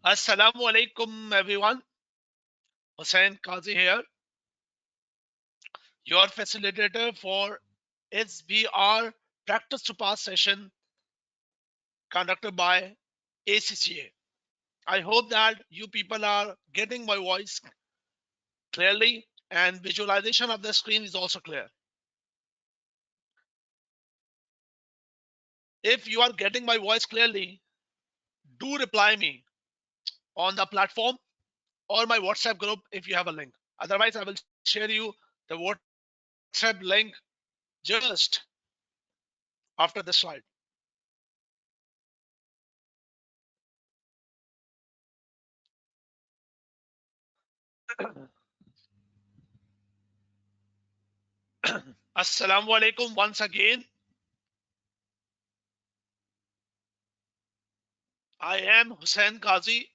Assalamu alaikum, everyone. Hussain Qazi here, your facilitator for SBR Practice to Pass session conducted by ACCA. I hope that you people are getting my voice clearly and visualization of the screen is also clear. If you are getting my voice clearly, do reply me on the platform or my WhatsApp group if you have a link. Otherwise, I will share you the WhatsApp link just after this slide. Assalamu alaikum once again. I am Hussain Qazi,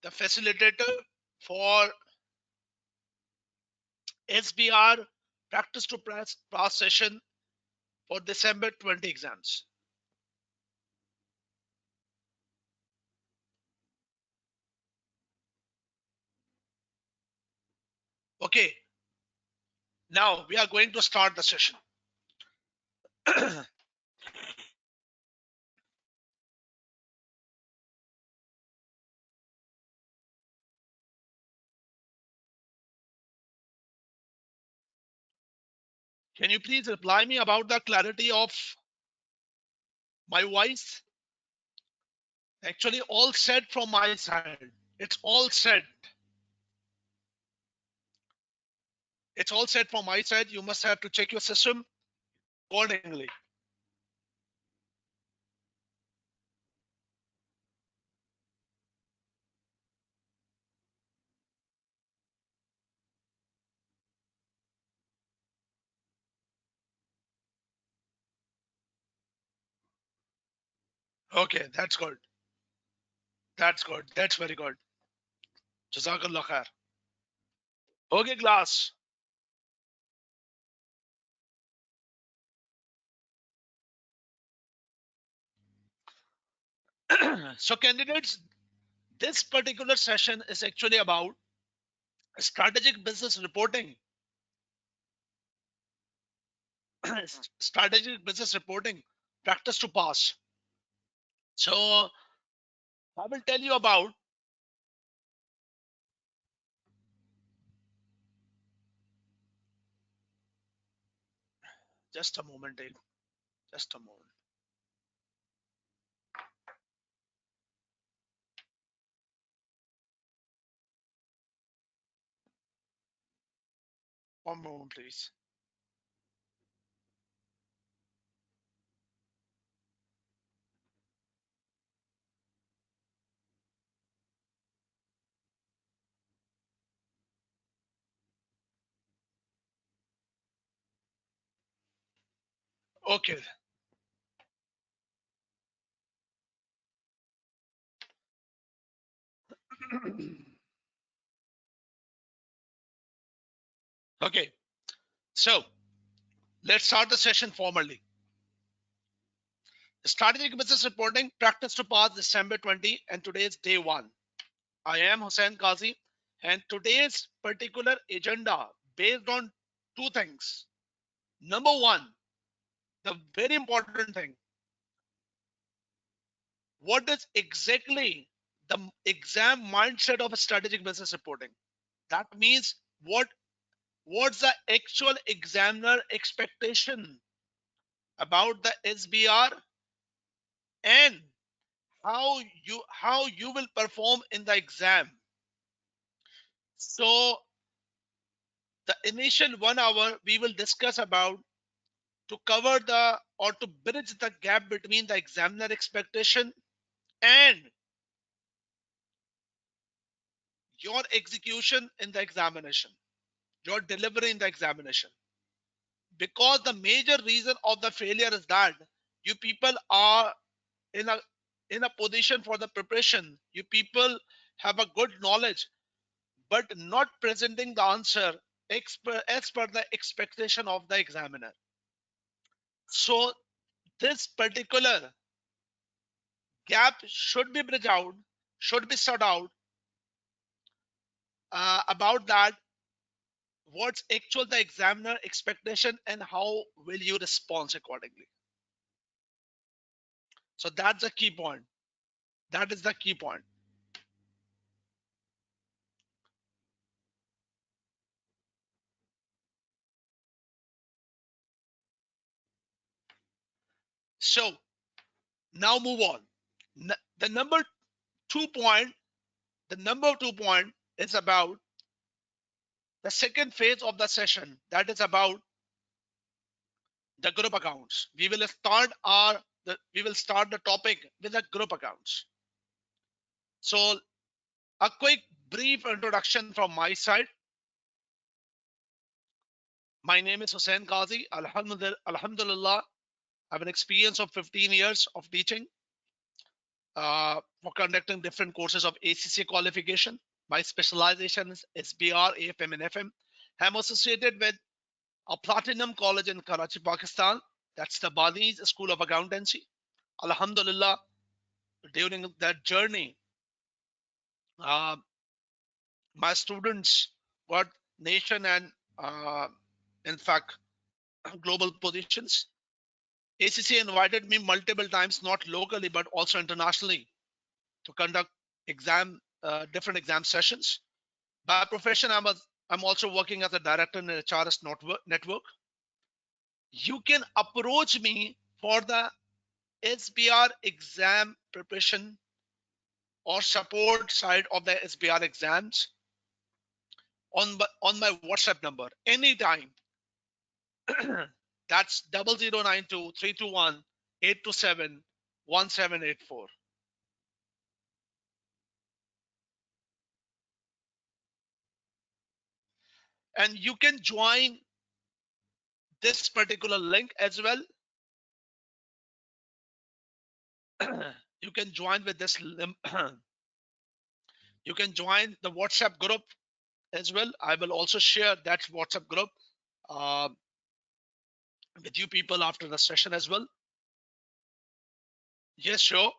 the facilitator for SBR Practice to Pass session for December 20 exams. Okay, now we are going to start the session. Can you please reply me about the clarity of my voice? Actually, all set from my side. It's all set. It's all set from my side. You must have to check your system accordingly. Okay, that's good. That's good. That's very good. Jazakallah khair. Okay, class. So, candidates, this particular session is actually about strategic business reporting. Strategic business reporting, practice to pass. So, I will tell you about just a moment, Dave. Just a moment. One moment, please. Okay. Okay. So, let's start the session formally. Strategic business reporting, practice to pass December 20, and today is day 1. I am Hussain Qazi, and today's particular agenda based on two things. Number one, the very important thing, what is exactly the exam mindset of a strategic business reporting? That means what's the actual examiner expectation about the SBR and how you will perform in the exam. So the initial 1 hour we will discuss about to cover the or to bridge the gap between the examiner expectation and your execution in the examination, your delivery in the examination. Because the major reason of the failure is that you people are in a position for the preparation. You people have a good knowledge, but not presenting the answer as per the expectation of the examiner. So this particular gap should be bridged out should be sought out about that, what's actual the examiner expectation and how will you respond accordingly. So that's the key point. That is the key point. So now move on. The number 2 point, the number 2 point is about the second phase of the session. That is about the group accounts. We will start the topic with the group accounts. So a quick brief introduction from my side. My name is Hussein Qazi. Alhamdulillah, I have an experience of 15 years of teaching for conducting different courses of ACCA qualification. My specialization is SBR, AFM, and FM. I'm associated with a platinum college in Karachi, Pakistan. That's the Bali's School of Accountancy. Alhamdulillah, during that journey, uh, my students got nation and, in fact, global positions. ACCA invited me multiple times, not locally but also internationally, to conduct different exam sessions. By profession, I'm also working as a director in HRS network. You can approach me for the SBR exam preparation or support side of the SBR exams on my WhatsApp number anytime. That's 0092 321 827 1784. And you can join this particular link as well. You can join with this you can join the WhatsApp group as well. I will also share that WhatsApp group uh, with you people after the session as well. Yes, sure.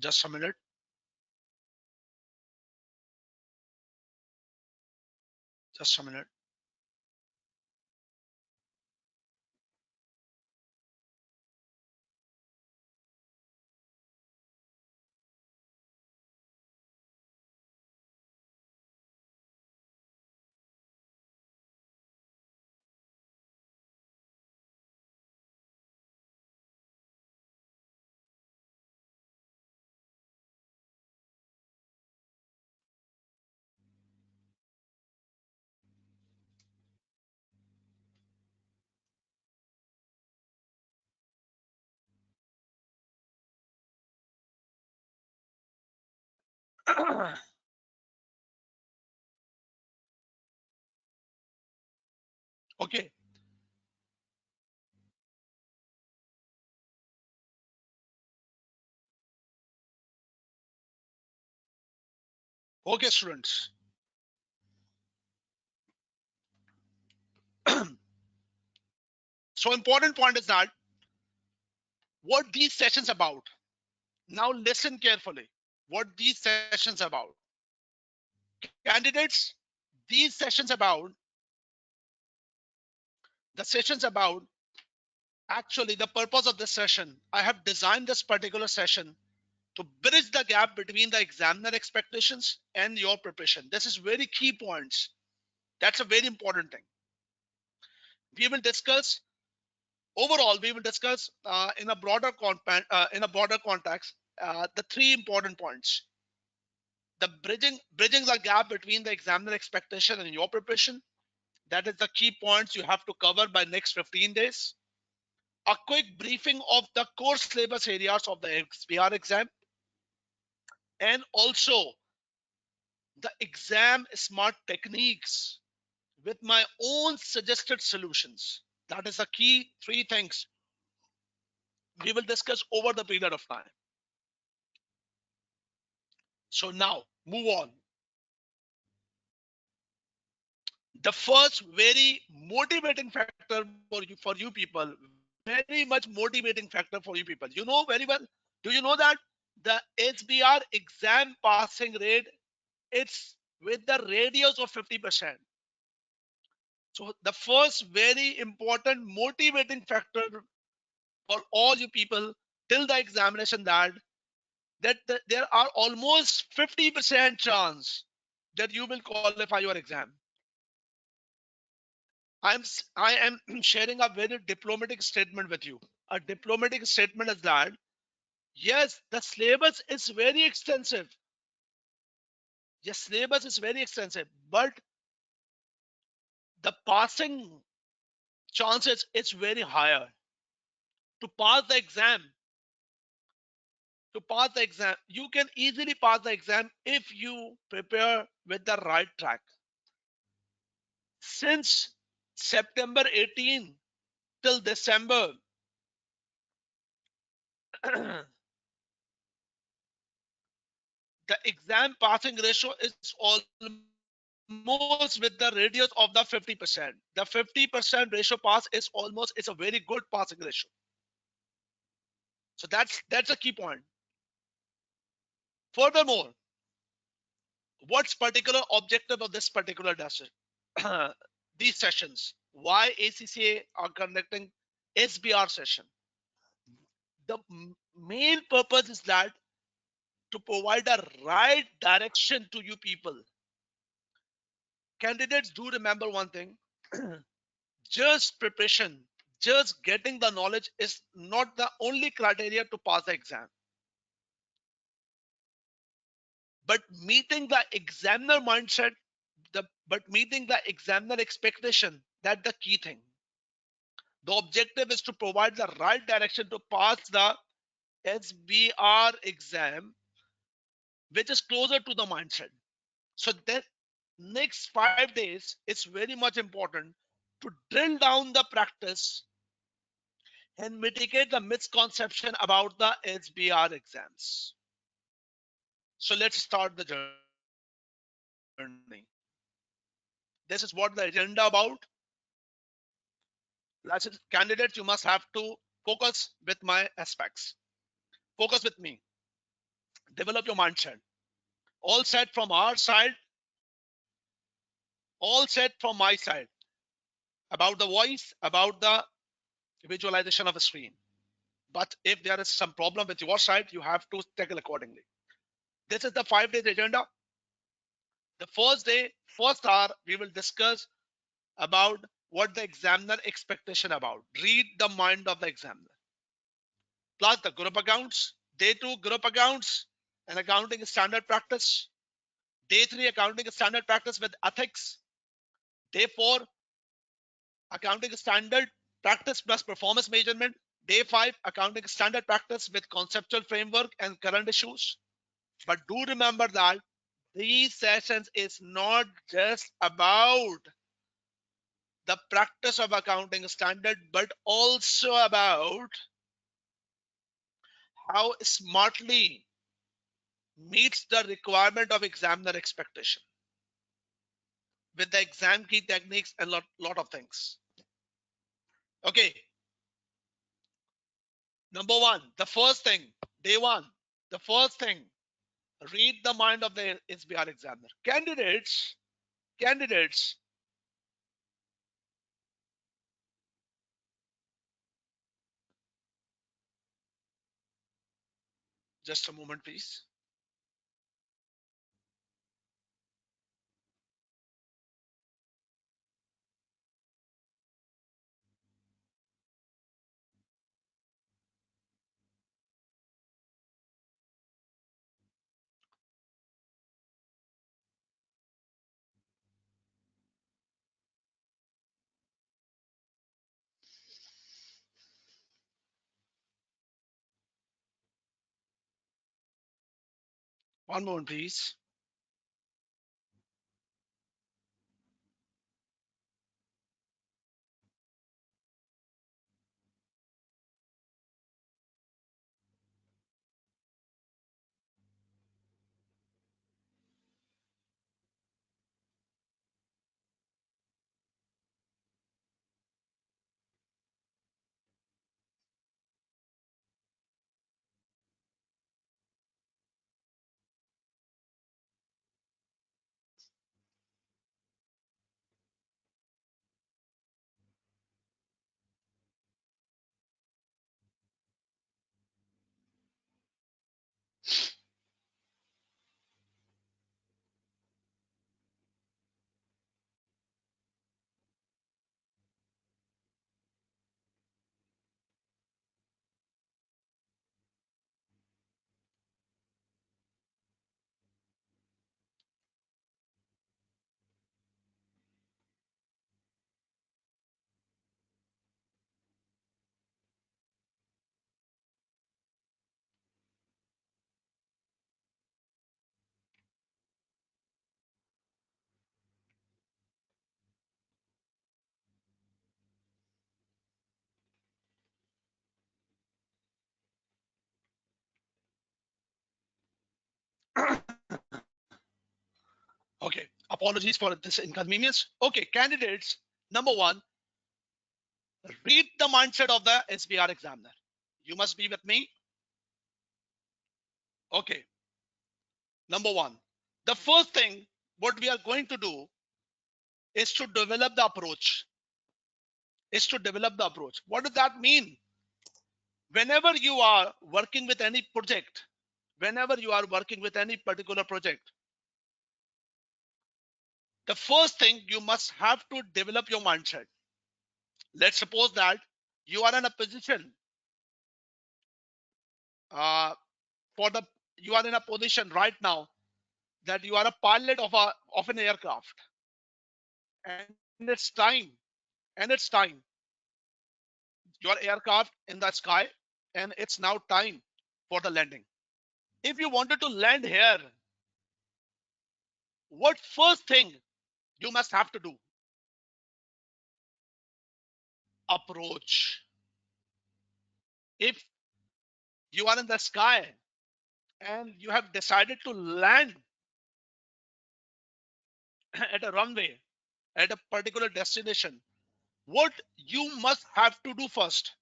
Just a minute. Just a minute. Okay. Okay, students. So important point is that what these sessions about. Now listen carefully. What these sessions about. Candidates, these sessions about the sessions about actually the purpose of this session. I have designed this particular session to bridge the gap between the examiner expectations and your preparation. This is very key points. That's a very important thing. We will discuss overall. We will discuss in a broader context the three important points: the bridging the gap between the examiner expectation and your preparation. That is the key points you have to cover by next 15 days. A quick briefing of the core syllabus areas of the SBR exam, and also the exam smart techniques with my own suggested solutions. That is the key three things we will discuss over the period of time. So now move on. The first very motivating factor for you people, very much motivating factor for you people. You know very well. Do you know that the SBR exam passing rate, it's with the radius of 50%. So the first very important motivating factor for all you people till the examination, that there are almost 50% chance that you will qualify your exam. I am sharing a very diplomatic statement with you. A diplomatic statement is that yes, the syllabus is very extensive. Yes, syllabus is very extensive, but the passing chances is very higher. To pass the exam, you can easily pass the exam if you prepare with the right track. Since September 18 till December, the exam passing ratio is almost with the radius of the 50%. The 50% ratio pass is almost, it's a very good passing ratio. So that's a key point. Furthermore, what's particular objective of this particular these sessions? Why ACCA are conducting SBR session? The main purpose is that to provide a right direction to you people. Candidates, do remember one thing. Just preparation, just getting the knowledge is not the only criteria to pass the exam, but meeting the examiner mindset, but meeting the examiner expectation, that's the key thing. The objective is to provide the right direction to pass the SBR exam, which is closer to the mindset. So that next 5 days, it's very much important to drill down the practice and mitigate the misconception about the SBR exams. So let's start the journey. This is what the agenda about. Candidates, you must have to focus with my aspects. Focus with me. Develop your mindset. All set from our side, all set from my side. About the voice, about the visualization of a screen. But if there is some problem with your side, you have to tackle accordingly. This is the 5 days agenda. The first day, first hour, we will discuss about what the examiner expectation about. Read the mind of the examiner. Plus the group accounts. Day 2, group accounts and accounting standard practice. Day 3, accounting standard practice with ethics. Day 4, accounting standard practice plus performance measurement. Day 5, accounting standard practice with conceptual framework and current issues. But do remember that these sessions is not just about the practice of accounting standard, but also about how smartly meets the requirement of examiner expectation with the exam key techniques and lot of things. Okay. Number one, the first thing, day one, the first thing, read the mind of the SBR examiner. Candidates, just a moment, please. One moment, please. Okay, apologies for this inconvenience. Okay, candidates, number one, read the mindset of the SBR examiner. You must be with me. Okay, number one, the first thing what we are going to do is to develop the approach. Is to develop the approach. What does that mean? Whenever you are working with any project, whenever you are working with any particular project, the first thing you must have to develop your mindset. Let's suppose that you are in a position uh, for the you are in a position right now that you are a pilot of an aircraft, and it's time, your aircraft in the sky, and it's now time for the landing. If you wanted to land here, what first thing you must have to do? Approach. If you are in the sky and you have decided to land at a runway at a particular destination, what you must have to do first?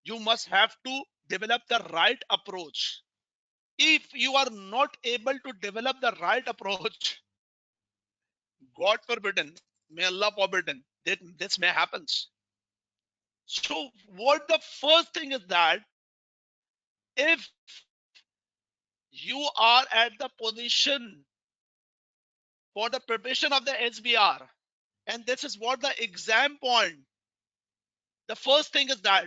You must have to develop the right approach. If you are not able to develop the right approach, God forbidden, may Allah forbidden, that this may happen. So what the first thing is that if you are at the position for the preparation of the SBR, and this is what the exam point, the first thing is that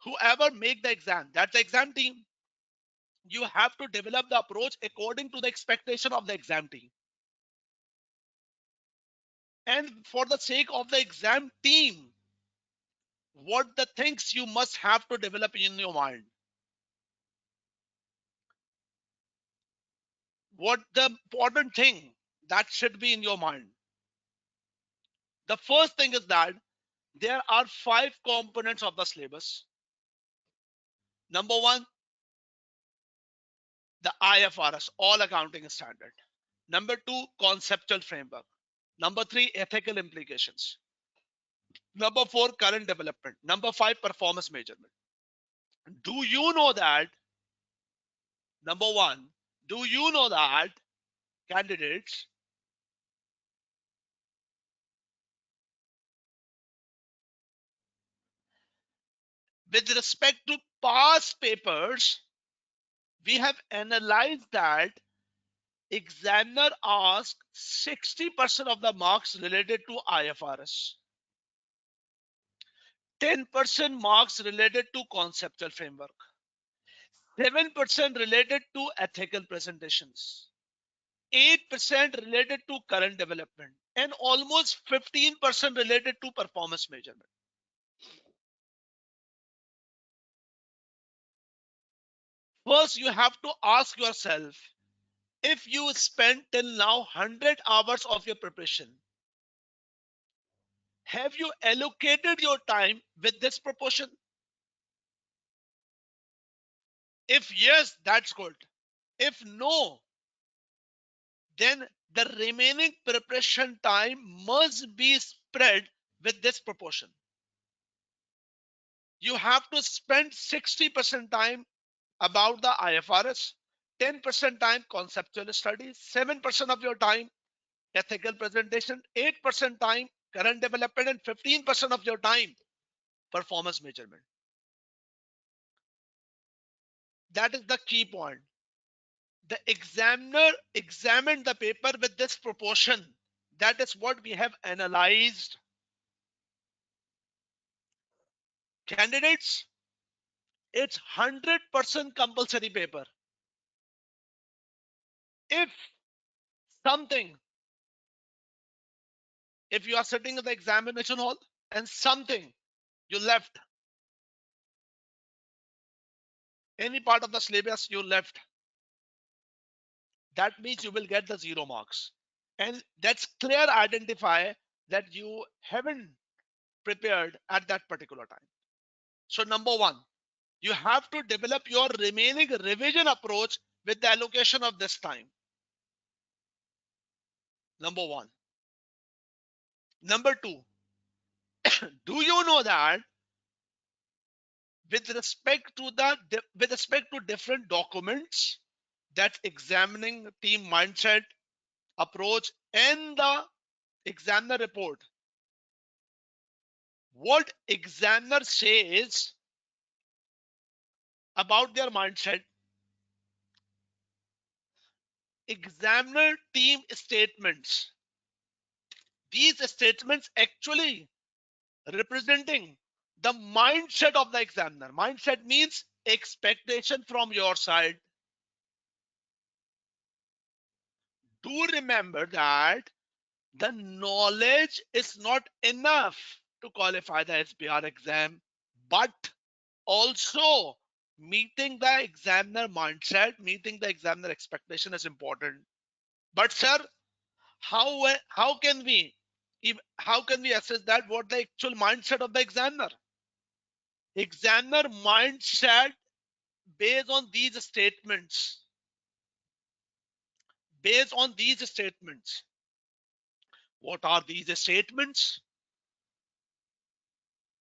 whoever make the exam, that's the exam team, you have to develop the approach according to the expectation of the exam team. And for the sake of the exam team, what the things you must have to develop in your mind, what the important thing that should be in your mind. The first thing is that there are 5 components of the syllabus. Number one, the IFRS, all accounting standard. Number two, conceptual framework. Number three, ethical implications. Number four, current development. Number five, performance measurement. Do you know that? Number one, do you know that candidates, with respect to past papers, we have analyzed that examiner asked 60% of the marks related to IFRS, 10% marks related to conceptual framework, 7% related to ethical presentations, 8% related to current development, and almost 15% related to performance measurement. First, you have to ask yourself, if you spend till now 100 hours of your preparation, have you allocated your time with this proportion? If yes, that's good. If no, then the remaining preparation time must be spread with this proportion. You have to spend 60% time about the IFRS, 10% time conceptual studies, 7% of your time ethical presentation, 8% time current development, and 15% of your time performance measurement. That is the key point. The examiner examined the paper with this proportion. That is what we have analyzed. Candidates, it's 100% compulsory paper. If something, if you are sitting in the examination hall and something you left, any part of the syllabus you left, that means you will get the 0 marks. And that's clear identify that you haven't prepared at that particular time. So number one, you have to develop your remaining revision approach with the allocation of this time. Number one. Number two, do you know that with respect to different documents, that examining team mindset, approach, and the examiner report, what examiner says about their mindset, examiner team statements, these statements actually representing the mindset of the examiner. Mindset means expectation from your side. Do remember that the knowledge is not enough to qualify the SBR exam, but also meeting the examiner mindset, meeting the examiner expectation is important. But sir, how can we how can we assess that what the actual mindset of the examiner? Examiner mindset based on these statements. Based on these statements. What are these statements?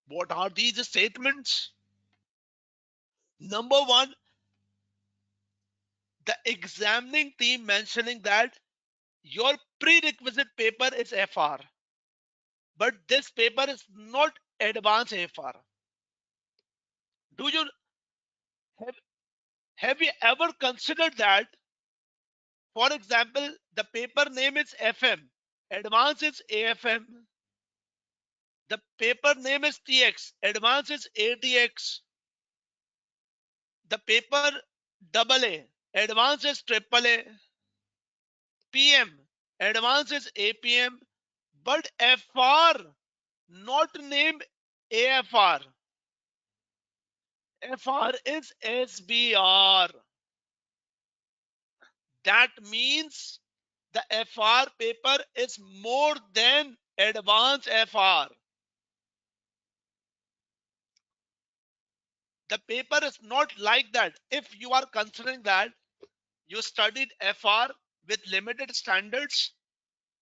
What are these statements? Number one, the examining team mentioning that your prerequisite paper is FR, but this paper is not advanced FR. Do you have, have you ever considered that? For example, the paper name is FM, advanced is AFM. The paper name is TX, advanced is ATX. The paper AA, advanced is AAA. PM, advanced is APM, but FR, not named AFR. FR is SBR. That means the FR paper is more than advanced FR. The paper is not like that. If you are considering that you studied FR with limited standards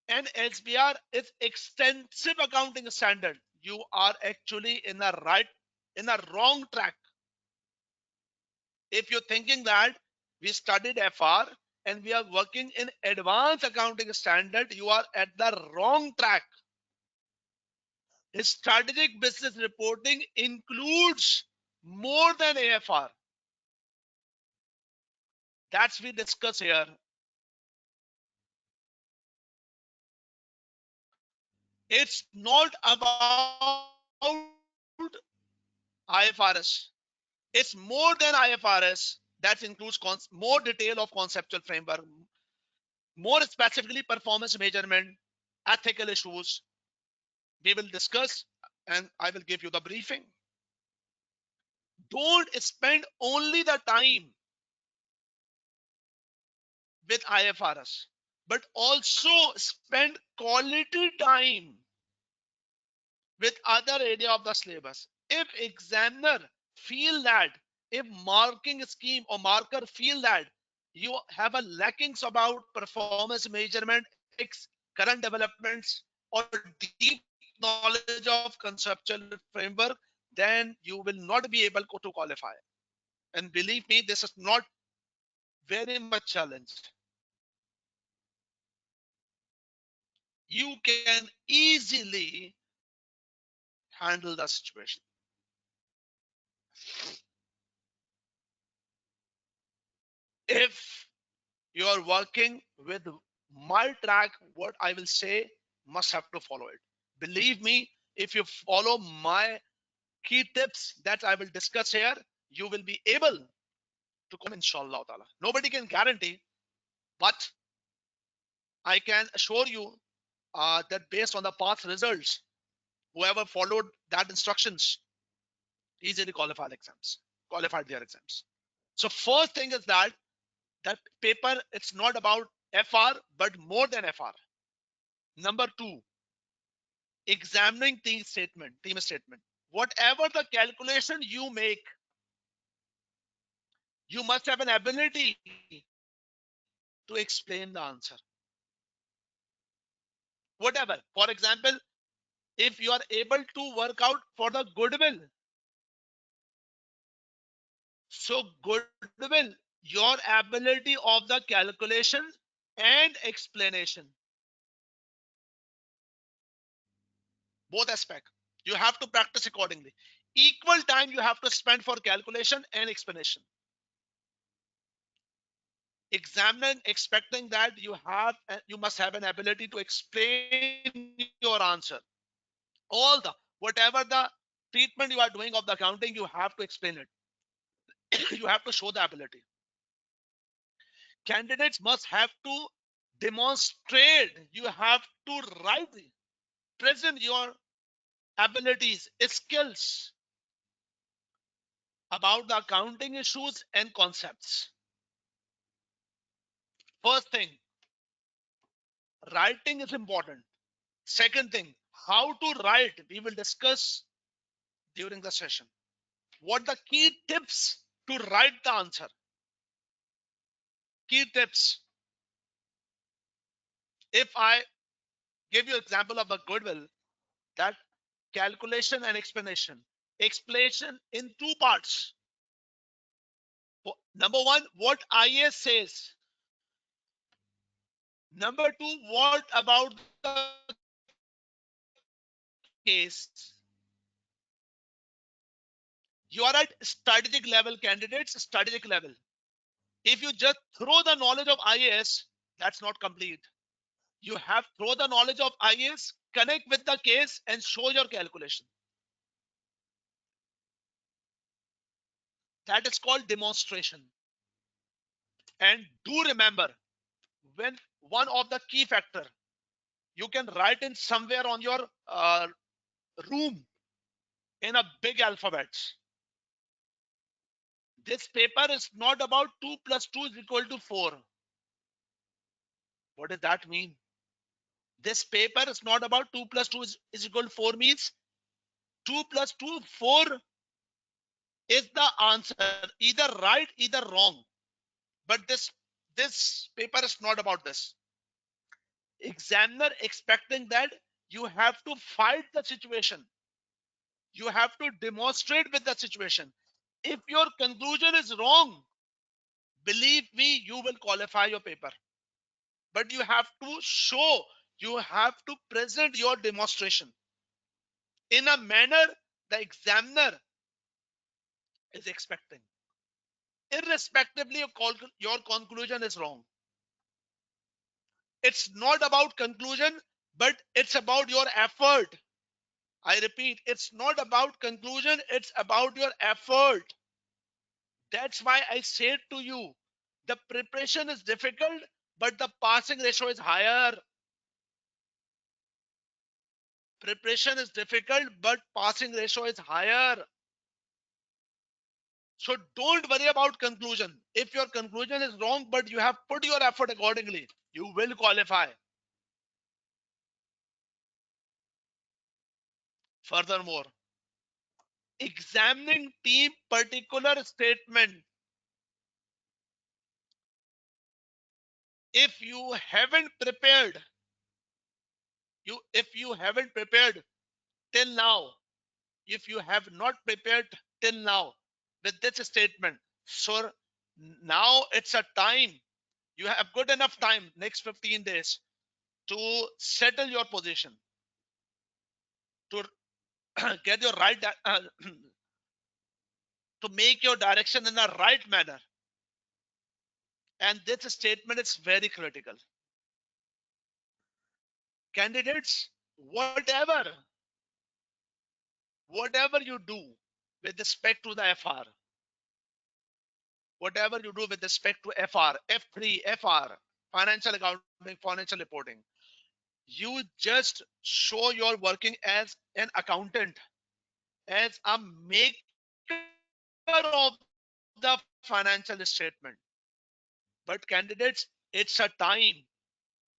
and SBR is extensive accounting standard, you are actually in a wrong track. If you're thinking that we studied FR and we are working in advanced accounting standard, you are at the wrong track. Strategic business reporting includes more than AFR. That's we discuss here. It's not about IFRS. It's more than IFRS. That includes more detail of conceptual framework, more specifically performance measurement, ethical issues. We will discuss and I will give you the briefing. Don't spend only the time with IFRS, but also spend quality time with other area of the syllabus. If examiner feel that, if marking scheme or marker feel that you have a lackings about performance measurement, ethics, current developments, or deep knowledge of conceptual framework, then you will not be able to qualify. And believe me, this is not very much challenged. You can easily handle the situation. If you are working with my track, what I will say, must have to follow it. Believe me, if you follow my key tips that I will discuss here, you will be able to come, inshallah ta'ala. Nobody can guarantee, but I can assure you that based on the past results, whoever followed that instructions easily qualified their exams. So first thing is that paper, it's not about FR, but more than FR. Number two, examining team statement. Whatever the calculation you make, you must have an ability to explain the answer. Whatever. For example, if you are able to work out for the goodwill, so goodwill, your ability of the calculation and explanation, both aspect, you have to practice accordingly. Equal time you have to spend for calculation and explanation. Examiner expecting that you must have an ability to explain your answer. All the whatever the treatment you are doing of the accounting, you have to explain it. You have to show the ability. Candidates must have to demonstrate, you have to write, present your abilities, skills about the accounting issues and concepts. First thing, writing is important. Second thing, how to write, we will discuss during the session. What the key tips to write the answer? Key tips. If I give you example of a goodwill, that calculation and explanation. Explanation in two parts. Number one, what IS says. Number two, what about the case? You are at strategic level, candidates, strategic level. If you just throw the knowledge of IAS, that's not complete. You have throw the knowledge of IAS, connect with the case and show your calculation. That is called demonstration. And do remember, when one of the key factor, you can write in somewhere on your room in a big alphabets. This paper is not about 2 plus 2 is equal to 4. What does that mean? This paper is not about 2 plus 2 is equal to 4 means 2 plus 2, 4 is the answer. Either right, either wrong. But this paper is not about this. Examiner expecting that you have to fight the situation. You have to demonstrate with the situation. If your conclusion is wrong, believe me, you will qualify your paper. But you have to show, you have to present your demonstration in a manner the examiner is expecting. Irrespectively, your conclusion is wrong. It's not about conclusion, but it's about your effort. I repeat, it's not about conclusion, it's about your effort. That's why I said to you, the preparation is difficult, but the passing ratio is higher. Preparation is difficult, but passing ratio is higher. So don't worry about conclusion. If your conclusion is wrong, but you have put your effort accordingly, you will qualify. Furthermore, examining team particular statement. If you haven't prepared, if you haven't prepared till now, if you have not prepared till now with this statement, so now it's a time. You have good enough time, next 15 days, to settle your position, to get your right, to make your direction in the right manner. And this statement is very critical. Candidates, whatever you do with respect to the FR, whatever you do with respect to FR, F3, FR, financial accounting, financial reporting, you just show your working as an accountant, as a maker of the financial statement. But candidates, it's a time.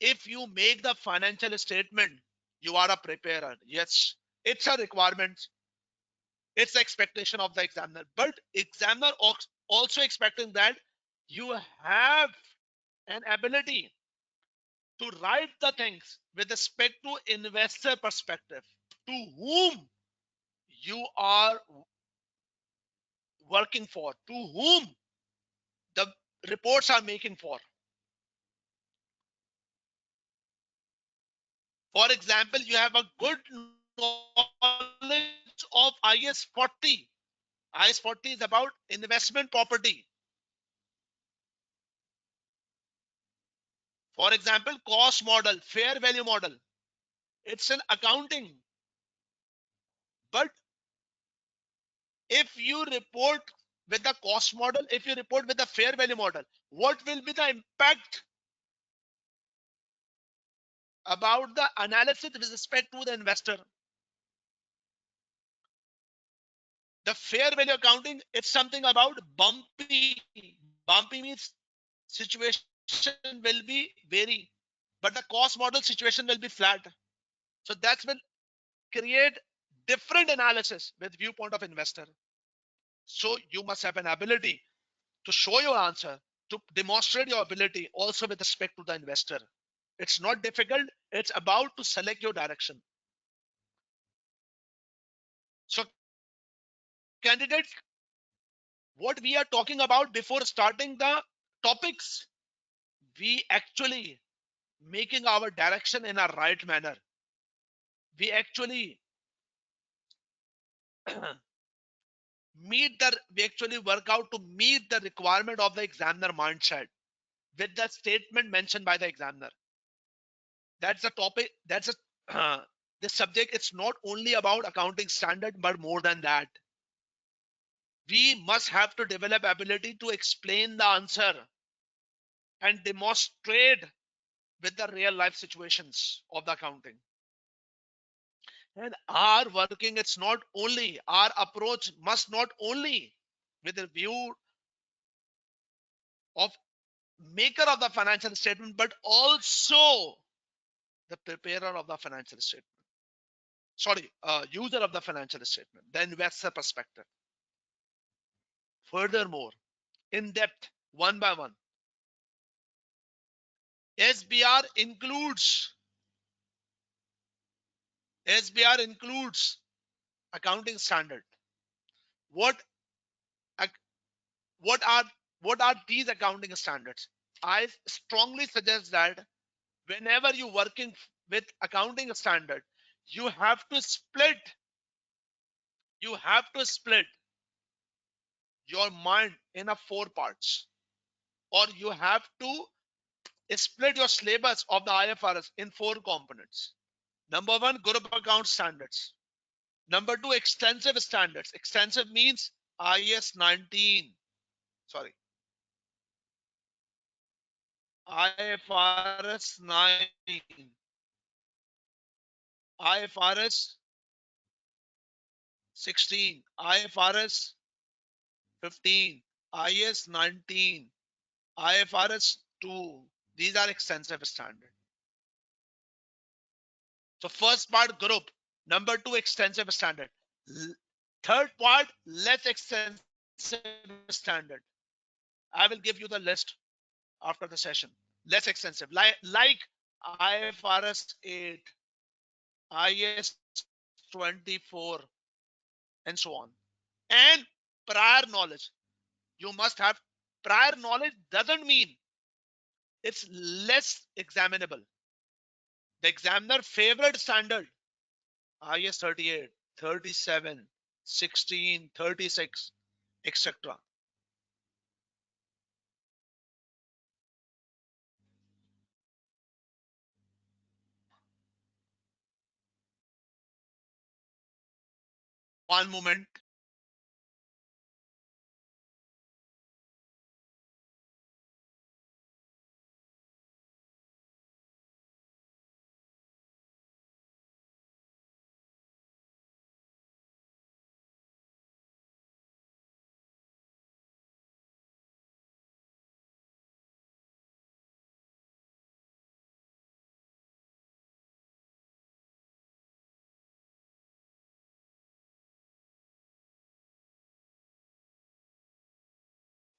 If you make the financial statement, you are a preparer. Yes, it's a requirement. It's the expectation of the examiner. But examiner also expecting that you have an ability to write the things with respect to investor perspective, to whom you are working for, to whom the reports are making for. For example, you have a good knowledge of IS 40. IS 40 is about investment property. For example, cost model, fair value model. It's an accounting. But if you report with the cost model, if you report with the fair value model, what will be the impact about the analysis with respect to the investor? The fair value accounting, it's something about bumpy. Bumpy means situation will be vary, but the cost model situation will be flat. So that will create different analysis with viewpoint of investor. So you must have an ability to show your answer, to demonstrate your ability also with respect to the investor. It's not difficult. It's about to select your direction. So candidate, what we are talking about before starting the topics, we actually making our direction in a right manner. We actually we actually work out to meet the requirement of the examiner mindset with the statement mentioned by the examiner. That's the topic. That's a this subject. It's not only about accounting standard, but more than that. We must have to develop ability to explain the answer and demonstrate with the real life situations of the accounting. And our working, it's not only our approach must not only with the view of maker of the financial statement, but also the preparer of the financial statement. Sorry, user of the financial statement, the investor perspective. Furthermore, in depth, one by one, SBR includes SBR includes accounting standard. What what are what are these accounting standards? I strongly suggest that whenever you're working with accounting standard, you have to split you have to split your mind in a four parts, or you have to split your syllabus of the IFRS in four components. Number one, group account standards. Number two, extensive standards. Extensive means IS 19. Sorry. IFRS 9. IFRS 16. IFRS 15. IS 19. IFRS 2. These are extensive standards. So first part, group. Number two, extensive standard. Third part, less extensive standard. I will give you the list after the session. Less extensive, like IFRS 8, IS 24, and so on. And prior knowledge. You must have prior knowledge doesn't mean it's less examinable. The examiner favorite standard, IS 38, 37, 16, 36, etc. One moment.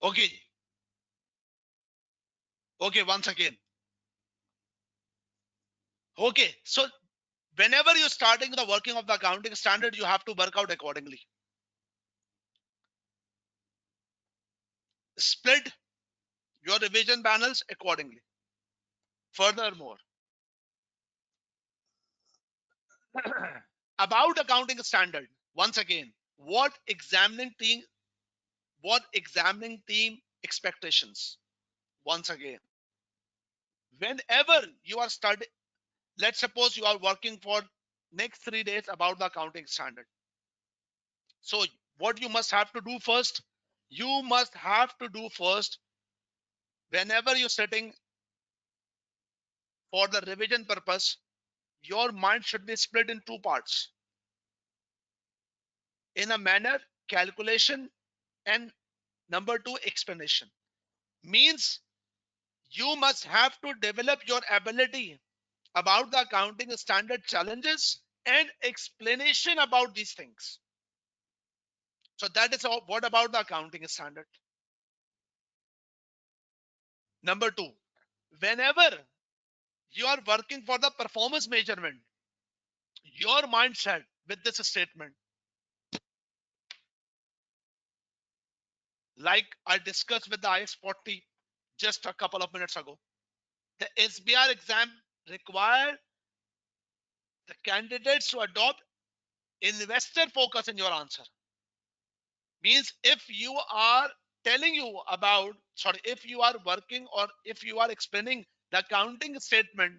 Okay. Okay, once again. Okay, so whenever you're starting the working of the accounting standard, you have to work out accordingly. Split your revision panels accordingly. Furthermore, about accounting standard, once again, what examining team expectations. Once again, whenever you are studying, let's suppose you are working for next 3 days about the accounting standard. So what you must have to do first, you must have to do first, whenever you're sitting for the revision purpose, your mind should be split in two parts. In a manner, calculation, and number two, explanation. Means you must have to develop your ability about the accounting standard challenges and explanation about these things. So that is all. What about the accounting standard? Number two, whenever you are working for the performance measurement, your mindset with this statement, like I discussed with the IS40 just a couple of minutes ago, the SBR exam require the candidates to adopt investor focus in your answer. Means if you are telling you about, sorry, if you are working or if you are explaining the accounting statement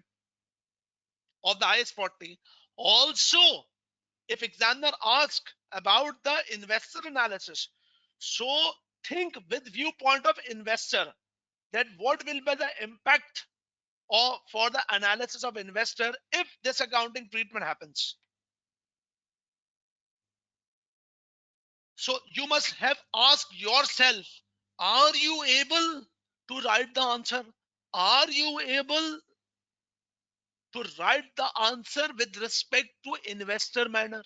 of the IS40, also if examiner asks about the investor analysis, so think with viewpoint of investor, that what will be the impact or for the analysis of investor if this accounting treatment happens. So you must have asked yourself, are you able to write the answer? Are you able to write the answer with respect to investor manner?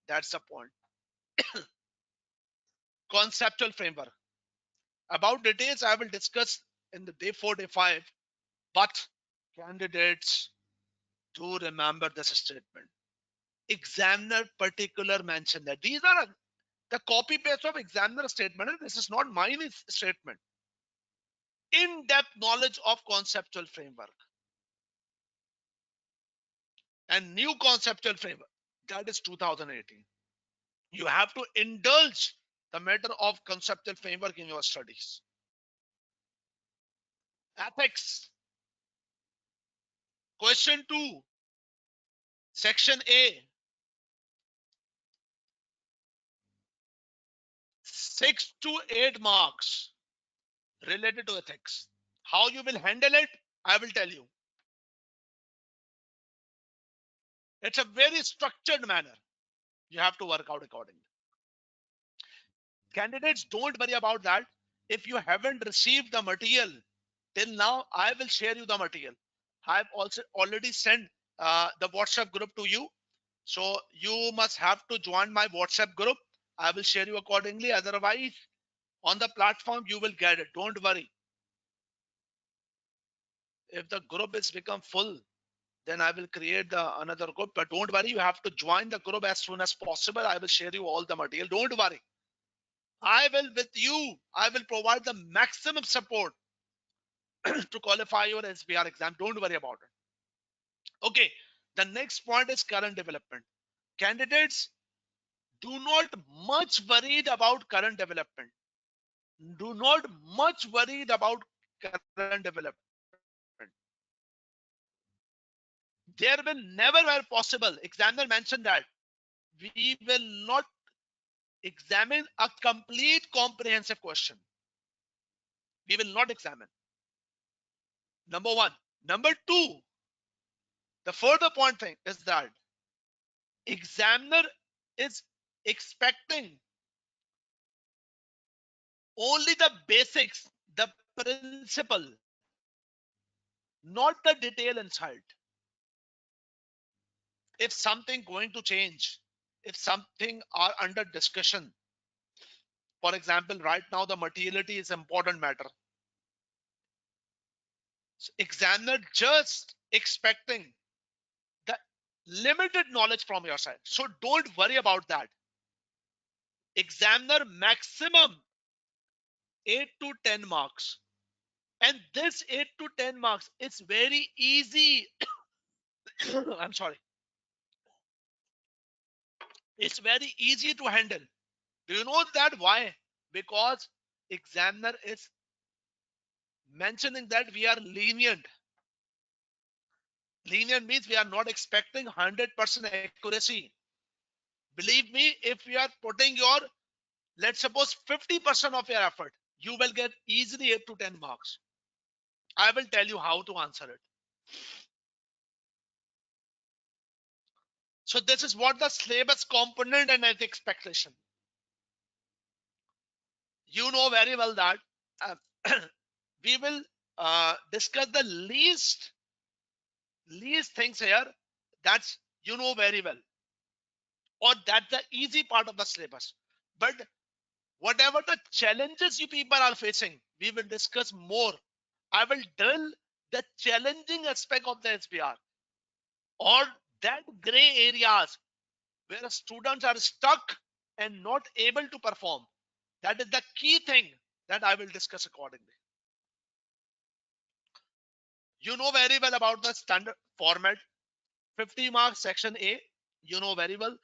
That's the point. Conceptual framework. About details, I will discuss in the day 4, day 5. But candidates do remember this statement. Examiner particular mention that these are the copy paste of examiner statement. This is not mine statement. In-depth knowledge of conceptual framework and new conceptual framework. That is 2018. You have to indulge the matter of conceptual framework in your studies. Ethics. Question 2. Section A. 6 to 8 marks related to ethics. How you will handle it, I will tell you. It's a very structured manner. You have to work out accordingly. Candidates, don't worry about that. If you haven't received the material till now, I will share you the material. I've also already sent the WhatsApp group to you. So you must have to join my WhatsApp group. I will share you accordingly. Otherwise, on the platform, you will get it. Don't worry. If the group is become full, then I will create the another group. But don't worry, you have to join the group as soon as possible. I will share you all the material. Don't worry. I will with you. I will provide the maximum support to qualify your SBR exam. Don't worry about it. Okay. The next point is current development. Candidates, do not much worried about current development. Do not much worried about current development. There will never where possible. Examiner mentioned that we will not examine a complete comprehensive question. We will not examine. Number one. Number two, the further point thing is that examiner is expecting only the basics, the principle, not the detail inside. If something going to change, if something are under discussion, for example, right now the materiality is important matter. So examiner just expecting the limited knowledge from your side. So don't worry about that. Examiner maximum 8 to 10 marks. And this 8 to 10 marks is very easy. I'm sorry. It's very easy to handle. Do you know that why? Because examiner is mentioning that we are lenient. Lenient means we are not expecting 100% accuracy. Believe me, if you are putting your, let's suppose 50% of your effort, you will get easily 8 to 10 marks. I will tell you how to answer it. So this is what the syllabus component and expectation. You know very well that uh, we will discuss the least things here. That's, you know very well, or that's the easy part of the syllabus. But whatever the challenges you people are facing, we will discuss more. I will drill the challenging aspect of the SBR, or that gray areas where students are stuck and not able to perform. That is the key thing that I will discuss accordingly. You know very well about the standard format. 50 marks section A, you know very well.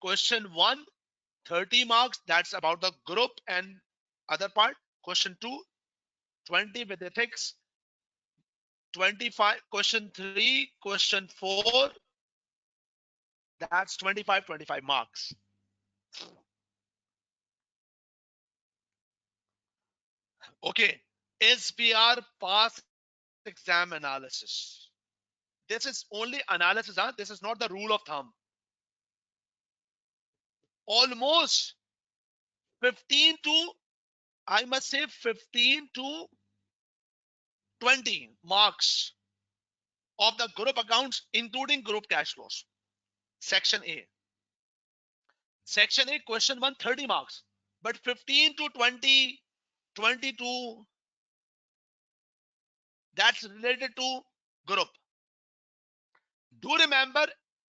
Question 1, 30 marks, that's about the group and other part. Question 2, 20 with ethics. 25, question 3, question 4, that's 25 marks. Okay, SBR pass exam analysis. This is only analysis, huh? This is not the rule of thumb. Almost 15 to, I must say 15 to 20 marks of the group accounts, including group cash flows. Section A. Section A, question 1, 30 marks. But 15 to 20, 22, that's related to group. Do remember,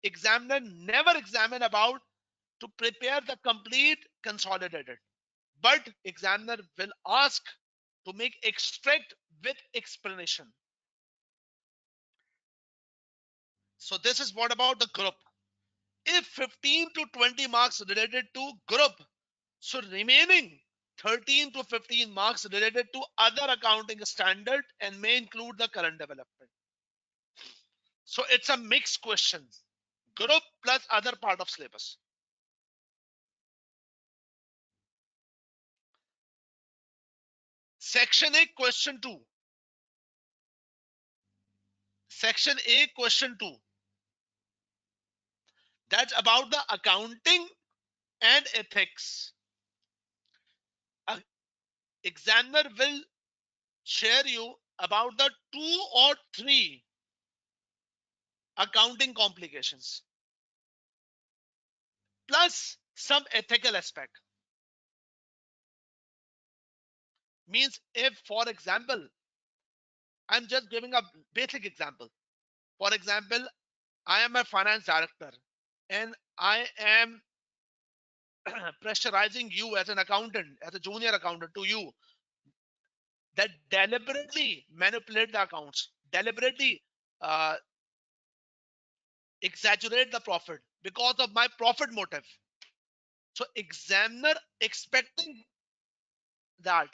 examiner never examine about to prepare the complete consolidated. But examiner will ask to make extract with explanation. So this is what about the group. If 15 to 20 marks related to group, so remaining 13 to 15 marks related to other accounting standard and may include the current development. So it's a mixed question. Group plus other part of syllabus. Section A, question 2. Section A, question 2. That's about the accounting and ethics. Examiner will share you about the 2 or 3 accounting complications plus some ethical aspect. Means if, for example, I'm just giving a basic example. For example, I am a finance director and I am pressurizing you as an accountant, as a junior accountant to you, that deliberately manipulate the accounts, deliberately uh, exaggerate the profit because of my profit motive. So examiner expecting that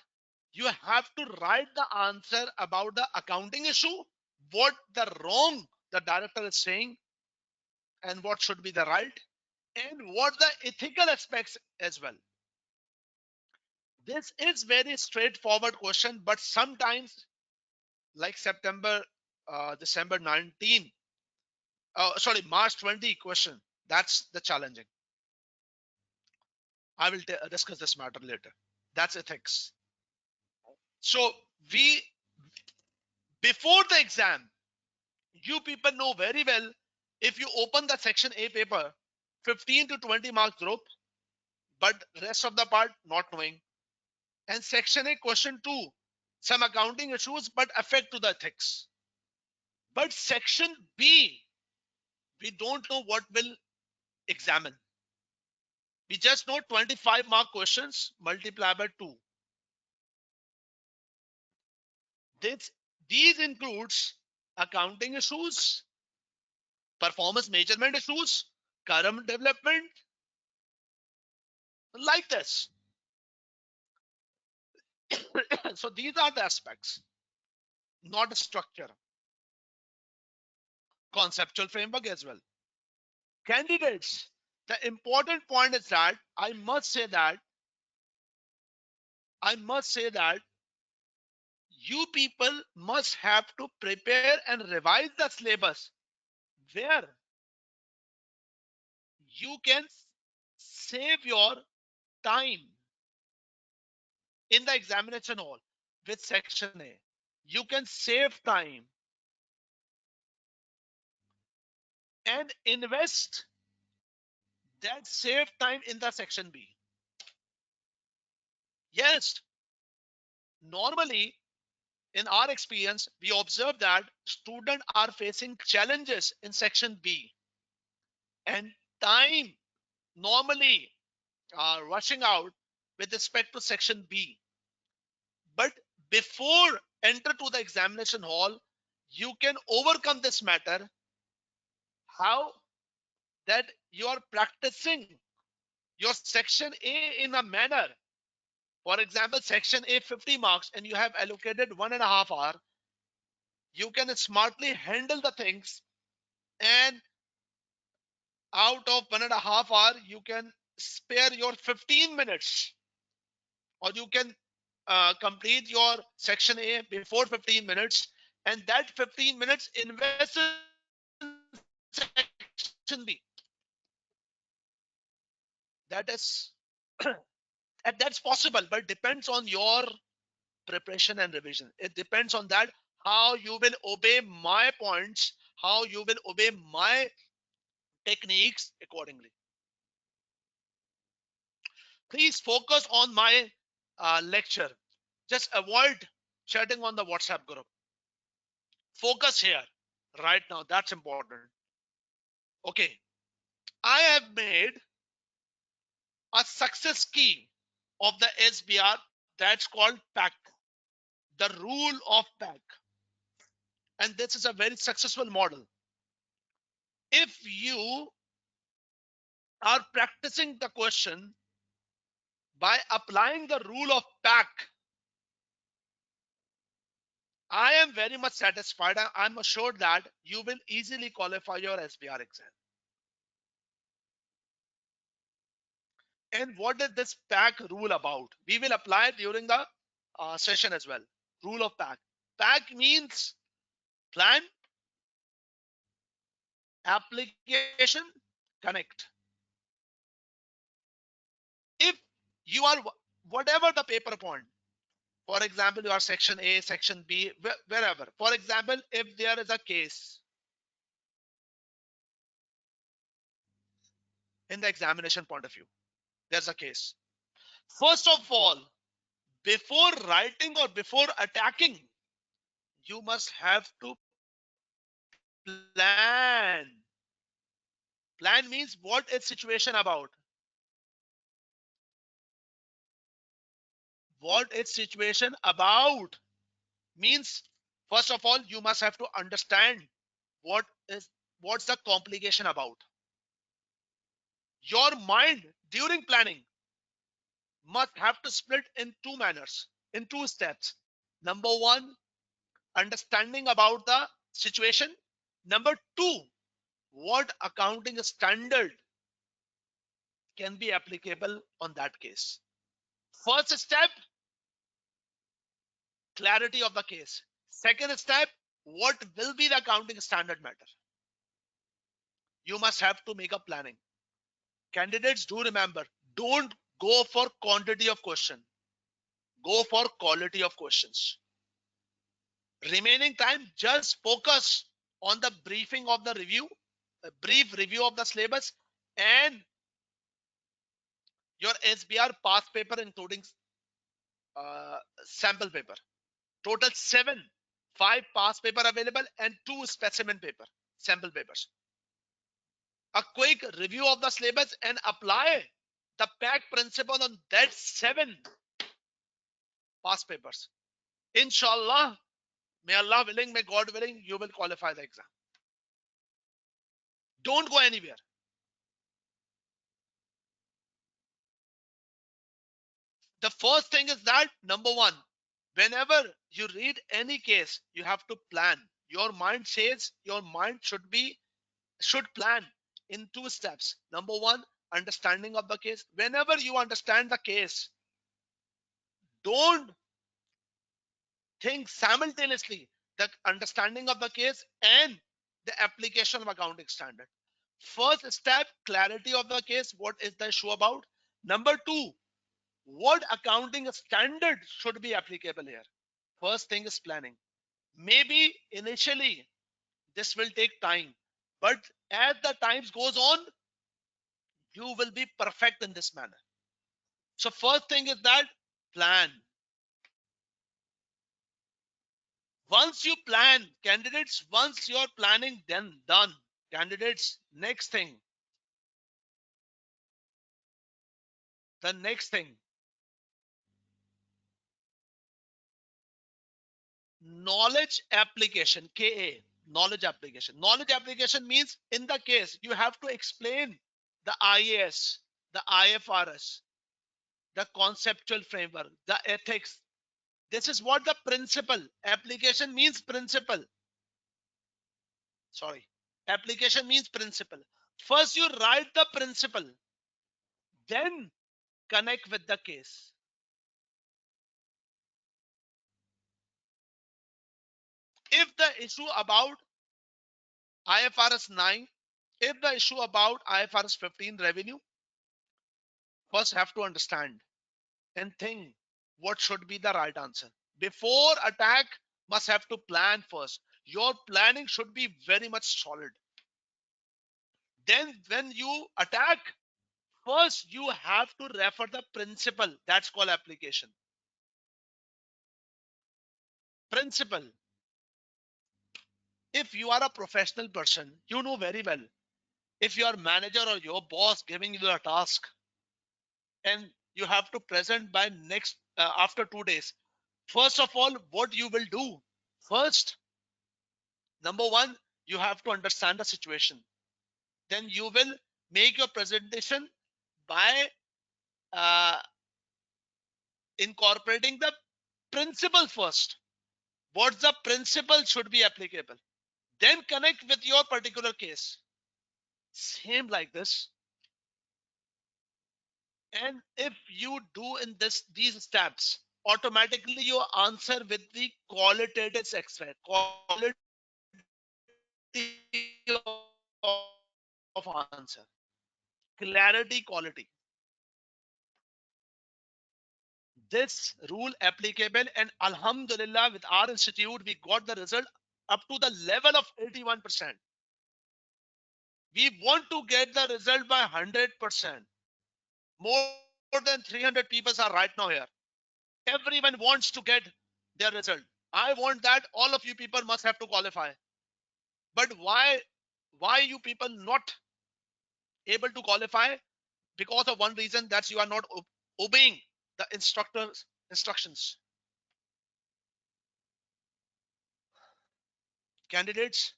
you have to write the answer about the accounting issue, what the wrong the director is saying, and what should be the right, and what the ethical aspects as well. This is very straightforward question, but sometimes like December 19, sorry, March 20 question, that's the challenging. I will discuss this matter later. That's ethics. So we, before the exam, you people know very well, if you open the section A paper, 15 to 20 marks group, but rest of the part not knowing. And section A question 2, some accounting issues, but affect to the ethics. But section B, we don't know what will examine. We just know 25 mark questions multiply by 2. This, these includes accounting issues, performance measurement issues, current development, like this. So these are the aspects, not a structure, conceptual framework as well. Candidates, the important point is that I must say that you people must have to prepare and revise the syllabus where you can save your time in the examination hall with section A. You can save time and invest that saved time in the section B. Yes, normally in our experience, we observe that students are facing challenges in section B and time normally are rushing out with respect to section B. But before enter to the examination hall, you can overcome this matter. How? That you are practicing your section A in a manner. For example, section A 50 marks and you have allocated 1.5 hours. You can smartly handle the things, and out of 1.5 hours, you can spare your 15 minutes, or you can complete your section A before 15 minutes, and that 15 minutes invest in section B. That is that's possible, but depends on your preparation and revision. It depends on that, how you will obey my points, how you will obey my techniques accordingly. Please focus on my lecture. Just avoid chatting on the WhatsApp group. Focus here right now. That's important. Okay. I have made a success key of the SBR that's called PAC, the rule of PAC. And this is a very successful model. If you are practicing the question by applying the rule of PAC, I am very much satisfied. I'm assured that you will easily qualify your SBR exam. And what is this PAC rule about? We will apply during the session as well. Rule of PAC. PAC means plan, application, connect. If you are whatever the paper point, for example, you are section A, section B, wherever. For example, if there is a case in the examination point of view, there's a case. First of all, before writing or before attacking, you must have to plan. Plan means what is situation about. What is situation about means, first of all, you must have to understand what is what's the complication about. Your mind during planning must have to split in two manners, in two steps. Number one, understanding about the situation. Number two, what accounting standard can be applicable on that case. First step, clarity of the case. Second step, what will be the accounting standard matter? You must have to make a planning. Candidates, do remember, don't go for quantity of question. Go for quality of questions. Remaining time, just focus on the briefing of the review, a brief review of the syllabus, and your SBR past paper, including sample paper. Total 7. 5 past paper available and 2 specimen paper, sample papers. A quick review of the syllabus and apply the pack principle on that 7 past papers. Inshallah, may Allah willing, may God willing, you will qualify the exam. Don't go anywhere. The first thing is that number one, whenever you read any case, you have to plan. Your mind says your mind should plan in 2 steps. Number one, understanding of the case. Whenever you understand the case, don't think simultaneously the understanding of the case and the application of accounting standard. First step, clarity of the case. What is the issue about? Number two, what accounting standard should be applicable here? First thing is planning. Maybe initially this will take time, but as the times goes on, you will be perfect in this manner. So first thing is that plan. Once you plan, candidates, once your planning then done, candidates, the next thing, knowledge application, KA, knowledge application. Knowledge application means in the case you have to explain the IAS, the IFRS, the conceptual framework, the ethics. This is what the principle. Application means principle. Sorry. Application means principle. First you write the principle, then connect with the case. If the issue about IFRS 9, if the issue about IFRS 15 revenue, first have to understand and think what should be the right answer. Before attack, must have to plan first. Your planning should be very much solid. Then when you attack, first you have to refer the principle. That's called application. Principle. If you are a professional person, you know very well. If your manager or your boss giving you a task and you have to present by next after 2 days, first of all, what you will do? First, number one, you have to understand the situation. Then you will make your presentation by uh, incorporating the principle first. What's the principle should be applicable? Then connect with your particular case. Same like this. And if you do in these steps, automatically your answer with the qualitative aspect, quality of answer, clarity, quality. This rule applicable, and alhamdulillah with our institute we got the result up to the level of 81%. We want to get the result by 100%. More than 300 people are right now here. Everyone wants to get their result. I want that all of you people must have to qualify. But why you people not able to qualify? Because of one reason, that you are not obeying the instructor's instructions. Candidates,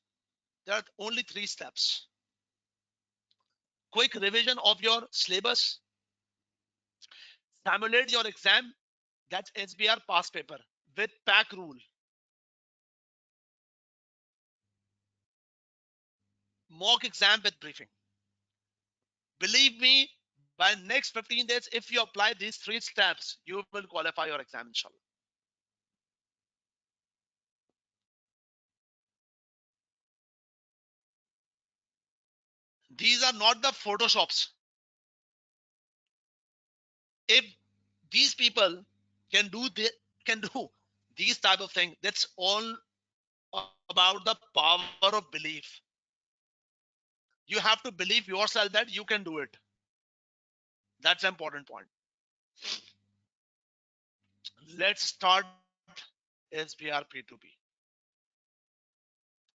there are only 3 steps. Quick revision of your syllabus, simulate your exam, that's SBR past paper with pack rule. Mock exam with briefing. Believe me, by next 15 days, if you apply these 3 steps, you will qualify your exam, inshallah. These are not the photoshops. If these people can do these type of thing, that's all about the power of belief. You have to believe yourself that you can do it. That's an important point. Let's start SBR P2P.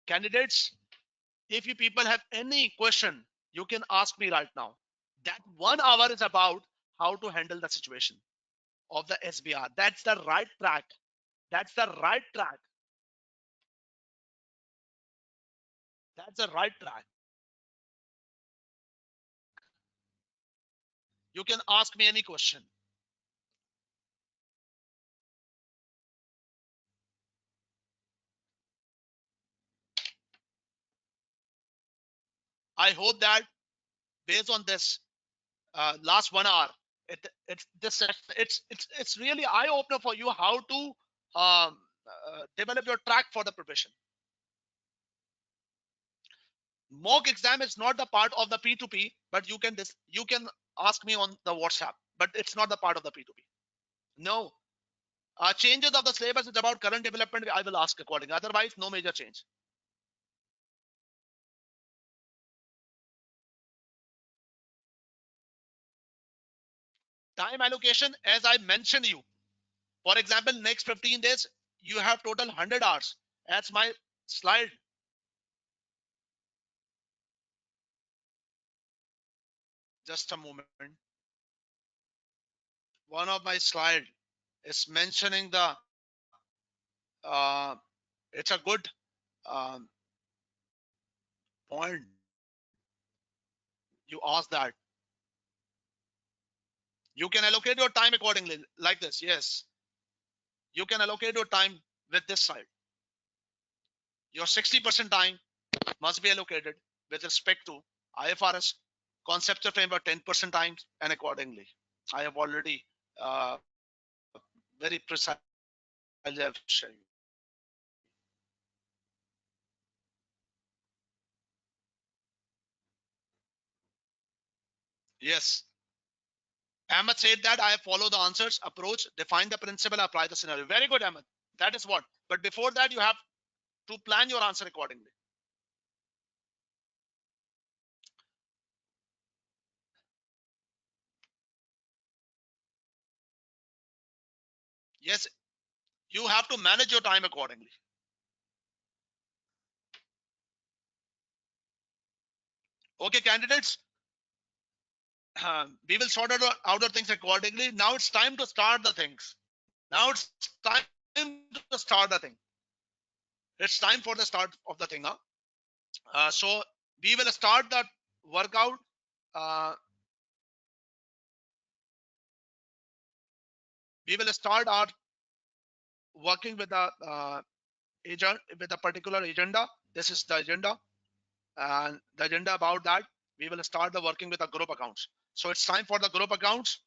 Candidates, if you people have any question, you can ask me right now. That 1 hour is about how to handle the situation of the SBR. That's the right track. That's the right track. That's the right track. You can ask me any question. I hope that based on this last 1 hour, it's really eye opener for you how to develop your track for the profession. Mock exam is not the part of the P2P, but you can ask me on the WhatsApp, but it's not the part of the P2P. No. Changes of the syllabus is about current development. I will ask accordingly. Otherwise, no major change. Time allocation, as I mentioned you. For example, next 15 days, you have total 100 hours. That's my slide. Just a moment. One of my slide is mentioning the it's a good um, point. You ask that. You can allocate your time accordingly like this. Yes. You can allocate your time with this side. Your 60% time must be allocated with respect to IFRS, conceptual framework 10% time, and accordingly. I have already very precise have shown you. Yes. Ahmed said that I follow the answers, approach, define the principle, apply the scenario. Very good, Ahmed. That is what. But before that, you have to plan your answer accordingly. Yes, you have to manage your time accordingly. Okay, candidates, we will sort out other things accordingly. Now it's time to start the things. Now it's time to start the thing. It's time for the start of the thing. Huh? So we will start the workout. Uh, we will start our working with a agent with a particular agenda. This is the agenda, and the agenda about that we will start the working with the group accounts. So it's time for the group accounts.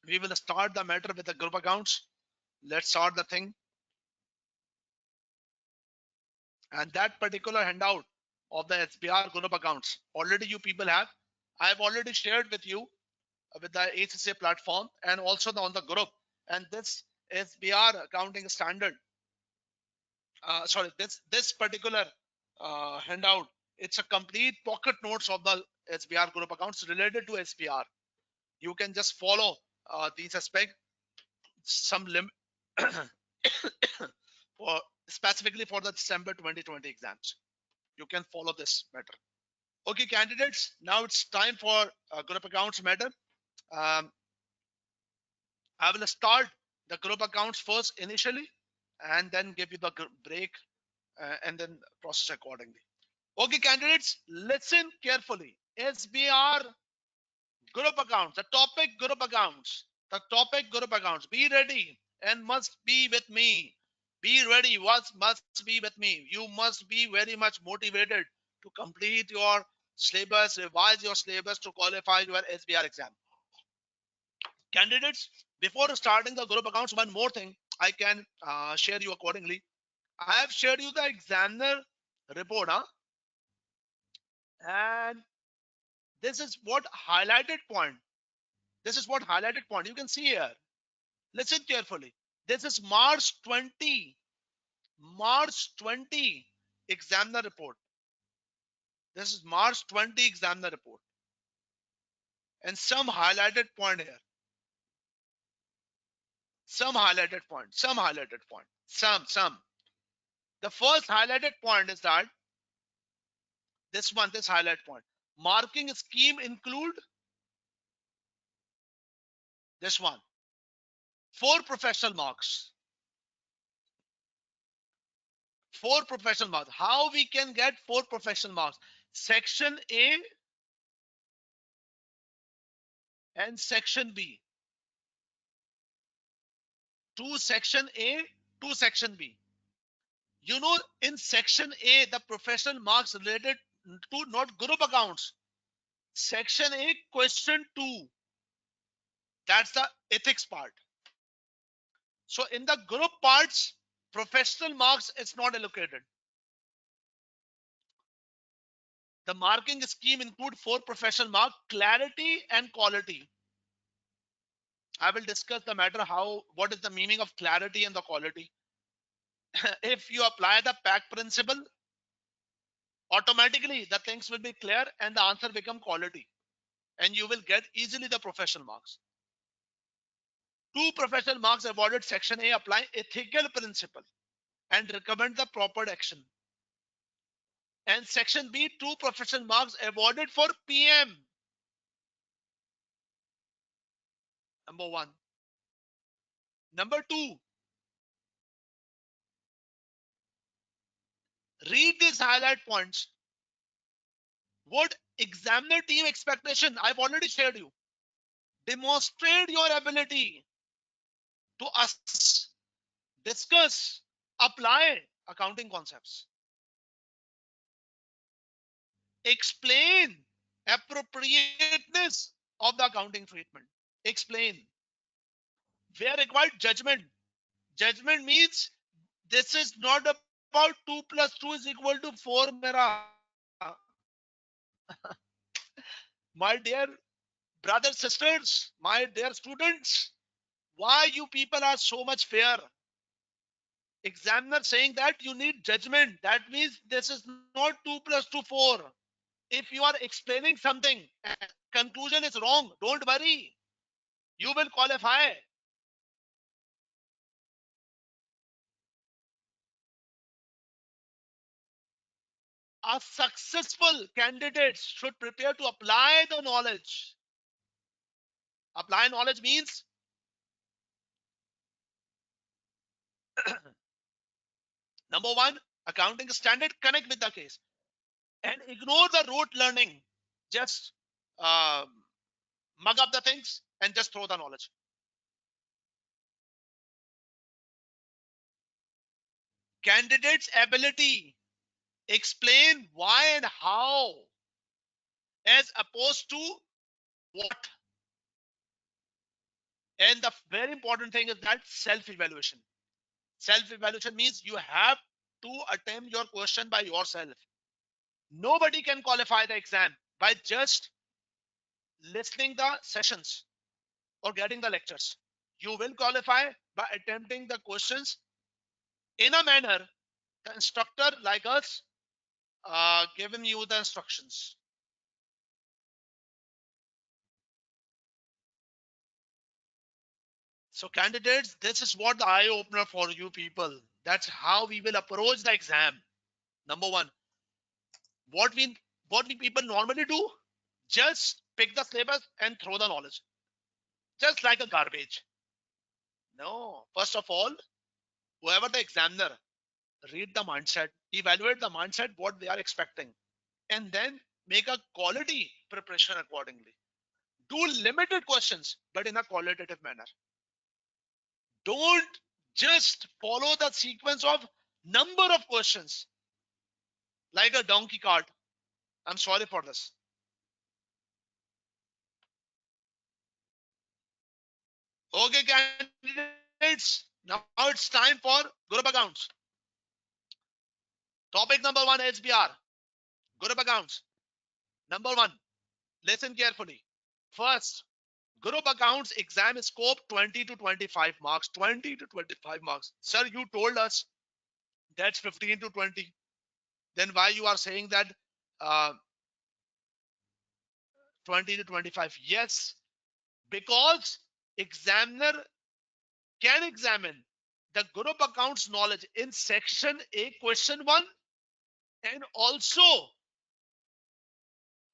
We will start the matter with the group accounts. Let's start the thing. And that particular handout of the SBR group accounts already you people have. I have already shared with you with the ACCA platform and also on the group. And this SBR accounting standard, sorry, this particular handout, it's a complete pocket notes of the SBR group accounts related to SBR. You can just follow these aspects, some limit for specifically for the December 2020 exams. You can follow this matter. Okay, candidates, now it's time for group accounts matter. Um, I will start the group accounts first initially and then give you the break and then process accordingly. Okay, candidates, listen carefully. SBR group accounts, the topic group accounts, the topic group accounts. Be ready and must be with me. Be ready, must be with me. You must be very much motivated to complete your syllabus, revise your syllabus to qualify your SBR exam. Candidates, before starting the group accounts, one more thing I can share you accordingly. I have shared you the examiner report, huh? And this is what highlighted point. This is what highlighted point. You can see here. Listen carefully. This is March 20 examiner report. This is March 20 examiner report. And some highlighted point here. Some highlighted point. Some highlighted point. Some. The first highlighted point is that this one, this highlight point. Marking scheme include this one. 4 professional marks. 4 professional marks. How we can get 4 professional marks? Section A and section B. To section A, to section B. You know, in section A, the professional marks related to not group accounts. Section A, question 2. That's the ethics part. So in the group parts, professional marks is not allocated. The marking scheme include 4 professional marks, clarity and quality. I will discuss the matter what is the meaning of clarity and the quality. If you apply the pack principle, automatically the things will be clear and the answer become quality. And you will get easily the professional marks. 2 professional marks awarded section A apply ethical principle and recommend the proper action. And section B, 2 professional marks awarded for PM. Number 1. Number 2, read these highlight points. What examiner team expectation? I've already shared you. Demonstrate your ability to assess, discuss, apply accounting concepts. Explain appropriateness of the accounting treatment. Explain. Where required, judgment. Judgment means this is not about 2 plus 2 is equal to 4, mera. My dear brothers, sisters, my dear students, why you people are so much fair? Examiner saying that you need judgment. That means this is not 2 plus 2, 4. If you are explaining something and conclusion is wrong, don't worry. You will qualify. A successful candidate should prepare to apply the knowledge. Apply knowledge means number 1, accounting standard, connect with the case and ignore the rote learning. Just uh, mug up the things and just throw the knowledge. Candidate's ability, explain why and how, as opposed to what. And the very important thing is that self-evaluation. Self-evaluation means you have to attempt your question by yourself. Nobody can qualify the exam by just listening the sessions or getting the lectures. You will qualify by attempting the questions in a manner the instructor like us giving you the instructions. So candidates, this is what the eye opener for you people. That's how we will approach the exam. Number 1, what we people normally do, just pick the syllabus and throw the knowledge, just like a garbage. No, first of all, whoever the examiner, read the mindset, evaluate the mindset, what they are expecting, and then make a quality preparation accordingly. Do limited questions, but in a qualitative manner. Don't just follow the sequence of number of questions like a donkey cart. I'm sorry for this. Okay, candidates, now it's time for group accounts. Topic number 1, SBR, group accounts. Number 1, listen carefully. First, group accounts exam scope 20 to 25 marks. 20 to 25 marks. Sir, you told us that's 15 to 20. Then why you are saying that uh, 20 to 25? Yes, because examiner can examine the group accounts knowledge in section A question 1 and also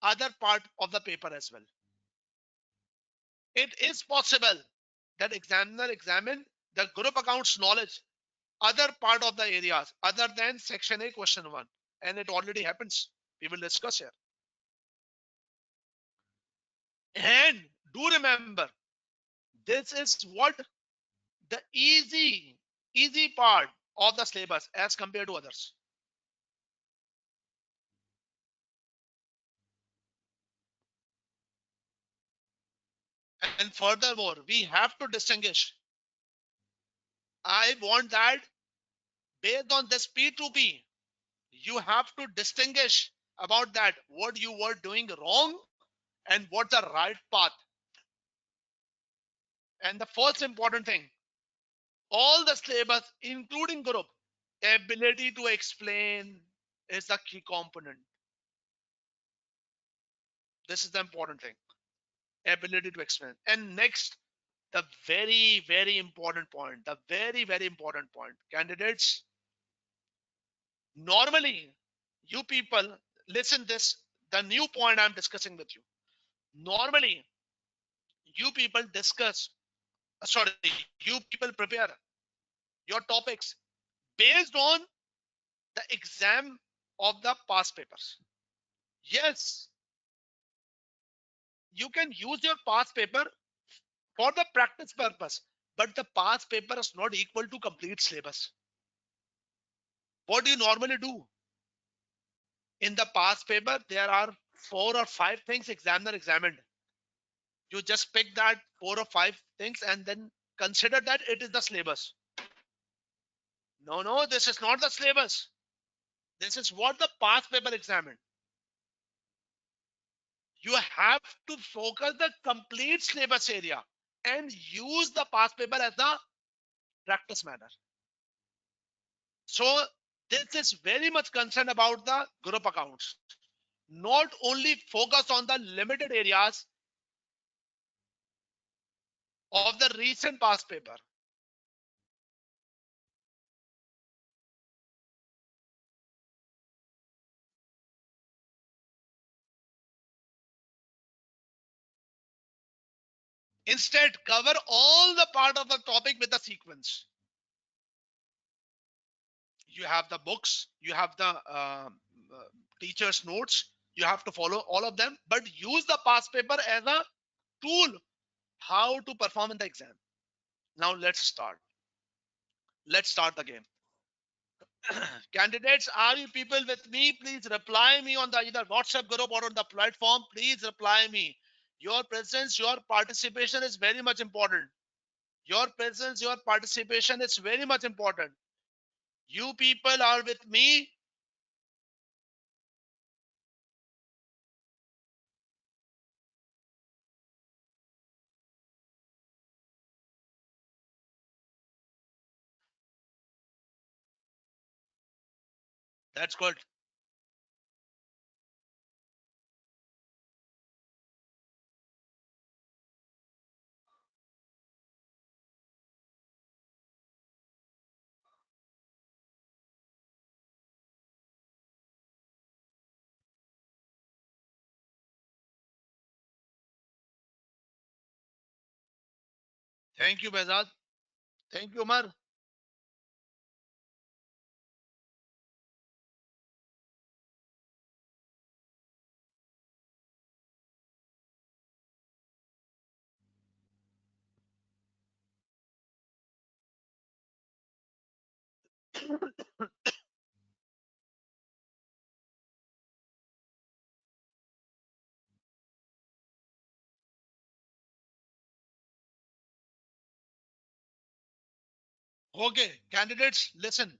other part of the paper as well. It is possible that examiner examine the group accounts knowledge other part of the areas other than section A question 1, and it already happens. We will discuss here. And do remember, this is what the easy part of the syllabus as compared to others. And furthermore, we have to distinguish. I want that based on this P2P, you have to distinguish about that what you were doing wrong and what's the right path. And the first important thing, all the syllabus, including group, ability to explain is the key component. This is the important thing. Ability to explain. And next, the very important point. The very important point. Candidates, normally, you people, listen this, the new point I'm discussing with you. Normally, you people discuss, sorry, you people prepare your topics based on the exam of the past papers. Yes, you can use your past paper for the practice purpose, but the past paper is not equal to complete syllabus. What do you normally do? In the past paper, there are 4 or 5 things examiner examined. You just pick that 4 or 5 things and then consider that it is the syllabus. No, this is not the syllabus. This is what the past paper examined. You have to focus the complete syllabus area and use the past paper as the practice matter. So this is very much concerned about the group accounts. Not only focus on the limited areas of the recent past paper. Instead, cover all the part of the topic with the sequence. You have the books, you have the teacher's notes, you have to follow all of them, but use the past paper as a tool how to perform in the exam. Now let's start. Let's start the game. Candidates, are you people with me? Please reply me on the either WhatsApp group or on the platform. Please reply me. Your presence, your participation is very much important. Your presence, your participation is very much important. You people are with me. That's good. Thank you, Bezad. Thank you, Umar. Okay, candidates, listen.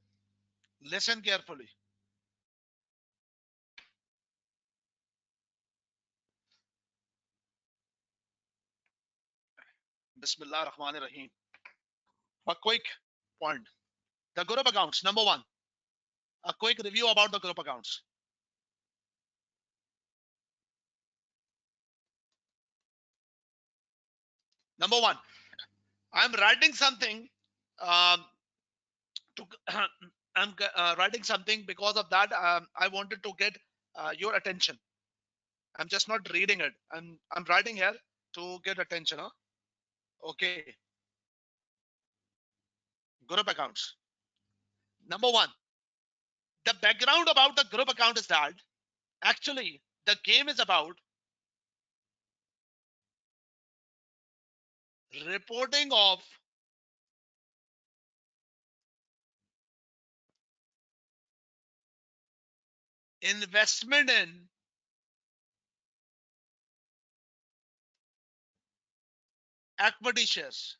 Listen carefully. Bismillah Rahman Rahim. A quick point. The group accounts. Number one, a quick review about the group accounts. Number one, I'm writing something um, to I'm writing something. Because of that, I wanted to get your attention. I'm just not reading it. I'm writing here to get attention. Huh? Okay. Group accounts. Number one, the background about the group account is that actually the game is about reporting of investment in equity shares.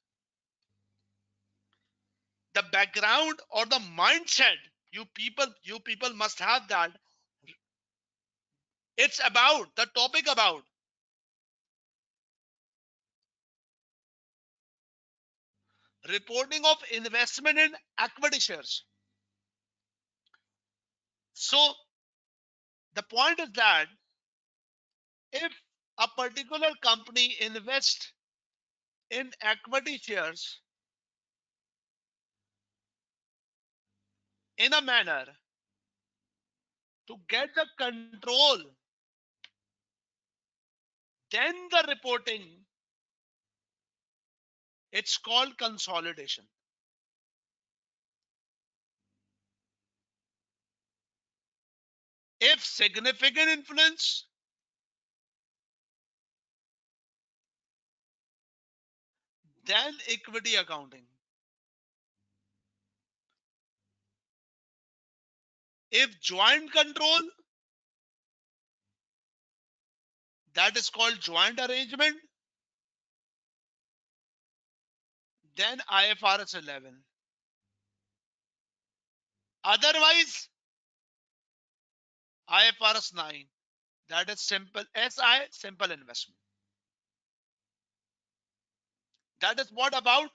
The background or the mindset you people must have that it's about the topic about reporting of investment in equity shares. So the point is that if a particular company invests in equity shares in a manner to get the control, then the reporting, it's called consolidation. If significant influence, then equity accounting. If joint control, that is called joint arrangement, then IFRS 11. Otherwise, IFRS 9. That is simple SI, simple investment. That is what about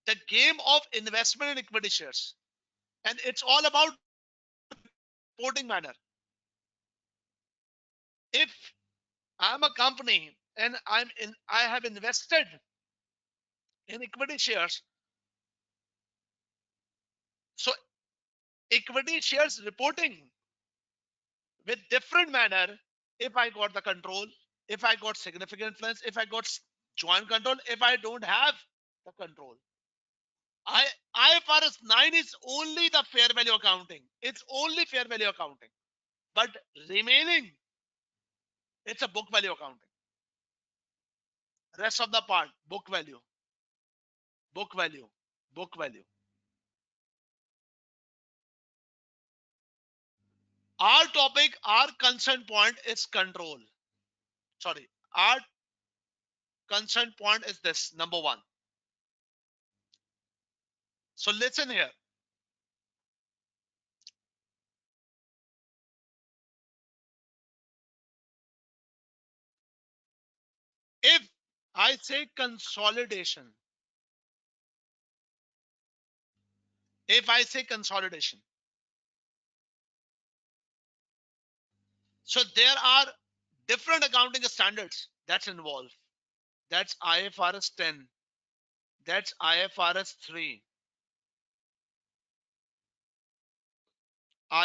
the game of investment in equity shares. And it's all about reporting manner. If I'm a company and I have invested in equity shares, so equity shares reporting with different manner. If I got the control, if I got significant influence, if I got joint control, if I don't have the control. I IFRS 9 is only the fair value accounting. It's only fair value accounting. But remaining, it's a book value accounting. Rest of the part, book value, book value, book value. Our topic, our concern point is control. Sorry, our concern point is this number one. So listen here. If I say consolidation, if I say consolidation, so there are different accounting standards that's involved. That's IFRS 10, that's IFRS 3,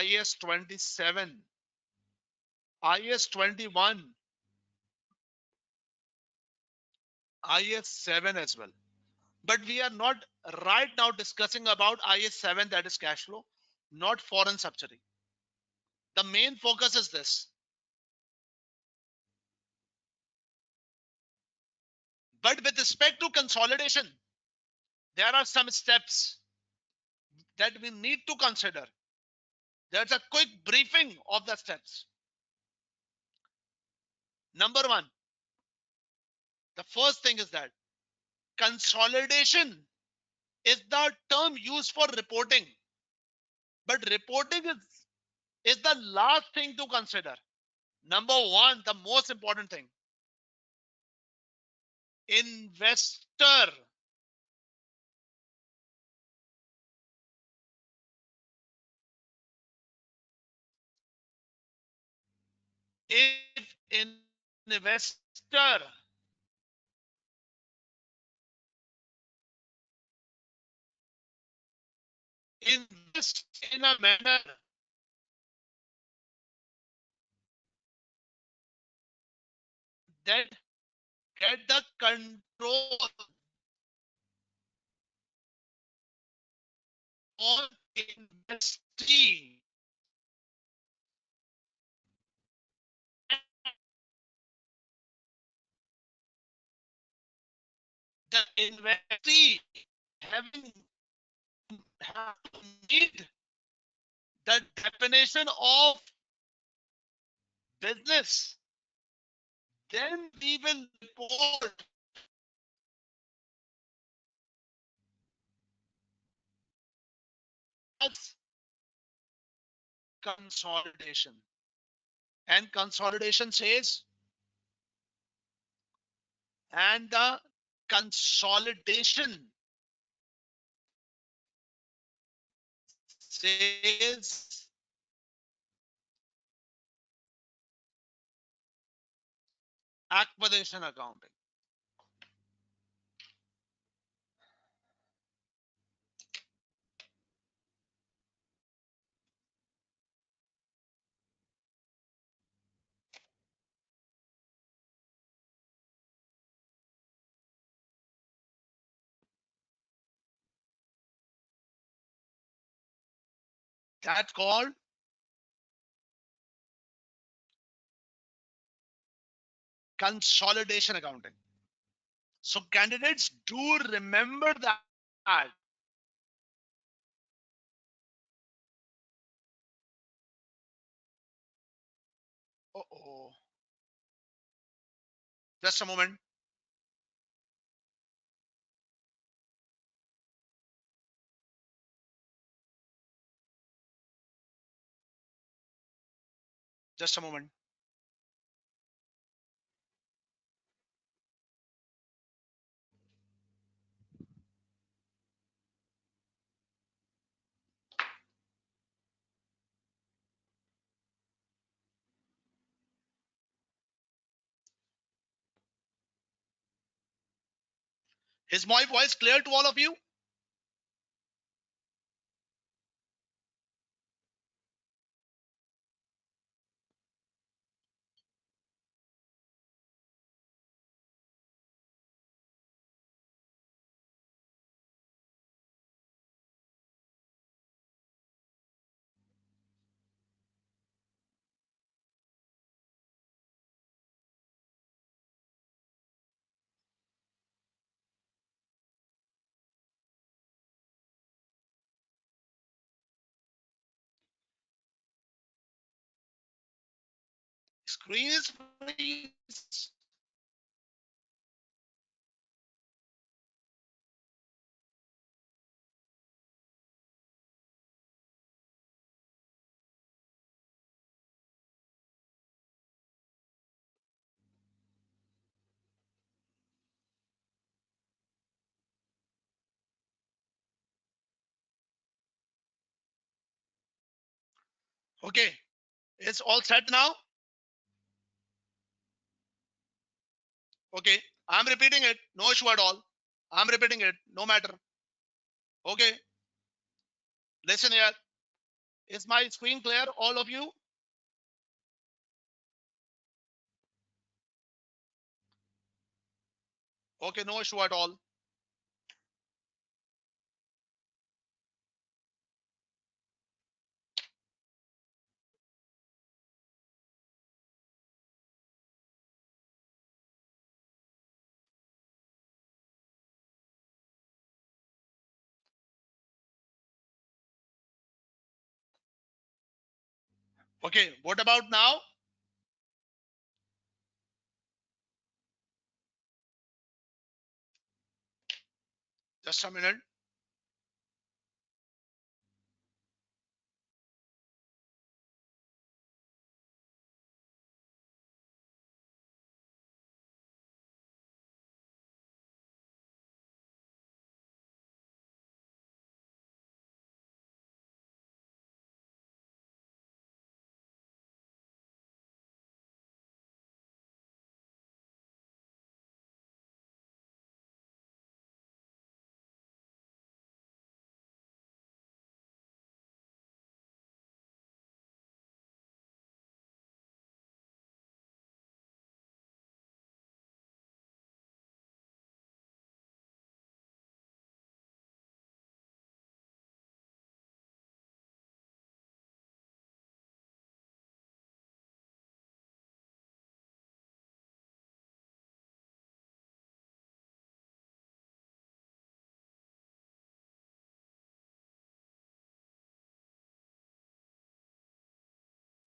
IS 27, IS 21, IS 7 as well. But we are not right now discussing about IS 7, that is cash flow, not foreign subsidy. The main focus is this. But with respect to consolidation, there are some steps that we need to consider. There's a quick briefing of the steps. Number one, the first thing is that consolidation is the term used for reporting. But reporting is the last thing to consider. Number one, the most important thing, investor. If investor invest in a manner that get the control on investing. The investee having have to need the definition of business. Then we will report as consolidation. And consolidation says, and the consolidation says acquisition accounting. That's called consolidation accounting. So candidates do remember that. Uh-oh. Just a moment. Just a moment. Is my voice clear to all of you? Screen is freeze. Okay. It's all set now. Okay. I'm repeating it. No issue at all. I'm repeating it. No matter. Okay. Listen here. Is my screen clear, all of you? Okay. No issue at all. Okay. What about now? Just a minute.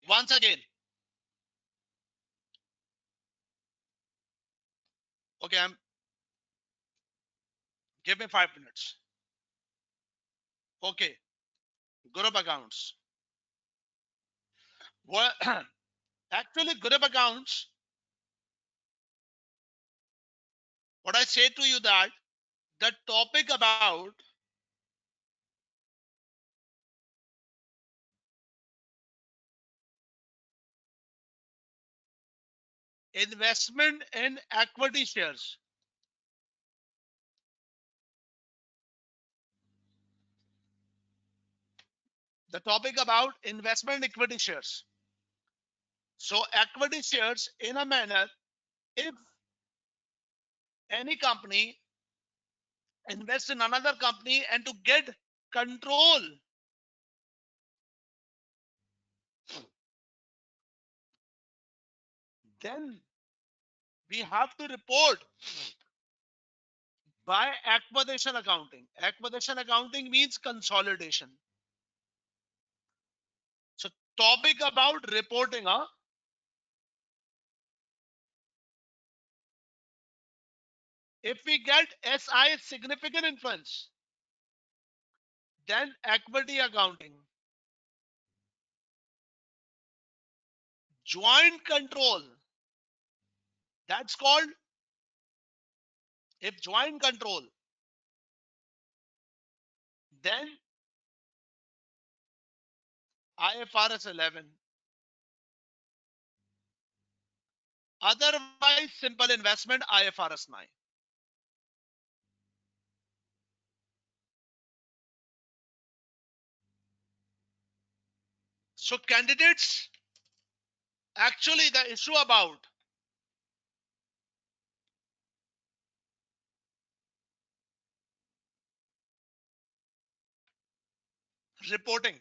Once again. Okay, give me 5 minutes. Okay, group accounts. Well, actually, group accounts, what I say to you that the topic about investment in equity shares. The topic about investment in equity shares. So equity shares in a manner, if any company invest in another company and to get control, then we have to report by acquisition accounting. Acquisition accounting means consolidation. So topic about reporting, if we get SI significant influence, then equity accounting. Joint control, that's called, if joint control, then IFRS 11. Otherwise, simple investment, IFRS 9. So candidates, actually the issue about reporting,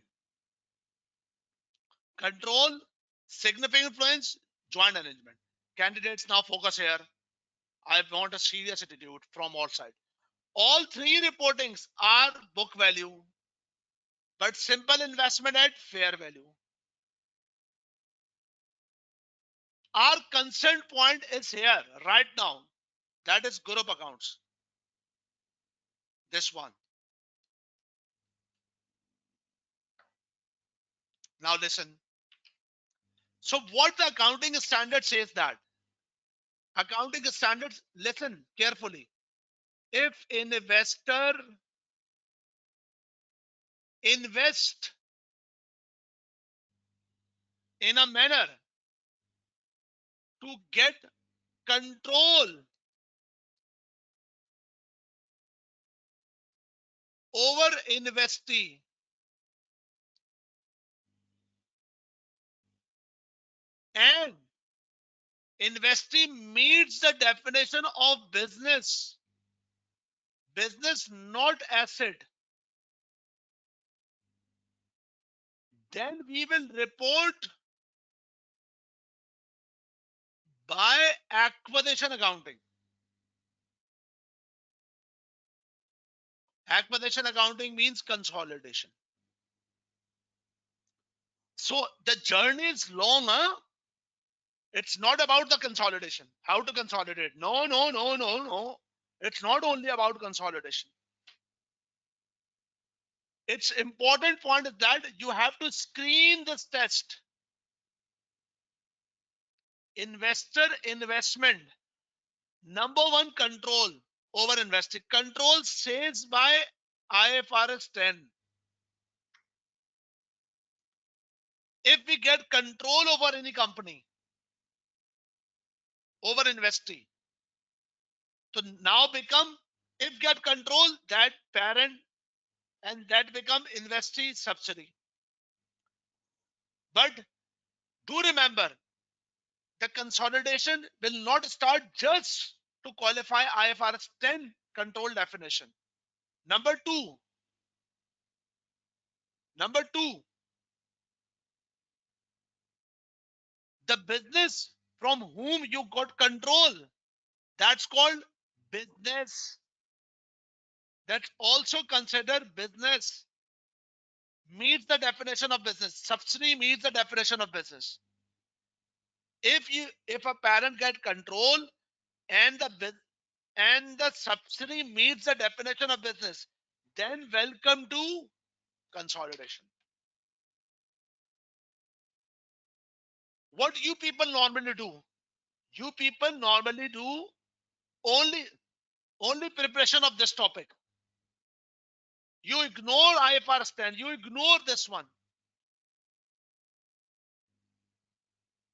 control, significant influence, joint arrangement. Candidates, now focus here. I want a serious attitude from all sides. All three reportings are book value, but simple investment at fair value. Our consent point is here right now. That is group accounts. This one. Now listen. So what the accounting standard says that? Accounting standards, listen carefully. If an investor invest in a manner to get control over investee, and investee meets the definition of business not asset, then we will report by acquisition accounting. Acquisition accounting means consolidation. So the journey is long, huh? It's not about the consolidation. How to consolidate? No, no, no, no, no. It's not only about consolidation. It's important point is that you have to screen this test. Investor investment. Number one, control over investing. Control says by IFRS 10. If we get control over any company, over investee, so now become, if get control, that parent, and that become investee subsidiary. But do remember, the consolidation will not start just to qualify IFRS 10 control definition. Number two, number two, the business from whom you got control, that's called business. That's also considered business. meets the definition of business. Subsidy meets the definition of business. If a parent get control and the subsidy meets the definition of business, then welcome to consolidation. What you people normally do? You people normally do only only preparation of this topic. You ignore IFRS 10. You ignore this one.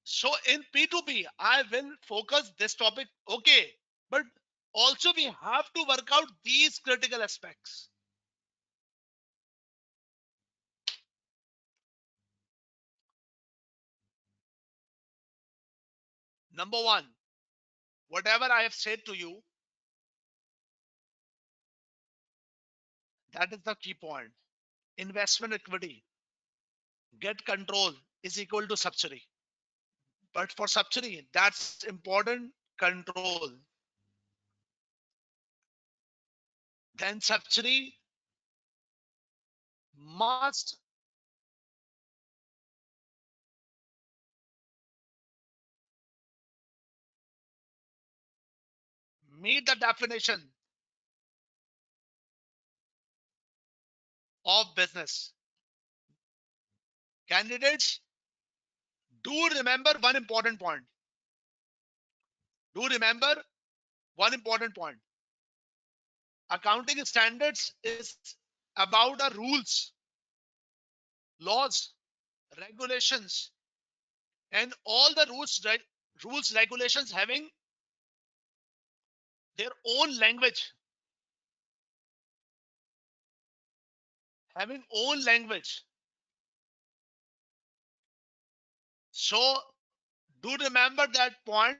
So in P2P, I will focus this topic. Okay, but also we have to work out these critical aspects. Number one, whatever I have said to you, that is the key point. Investment equity, get control is equal to subsidy. But for subsidy, that's important control. Then subsidy must meet the definition of business. Candidates, do remember one important point. Do remember one important point. Accounting standards is about the rules, laws, regulations, and all the rules, regulations having their own language, having own language. So do remember that point.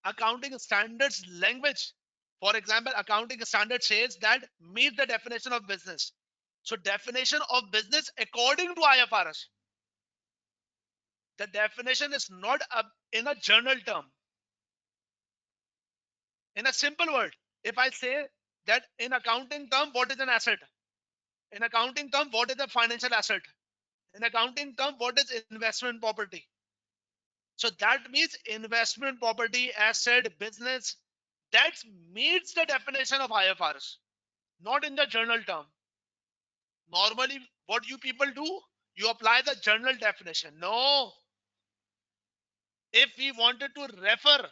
Accounting standards language. For example, accounting standard says that meet the definition of business. So definition of business according to IFRS. The definition is not in a journal term. In a simple word, if I say that in accounting term, what is an asset? In accounting term, what is a financial asset? In accounting term, what is investment property? So that means investment property, asset, business, that meets the definition of IFRS, not in the journal term. Normally, what you people do, you apply the journal definition. No, if we wanted to refer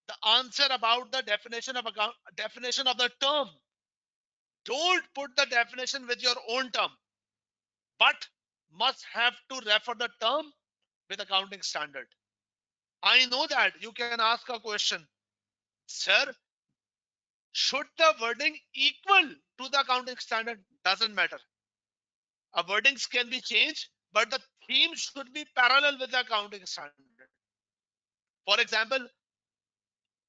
the answer about the definition of account, definition of the term, don't put the definition with your own term, but must have to refer the term with accounting standard. I know that you can ask a question, sir, should the wording equal to the accounting standard? Doesn't matter. A wordings can be changed, but the theme should be parallel with the accounting standard. For example,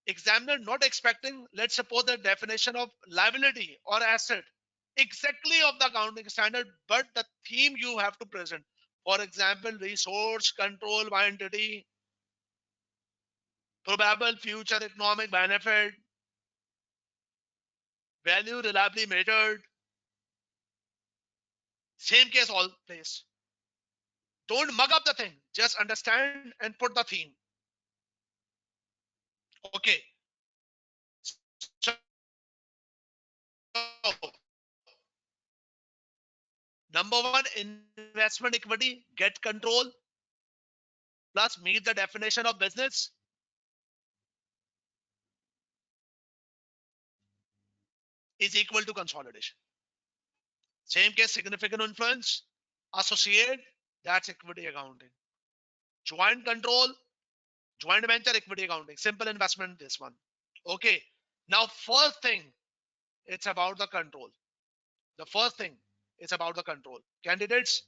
examiner not expecting, let's suppose the definition of liability or asset exactly of the accounting standard, but the theme you have to present. For example, resource control by entity, probable future economic benefit, value reliably measured. Same case all place. Don't mug up the thing. Just understand and put the theme. Okay. So number one, investment equity, get control, plus meet the definition of business. Is equal to consolidation. Same case, significant influence, associate, that's equity accounting. Joint control, joint venture equity accounting. Simple investment, this one. Okay. Now, first thing, it's about the control. The first thing is about the control. Candidates,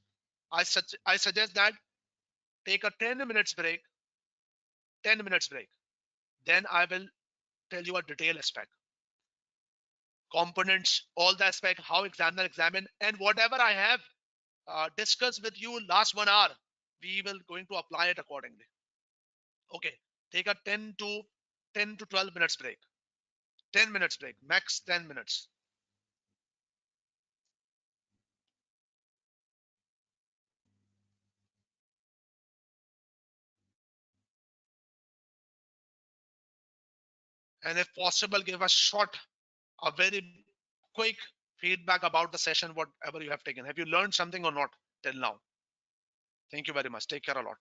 I suggest that take a 10 minutes break, 10 minutes break. Then I will tell you a detailed aspect. Components, all the aspect, how examiner examine, and whatever I have discussed with you last 1 hour, we will going to apply it accordingly. Okay, take a 10 to 12 minutes break. 10 minutes break, max 10 minutes. And if possible, give a short, a very quick feedback about the session, whatever you have taken. Have you learned something or not till now? Thank you very much. Take care a lot.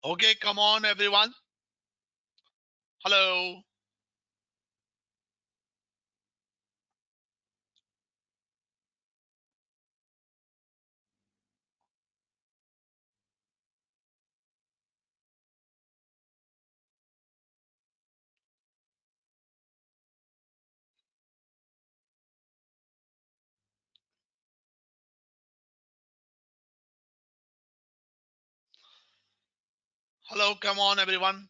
Okay, come on, everyone. Hello. Hello, come on, everyone.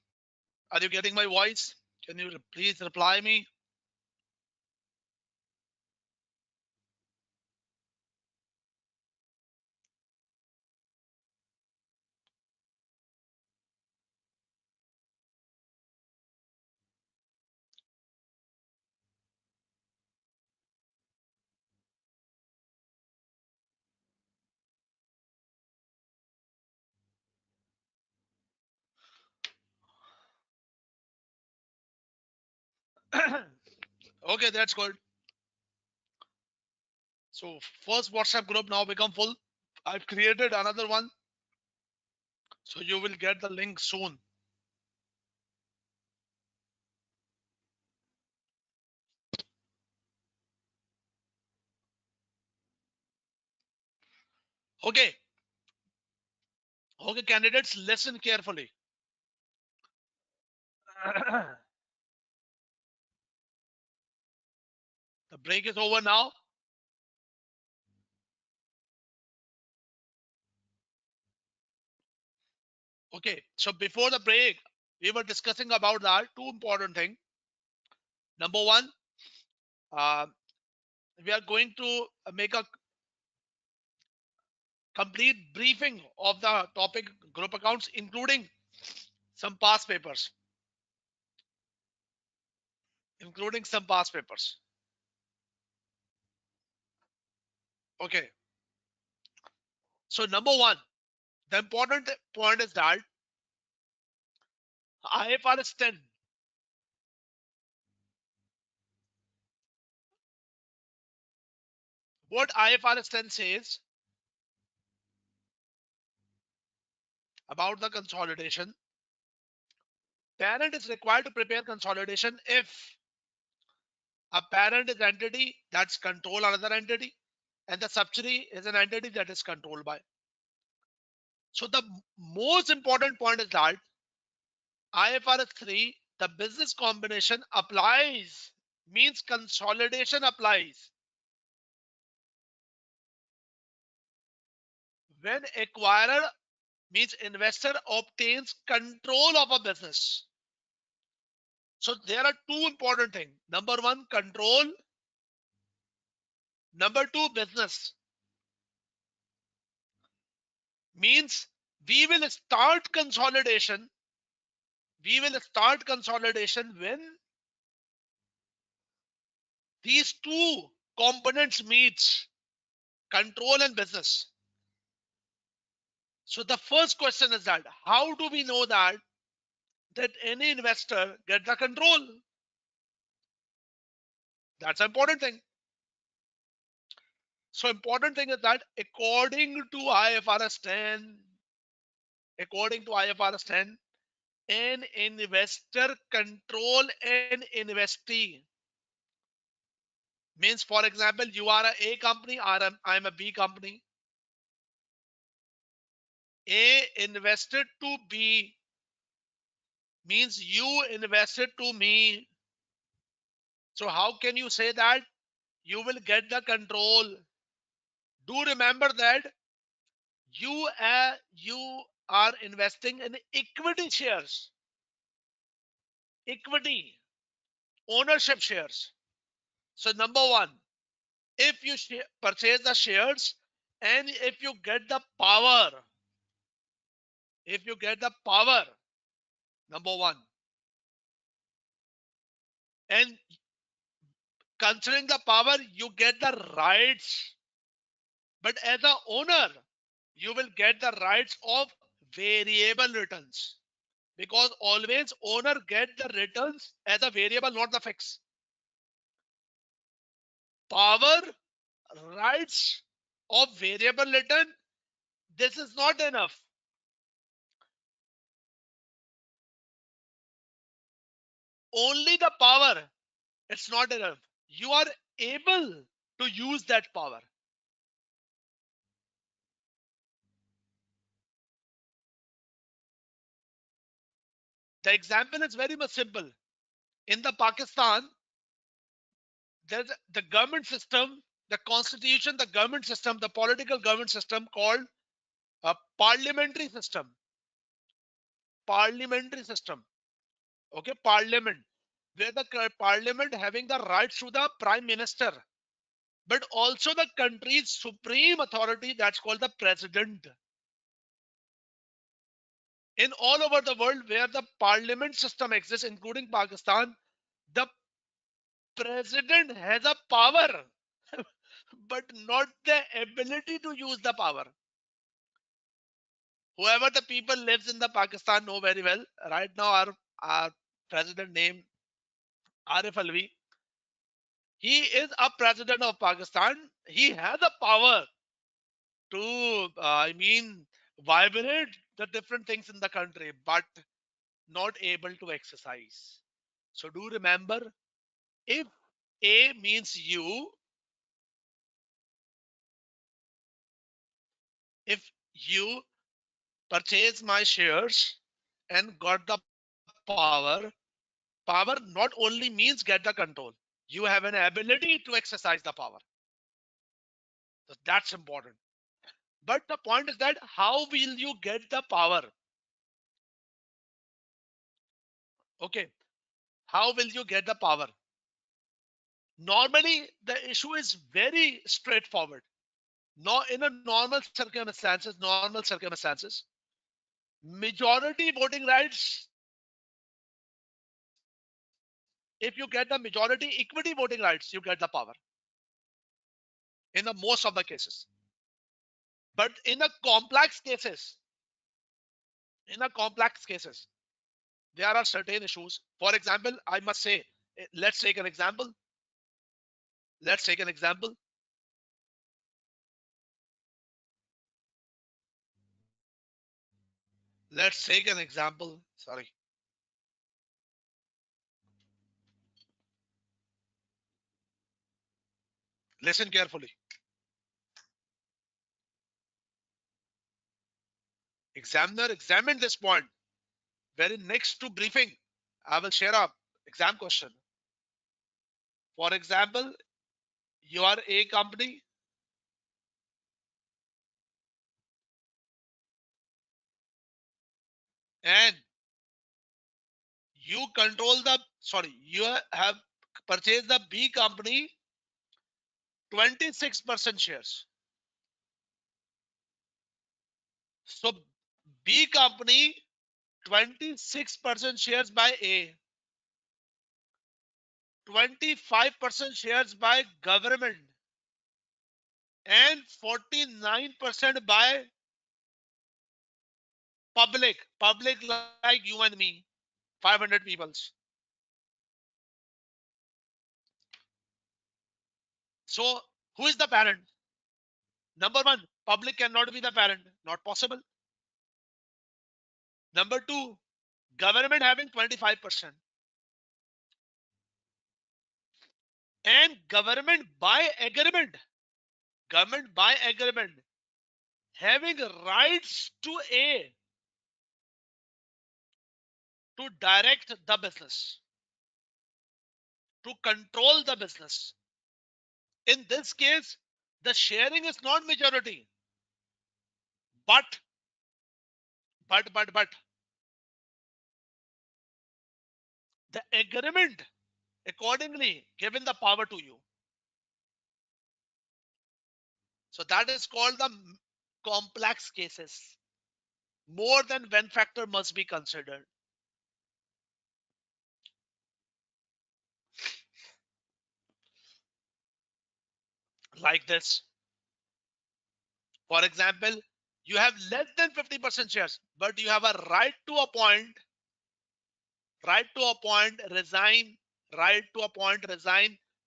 Are you getting my voice? Can you please reply me? Okay, that's good. So first WhatsApp group now become full. I've created another one, so you will get the link soon. Okay, okay, candidates, listen carefully. The break is over now. Okay, so before the break, we were discussing about that two important things. Number one, uh, we are going to make a complete briefing of the topic group accounts, including some past papers, including some past papers. Okay, so number one, the important point is that IFRS 10, what IFRS 10 says about the consolidation, parent is required to prepare consolidation if a parent is entity that's control another entity and the subsidiary is an entity that is controlled by. So the most important point is that IFRS 3, the business combination applies, means consolidation applies when acquirer, means investor, obtains control of a business. So there are two important things. Number one, control. Number two, business. Means we will start consolidation. We will start consolidation when these two components meet, control and business. So the first question is that how do we know that any investor get the control? That's an important thing. So important thing is that according to IFRS 10, an investor control an investee. Means, for example, you are a company, or I'm a B company. A invested to B means you invested to me. So how can you say that you will get the control? Do remember that you are investing in equity shares, equity ownership shares. So number one, if you purchase the shares and if you get the power, if you get the power, number one, and considering the power, you get the rights. But as a owner, you will get the rights of variable returns, because always owner get the returns as a variable, not the fix. Power, rights of variable return, this is not enough. only the power, it's not enough. You are able to use that power. The example is very much simple. In the Pakistan, there's the government system, the constitution, the government system, the political government system called a parliamentary system. Parliamentary system. Okay, parliament, where the parliament having the rights to the prime minister, but also the country's supreme authority, that's called the president. In all over the world where the parliament system exists, including Pakistan, the president has a power, but not the ability to use the power. Whoever the people lives in the Pakistan know very well. Right now, our president named Arif Alvi, he is a president of Pakistan. He has the power to, vibrate the different things in the country, but not able to exercise. So do remember, if A means you, if you purchase my shares and got the power not only means get the control. You have an ability to exercise the power. So that's important. But the point is that how will you get the power? Okay. How will you get the power? Normally, the issue is very straightforward. No, in a normal circumstances, majority voting rights, if you get the majority equity voting rights, you get the power in the most of the cases. But in a complex cases, there are certain issues. For example, I must say, let's take an example. Let's take an example. Let's take an example. Sorry. Listen carefully. Examiner examined this point. Very next to briefing, I will share a exam question. For example, you are a company and you have purchased the B company 26% shares. So B company 26% shares by A, 25% shares by government, and 49% by public like you and me, 500 peoples. So who is the parent? Number one, public cannot be the parent, not possible. Number two, government having 25%, and government by agreement having rights to A, to direct the business, to control the business. In this case, the sharing is not majority, but but the agreement accordingly given the power to you. So that is called the complex cases. More than one factor must be considered. Like this. For example, you have less than 50% shares, but you have a resign,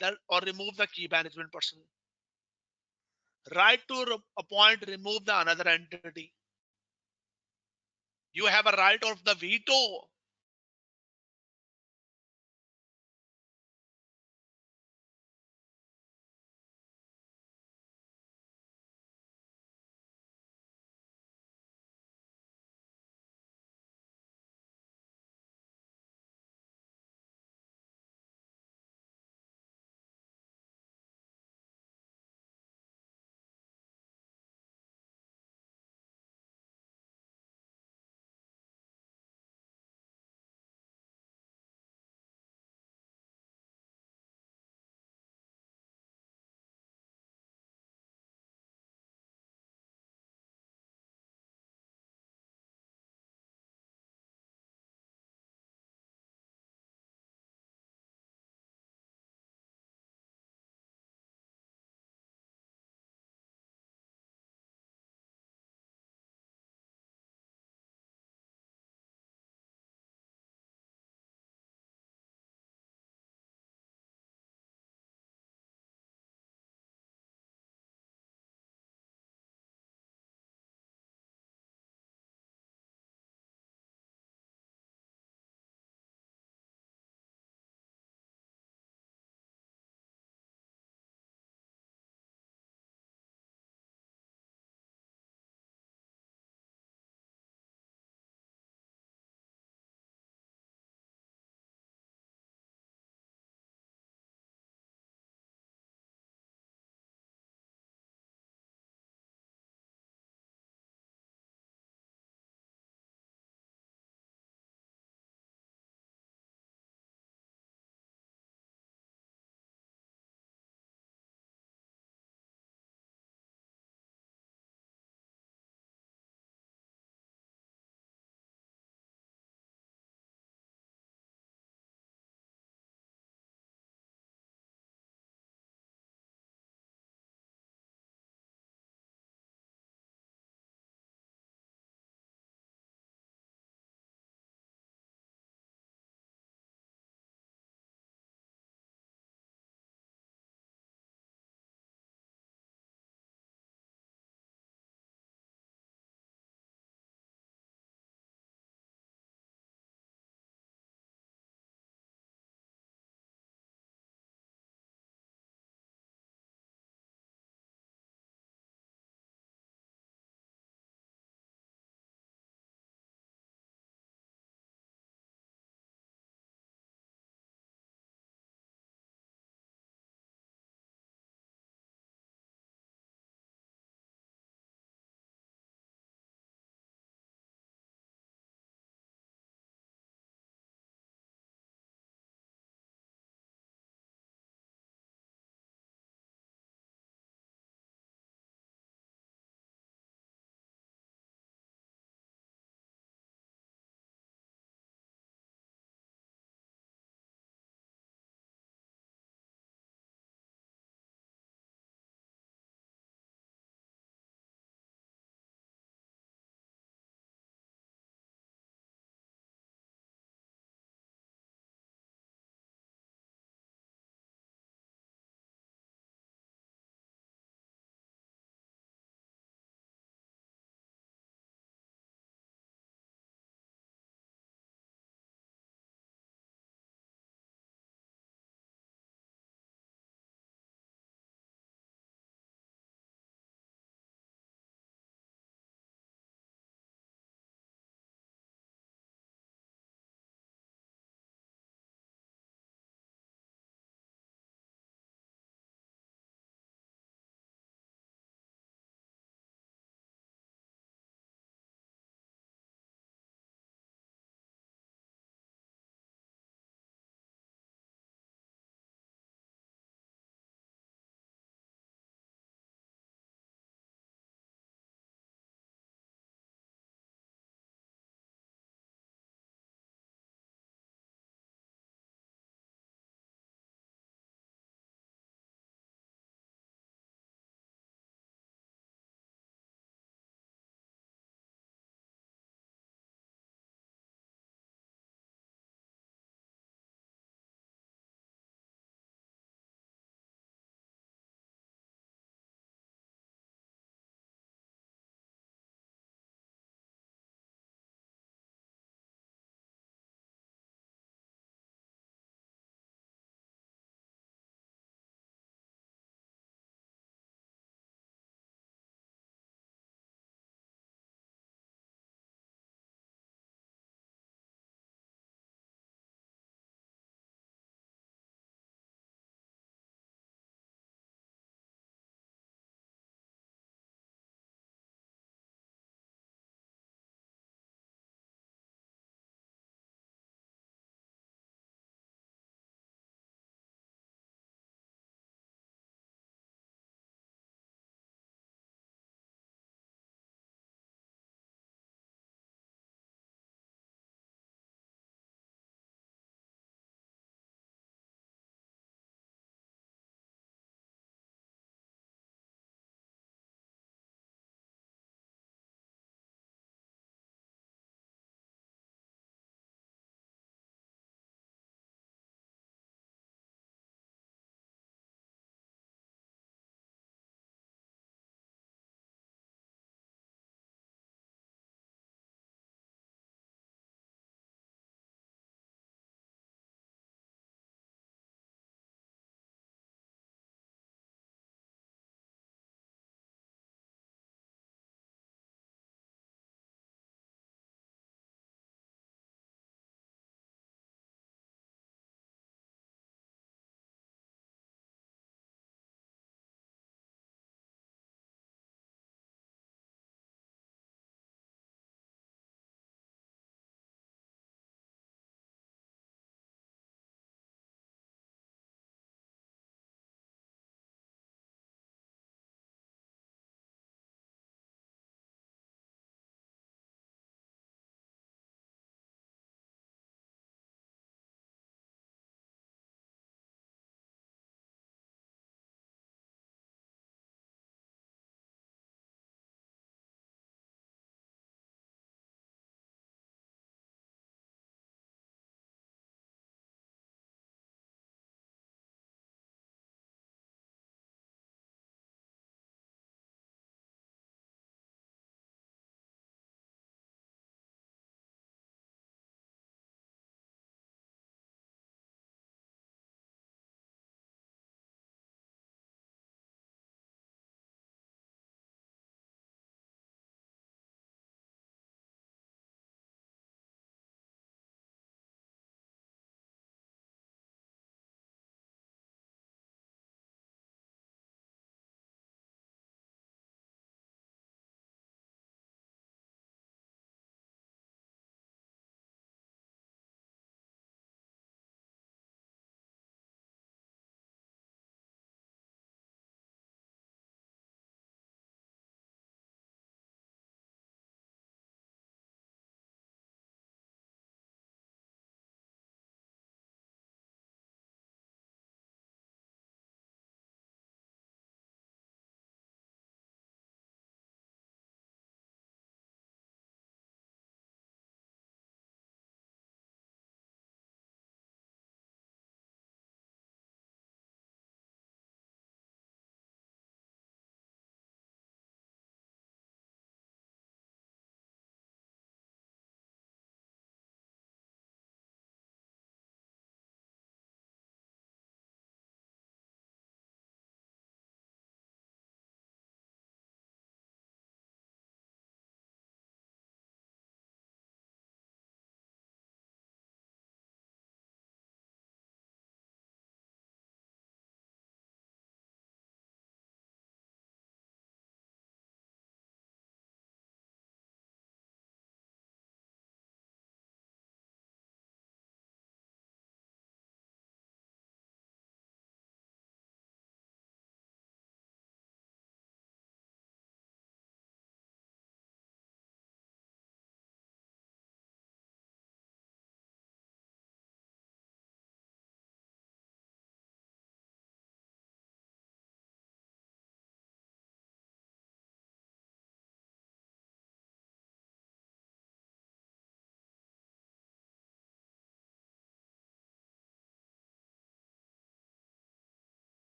that or remove the key management person. Right to appoint, remove the another entity. You have a right of the veto.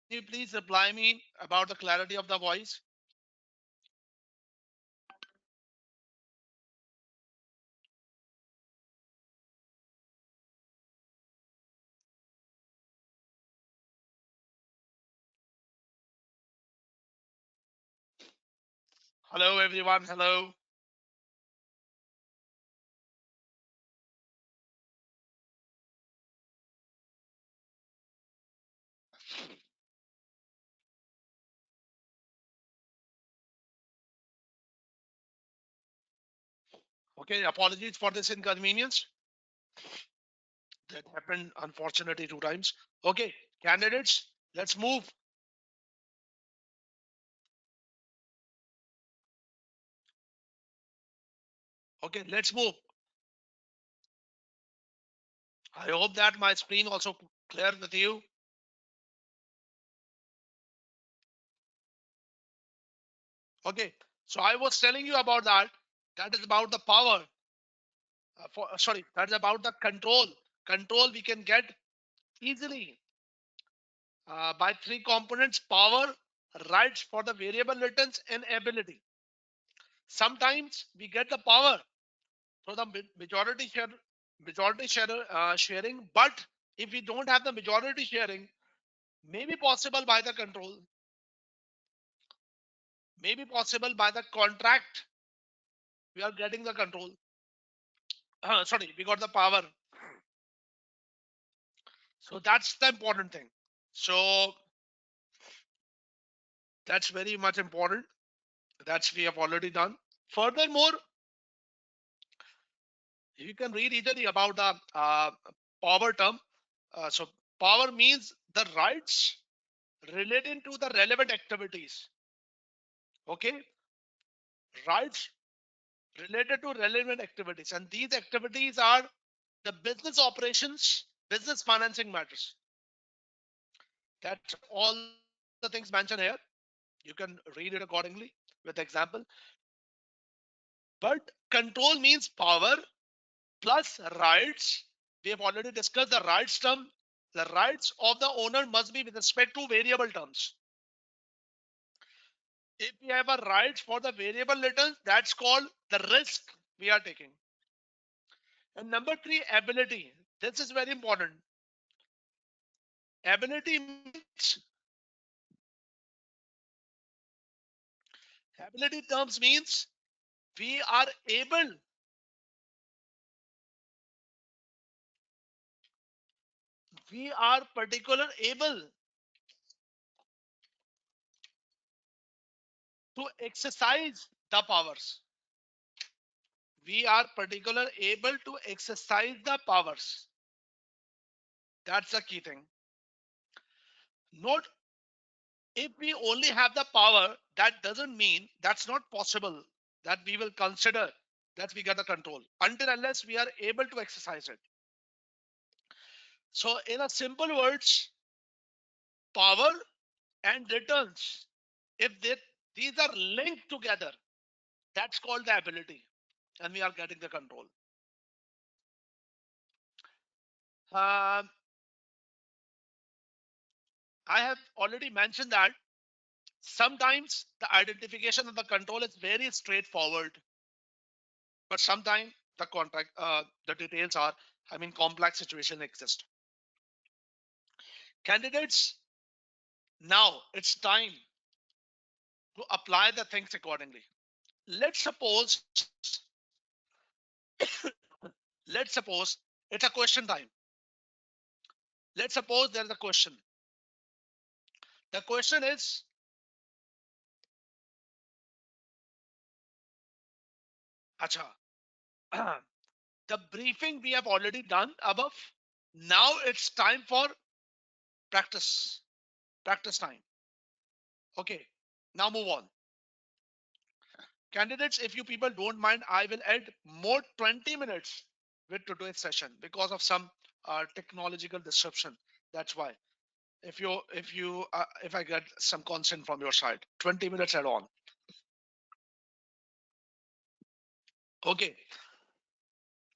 Can you please reply me about the clarity of the voice? Hello, everyone. Hello. Okay, apologies for this inconvenience that happened unfortunately 2 times. Okay, candidates, let's move. Okay, let's move. I hope that my screen also clear with you. Okay, so I was telling you about that. That is about the power. Sorry, that's about the control. Control we can get easily by three components: power, rights for the variable returns, and ability. Sometimes we get the power through the majority sharing, but if we don't have the majority sharing, maybe possible by the control, maybe possible by the contract. We are getting the control. Sorry, we got the power. So that's the important thing. So that's very much important. That's we have already done. Furthermore, you can read easily about the power term. So power means the rights relating to the relevant activities. Okay, rights related to relevant activities, and these activities are the business operations, business financing matters. That's all the things mentioned here. You can read it accordingly with example. But control means power plus rights. We have already discussed the rights term. The rights of the owner must be with respect to variable terms. If we have a rights for the variable returns, that's called the risk we are taking. And number three, ability. This is very important. Ability means ability terms means we are able, we are particular able to exercise the powers. We are particular able to exercise the powers. That's the key thing. Not if we only have the power, that doesn't mean that's not possible that we will consider that we get the control until unless we are able to exercise it. So, in a simple words, power and returns, if these are linked together, that's called the ability, and we are getting the control. Um, I have already mentioned that sometimes the identification of the control is very straightforward, but sometimes the details are, I mean, complex situation exist. Candidates, now it's time to apply the things accordingly. Let's suppose, let's suppose it's a question time. Let's suppose there's a question. The question is, acha, the briefing we have already done above. Now it's time for practice. Practice time. Okay. Now move on. Candidates, if you people don't mind, I will add more 20 minutes with today's session because of some technological disruption. That's why. If I get some consent from your side, 20 minutes add on. Okay.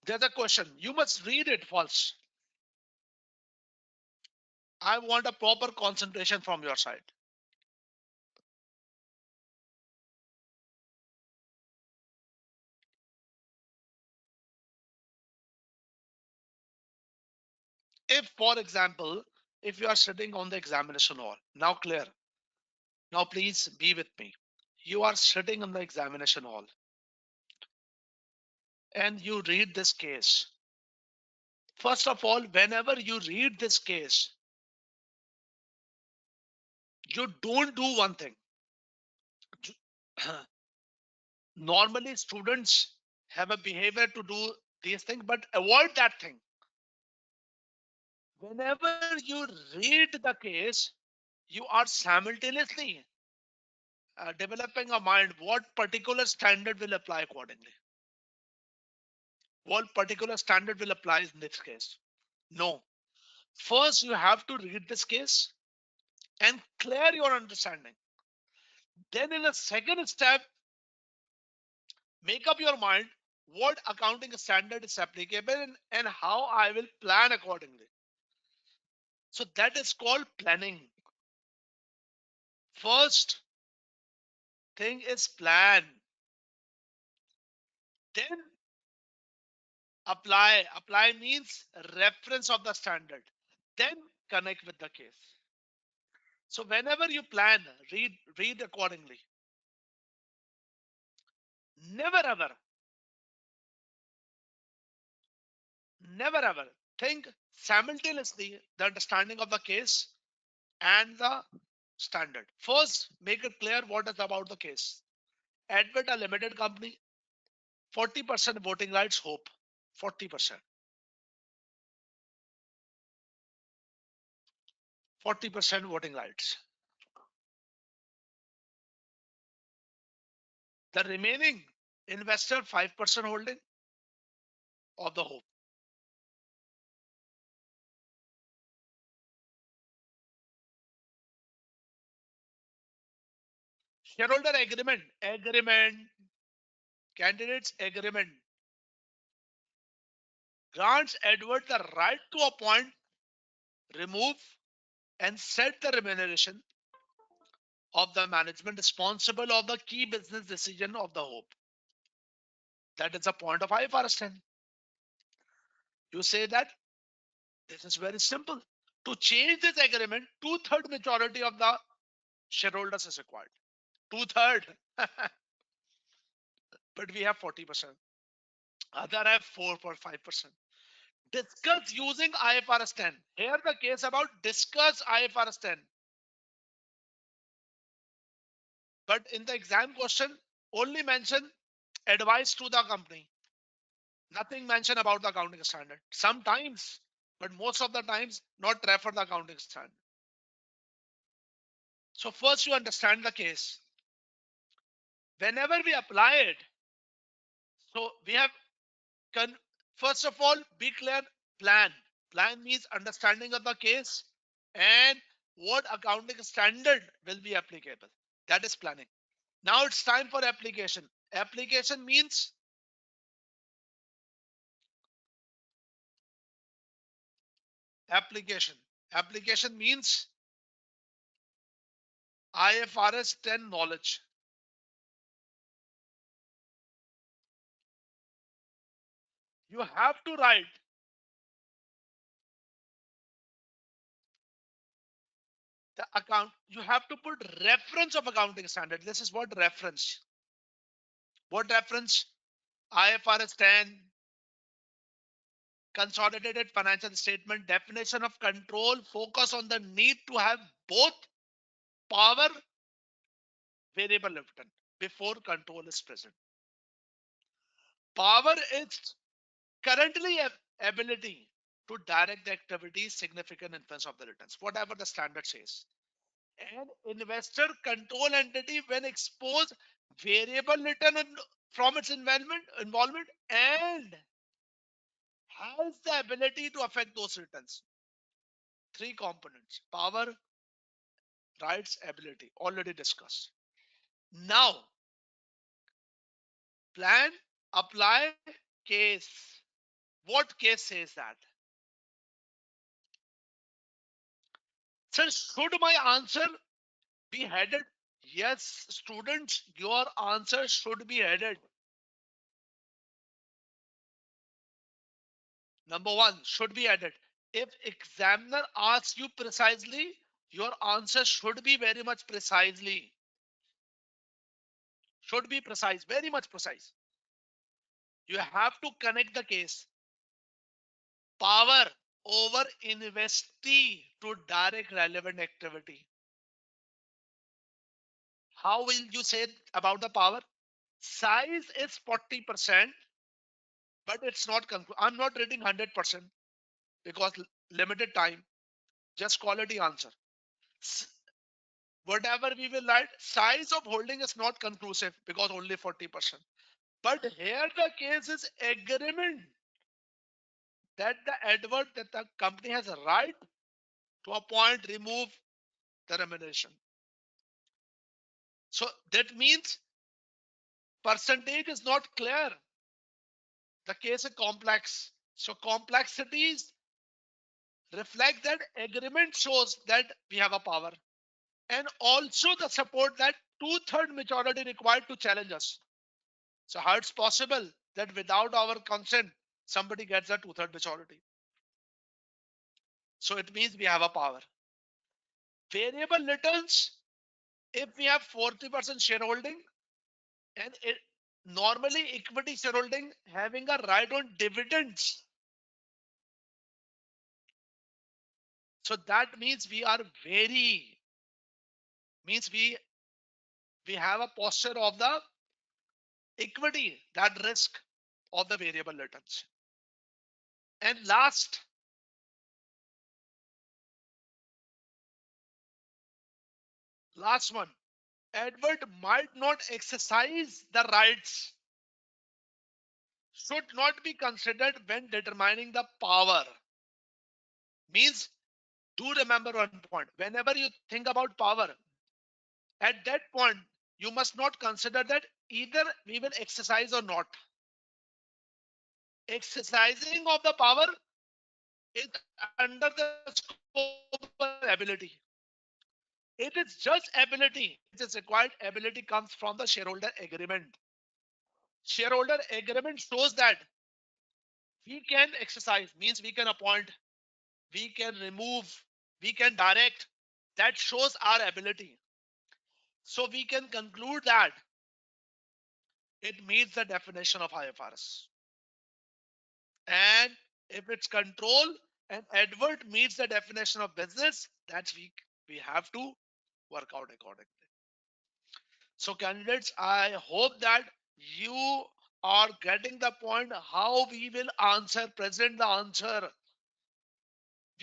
There's a question. You must read it first. I want a proper concentration from your side. If, for example, if you are sitting on the examination hall, now clear. Now please be with me. You are sitting in the examination hall and you read this case. First of all, whenever you read this case, you don't do one thing. Normally, students have a behavior to do these things, but avoid that thing. Whenever you read the case, you are simultaneously developing a mind what particular standard will apply accordingly. What particular standard will apply in this case? No. First, you have to read this case and clear your understanding. Then, in a second step, make up your mind what accounting standard is applicable and how I will plan accordingly. So, that is called planning. First thing is plan. Then apply. Apply means reference of the standard. Then connect with the case. So whenever you plan, read accordingly. Never ever, never ever think simultaneously the understanding of the case and the standard. First, make it clear what is about the case. Admit a limited company, 40% voting rights, hope. 40%. 40% voting rights. The remaining investor, 5% holding of the hope. Shareholder candidates agreement grants Edward the right to appoint, remove, and set the remuneration of the management responsible of the key business decision of the hope. That is the point of IFRS 10. You say that this is very simple. To change this agreement, two-third majority of the shareholders is required. Two-third. But we have 40%. Other have 4.5%. Discuss using IFRS 10. Here the case about discuss IFRS 10. But in the exam question, only mention advice to the company. Nothing mentioned about the accounting standard. Sometimes, but most of the times, not refer the accounting standard. So first you understand the case. Whenever we apply it, so we have first of all be clear plan. Plan means understanding of the case and what accounting standard will be applicable. That is planning. Now it's time for application. Application means application. Application means IFRS 10 knowledge. You have to write the account. You have to put reference of accounting standard. This is what reference. What reference? IFRS 10, consolidated financial statement, definition of control, focus on the need to have both power, variable return before control is present. Power is currently ability to direct the activities, significant influence of the returns, whatever the standard says. And investor control entity when exposed variable return from its involvement and has the ability to affect those returns. Three components: power, rights, ability, already discussed. Now plan, apply, case. What case says that? Sir, should my answer be headed? Yes, students, your answer should be headed. Number one should be added. If examiner asks you precisely, your answer should be very much precisely. Should be precise, very much precise. You have to connect the case. Power over investee to direct relevant activity. How will you say about the power? Size is 40%, but it's not conclusive. I'm not reading 100% because limited time. Just quality answer. Whatever we will write, size of holding is not conclusive because only 40%. But here the case is agreement that the advert that the company has a right to appoint, remove the remuneration. So that means percentage is not clear. The case is complex. So complexities reflect that agreement shows that we have a power. And also the support that two-third majority required to challenge us. So how it's possible that without our consent, somebody gets a two-third majority? So it means we have a power. Variable returns, if we have 40% shareholding and normally equity shareholding having a right on dividends. So that means we are means we have a posture of the equity, that risk of the variable returns. And last one, advert might not exercise the rights, should not be considered when determining the power. Means, do remember one point. Whenever you think about power, at that point, you must not consider that either we will exercise or not. Exercising of the power is under the scope of ability. It is just ability which is required. Ability comes from the shareholder agreement. Shareholder agreement shows that we can exercise, means we can appoint, we can remove, we can direct. That shows our ability. So we can conclude that it meets the definition of IFRS. And if it's control and advert meets the definition of business, that's we have to work out accordingly. So candidates, I hope that you are getting the point how we will answer, present the answer.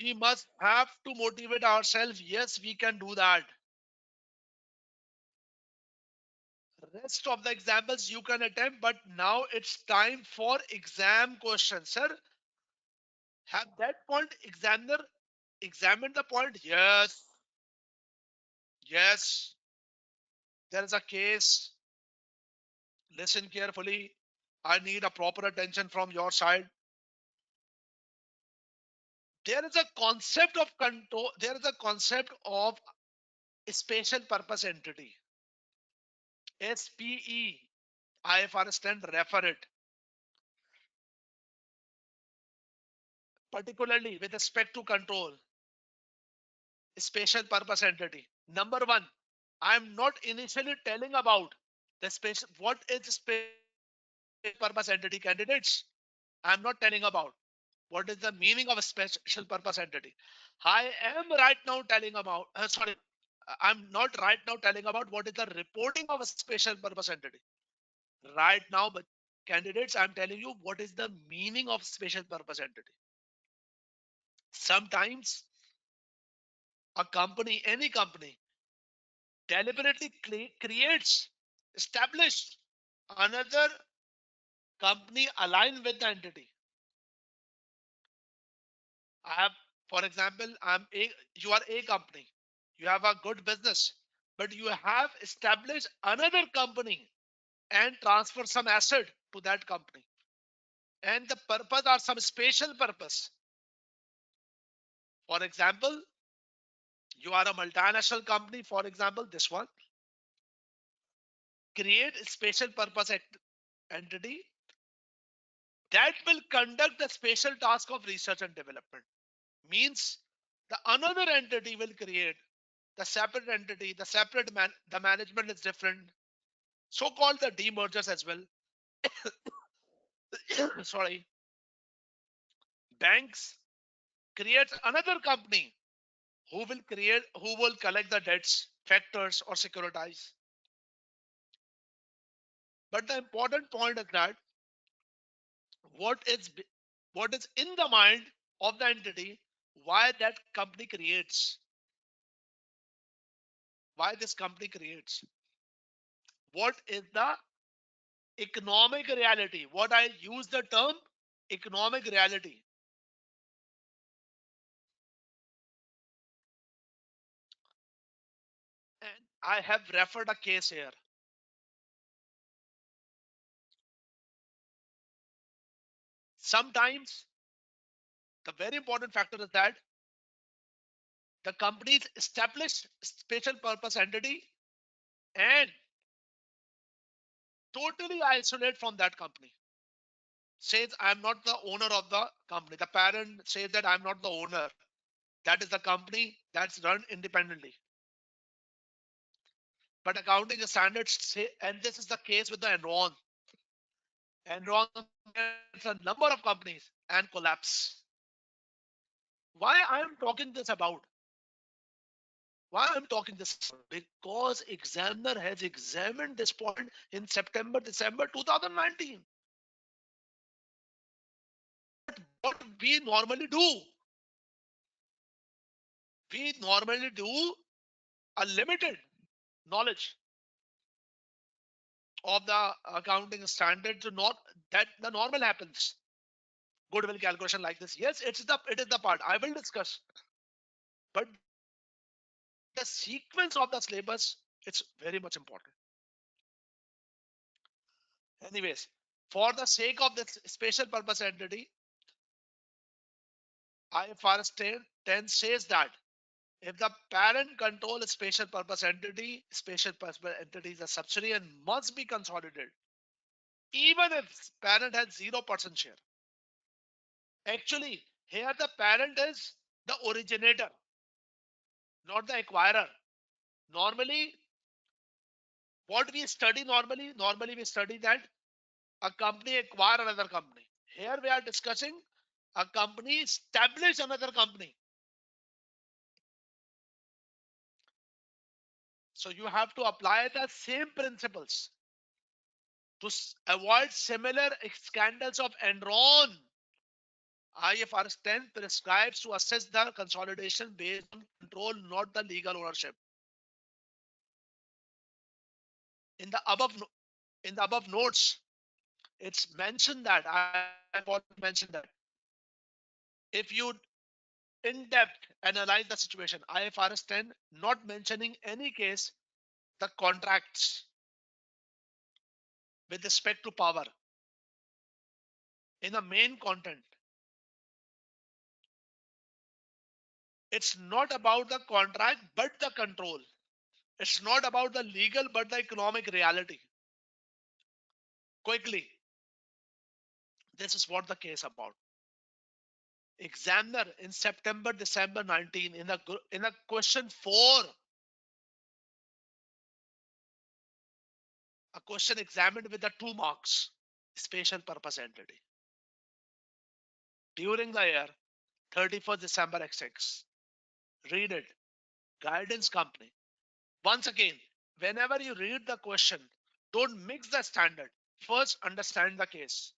We must have to motivate ourselves. Yes, we can do that. Rest of the examples you can attempt, but now it's time for exam questions. Sir, have that point examiner examined the point? Yes. Yes. There is a case. Listen carefully. I need a proper attention from your side. There is a concept of control. There is a concept of special purpose entity. SPE. IFRS 10 refer it. Particularly with respect to control. Special purpose entity. Number one, I'm not initially telling about the special what is special purpose entity candidates. I'm not telling about what is the meaning of a special purpose entity. I am right now telling about sorry, I'm not right now telling about what is the reporting of a special purpose entity. Right now, but candidates, I'm telling you what is the meaning of special purpose entity. Sometimes a company, any company, deliberately creates, established another company aligned with the entity. I have, for example, you are a company, you have a good business, but you have established another company and transfer some asset to that company. And the purpose are some special purpose. For example, You are a multinational company, for example, this one. Create a special purpose entity that will conduct the special task of research and development. Means the another entity will create the separate entity, the separate the management is different. So called the demergers as well. Sorry. Banks creates another company who will collect the debts, factors, or securitize. But the important point is that what is what is in the mind of the entity, why that company creates, why this company creates, what is the economic reality. What I use the term economic reality. And I have referred a case here. Sometimes the very important factor is that the companies establish special purpose entity and totally isolate from that company. Says I'm not the owner of the company. The parent says that I'm not the owner. That is the company that's run independently. But accounting standards say, and this is the case with the Enron. Enron gets a number of companies and collapse. Why I am talking this about? Why I'm talking this about? Because examiner has examined this point in September, December 2019. What we normally do, we normally do a limited knowledge of the accounting standard to not that the normal happens. Goodwill calculation like this. Yes, it is the part I will discuss. But the sequence of the syllabus, it's very much important. Anyways, for the sake of this special purpose entity, IFRS 10 says that if the parent control a special purpose entity is a subsidiary and must be consolidated, even if parent has 0% share. Actually, here the parent is the originator, not the acquirer. Normally, what we study normally we study that a company acquire another company. Here we are discussing a company establish another company. So you have to apply the same principles to avoid similar scandals of Enron. IFRS 10 prescribes to assess the consolidation based on control, not the legal ownership. In the above in the above notes, it's mentioned that I've already mentioned that if you in depth analyze the situation, IFRS 10 not mentioning any case, the contracts with respect to power in the main content. It's not about the contract but the control. It's not about the legal but the economic reality. Quickly, this is what the case about. Examiner in September, December 19 in a question 4, a question examined with the 2 marks, special purpose entity. During the year 31st December X6. Read it. Guidance company. Once again, whenever you read the question, don't mix the standard. First, understand the case.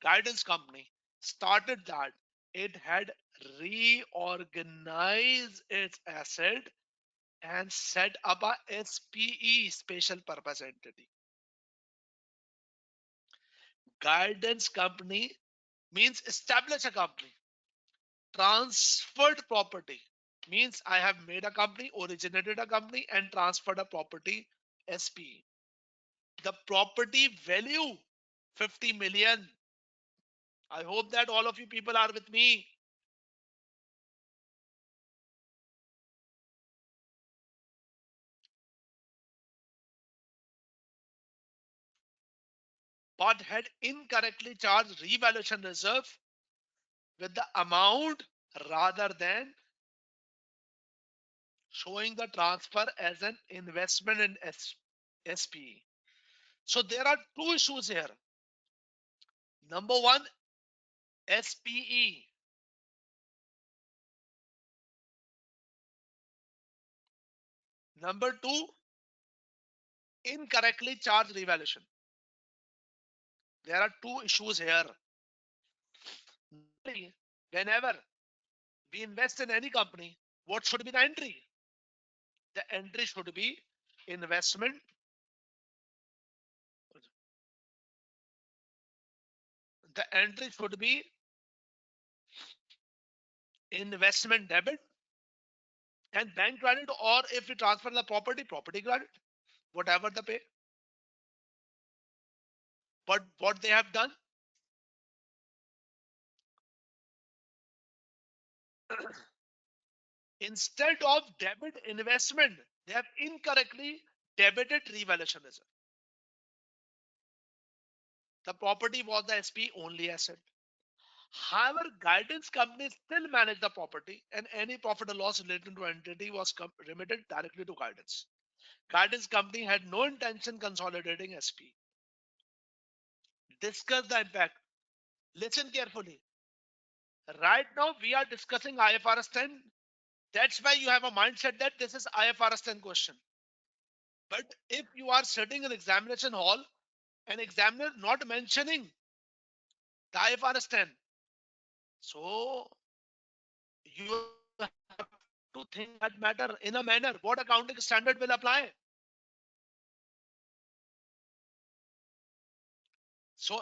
Guidance company started that it had reorganized its asset and set up a SPE, special purpose entity. Guidance company means establish a company. Transferred property means I have made a company, originated a company, and transferred a property, SPE. The property value 50 million. I hope that all of you people are with me. but had incorrectly charged revaluation reserve with the amount rather than showing the transfer as an investment in SPE. So there are two issues here. Number one, SPE. Number two, incorrectly charged revaluation. There are two issues here. Normally, whenever we invest in any company, what should be the entry? The entry should be investment. The entry should be investment debit and bank credit, or if we transfer the property, property credit, whatever the pay. But what they have done, instead of debit investment, they have incorrectly debited revaluation reserve. The property was the SP only asset. However, guidance companies still manage the property, and any profit or loss related to entity was remitted directly to guidance. Guidance company had no intention consolidating SP. Discuss the impact. Listen carefully. Right now, we are discussing IFRS 10. That's why you have a mindset that this is IFRS 10 question. But if you are sitting in examination hall, an examiner not mentioning the IFRS 10, so you have to think that matter in a manner. What accounting standard will apply? So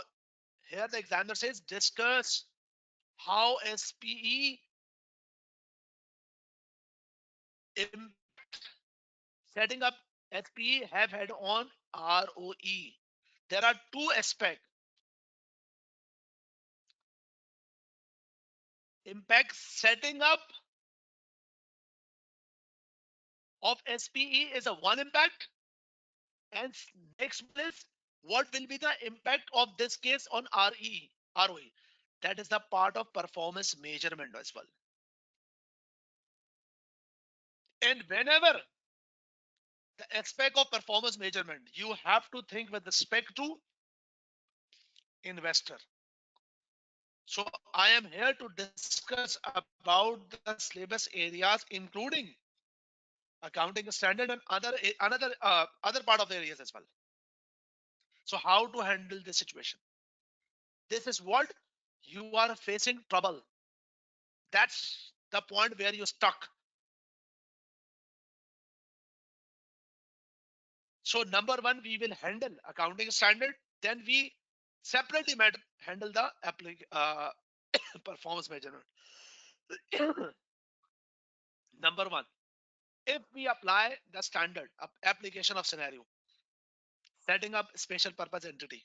here the examiner says discuss how SPE in setting up SPE have had on ROE. There are two aspects. Impact setting up of SPE is a one impact, and next one is what will be the impact of this case on ROE. That is the part of performance measurement as well. And whenever the aspect of performance measurement, you have to think with respect to investor. So I am here to discuss about the syllabus areas, including accounting standard and other part of the areas as well. So how to handle this situation? This is what you are facing trouble. That's the point where you're stuck. So number one, we will handle accounting standard. Then we separately handle the performance measurement. Number one, if we apply the standard application of scenario, setting up special purpose entity.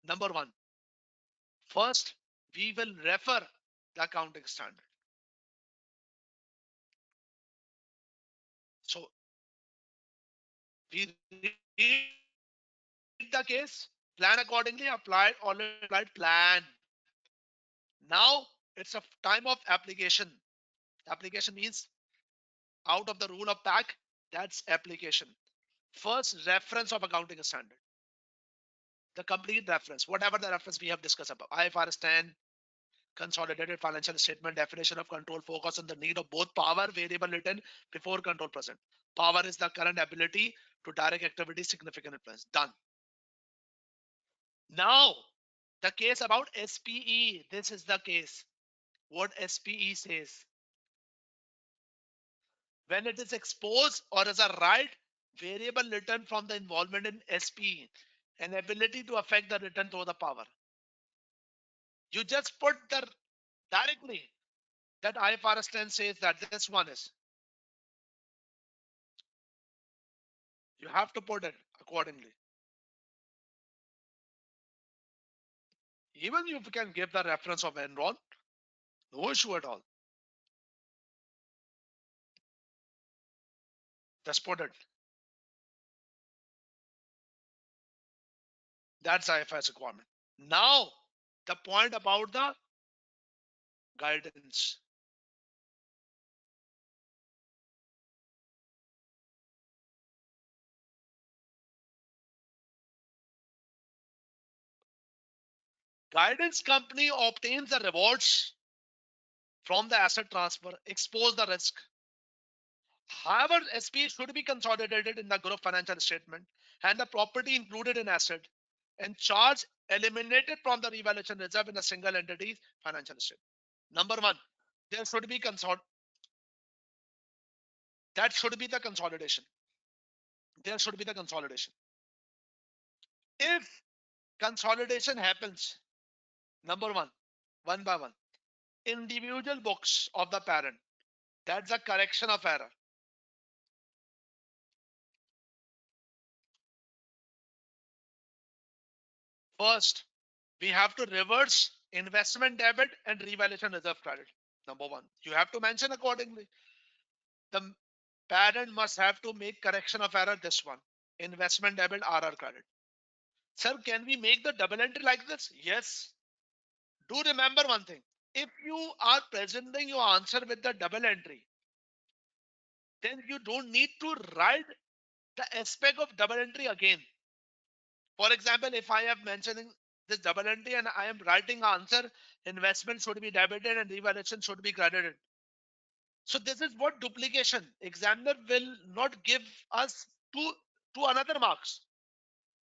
Number one, first we will refer the accounting standard. So we read the case, plan accordingly, already applied plan. Now it's a time of application. Application means out of the rule of pack, that's application. First, reference of accounting standard. The complete reference, whatever the reference we have discussed about. IFRS 10, consolidated financial statement, definition of control, focus on the need of both power, variable written before control present. Power is the current ability to direct activity, significant influence. Done. Now, the case about SPE. This is the case. What SPE says. When it is exposed or as a right variable return from the involvement in SPE, an ability to affect the return through the power. You just put the directly that IFRS 10 says that this one is. You have to put it accordingly. Even if you can give the reference of Enron, no issue at all. Just put it. That's IFRS requirement. Now, the point about the guidance. Guidance company obtains the rewards from the asset transfer, expose the risk. However, SP should be consolidated in the group financial statement and the property included in asset and charge eliminated from the revaluation reserve in a single entity financial statement. Number one, there should be that should be the consolidation. There should be the consolidation. If consolidation happens, number one by one, individual books of the parent, that's a correction of error. First, we have to reverse investment debit and revaluation reserve credit. Number one, you have to mention accordingly. The parent must have to make correction of error. This one, investment debit RR credit. Sir, can we make the double entry like this? Yes. Do remember one thing. If you are presenting your answer with the double entry, then you don't need to write the aspect of double entry again. For example, if I am mentioning this double entry and I am writing answer, investment should be debited and revaluation should be credited. So this is what duplication. Examiner will not give us two another marks.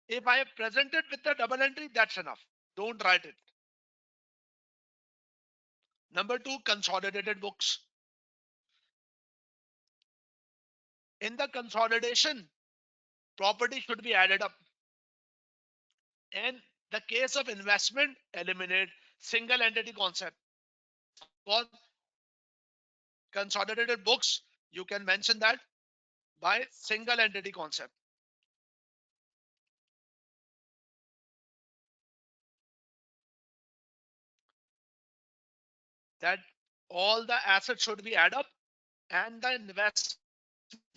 If I have presented with the double entry, that's enough. Don't write it. Number two, consolidated books. In the consolidation, property should be added up. And the case of investment, eliminate single entity concept. For consolidated books, you can mention that by single entity concept. That all the assets should be added up and the investment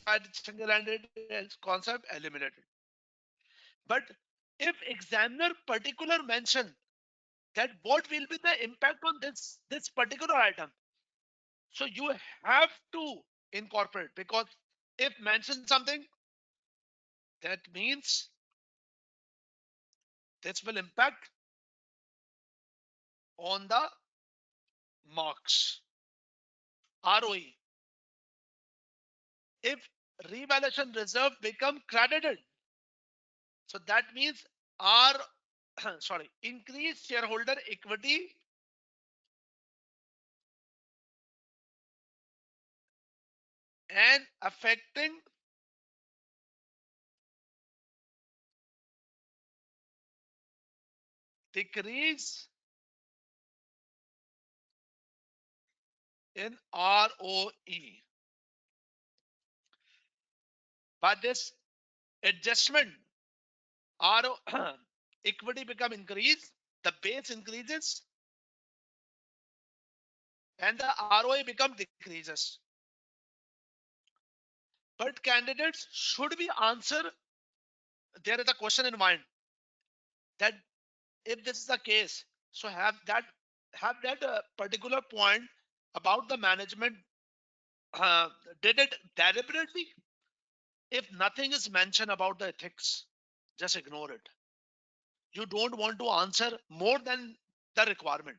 by single entity concept eliminated. But if examiner particular mention that what will be the impact on this particular item, so you have to incorporate, because if mention something, that means this will impact on the marks. ROE. If revaluation reserve become credited, so that means R sorry, increase shareholder equity and affecting decrease in ROE. By this adjustment, RO equity become increased, the base increases, and the ROE become decreases. But candidates should be answer. There is a question in mind that if this is the case, so have that particular point about the management uh, did it deliberately. If nothing is mentioned about the ethics, just ignore it. You don't want to answer more than the requirement.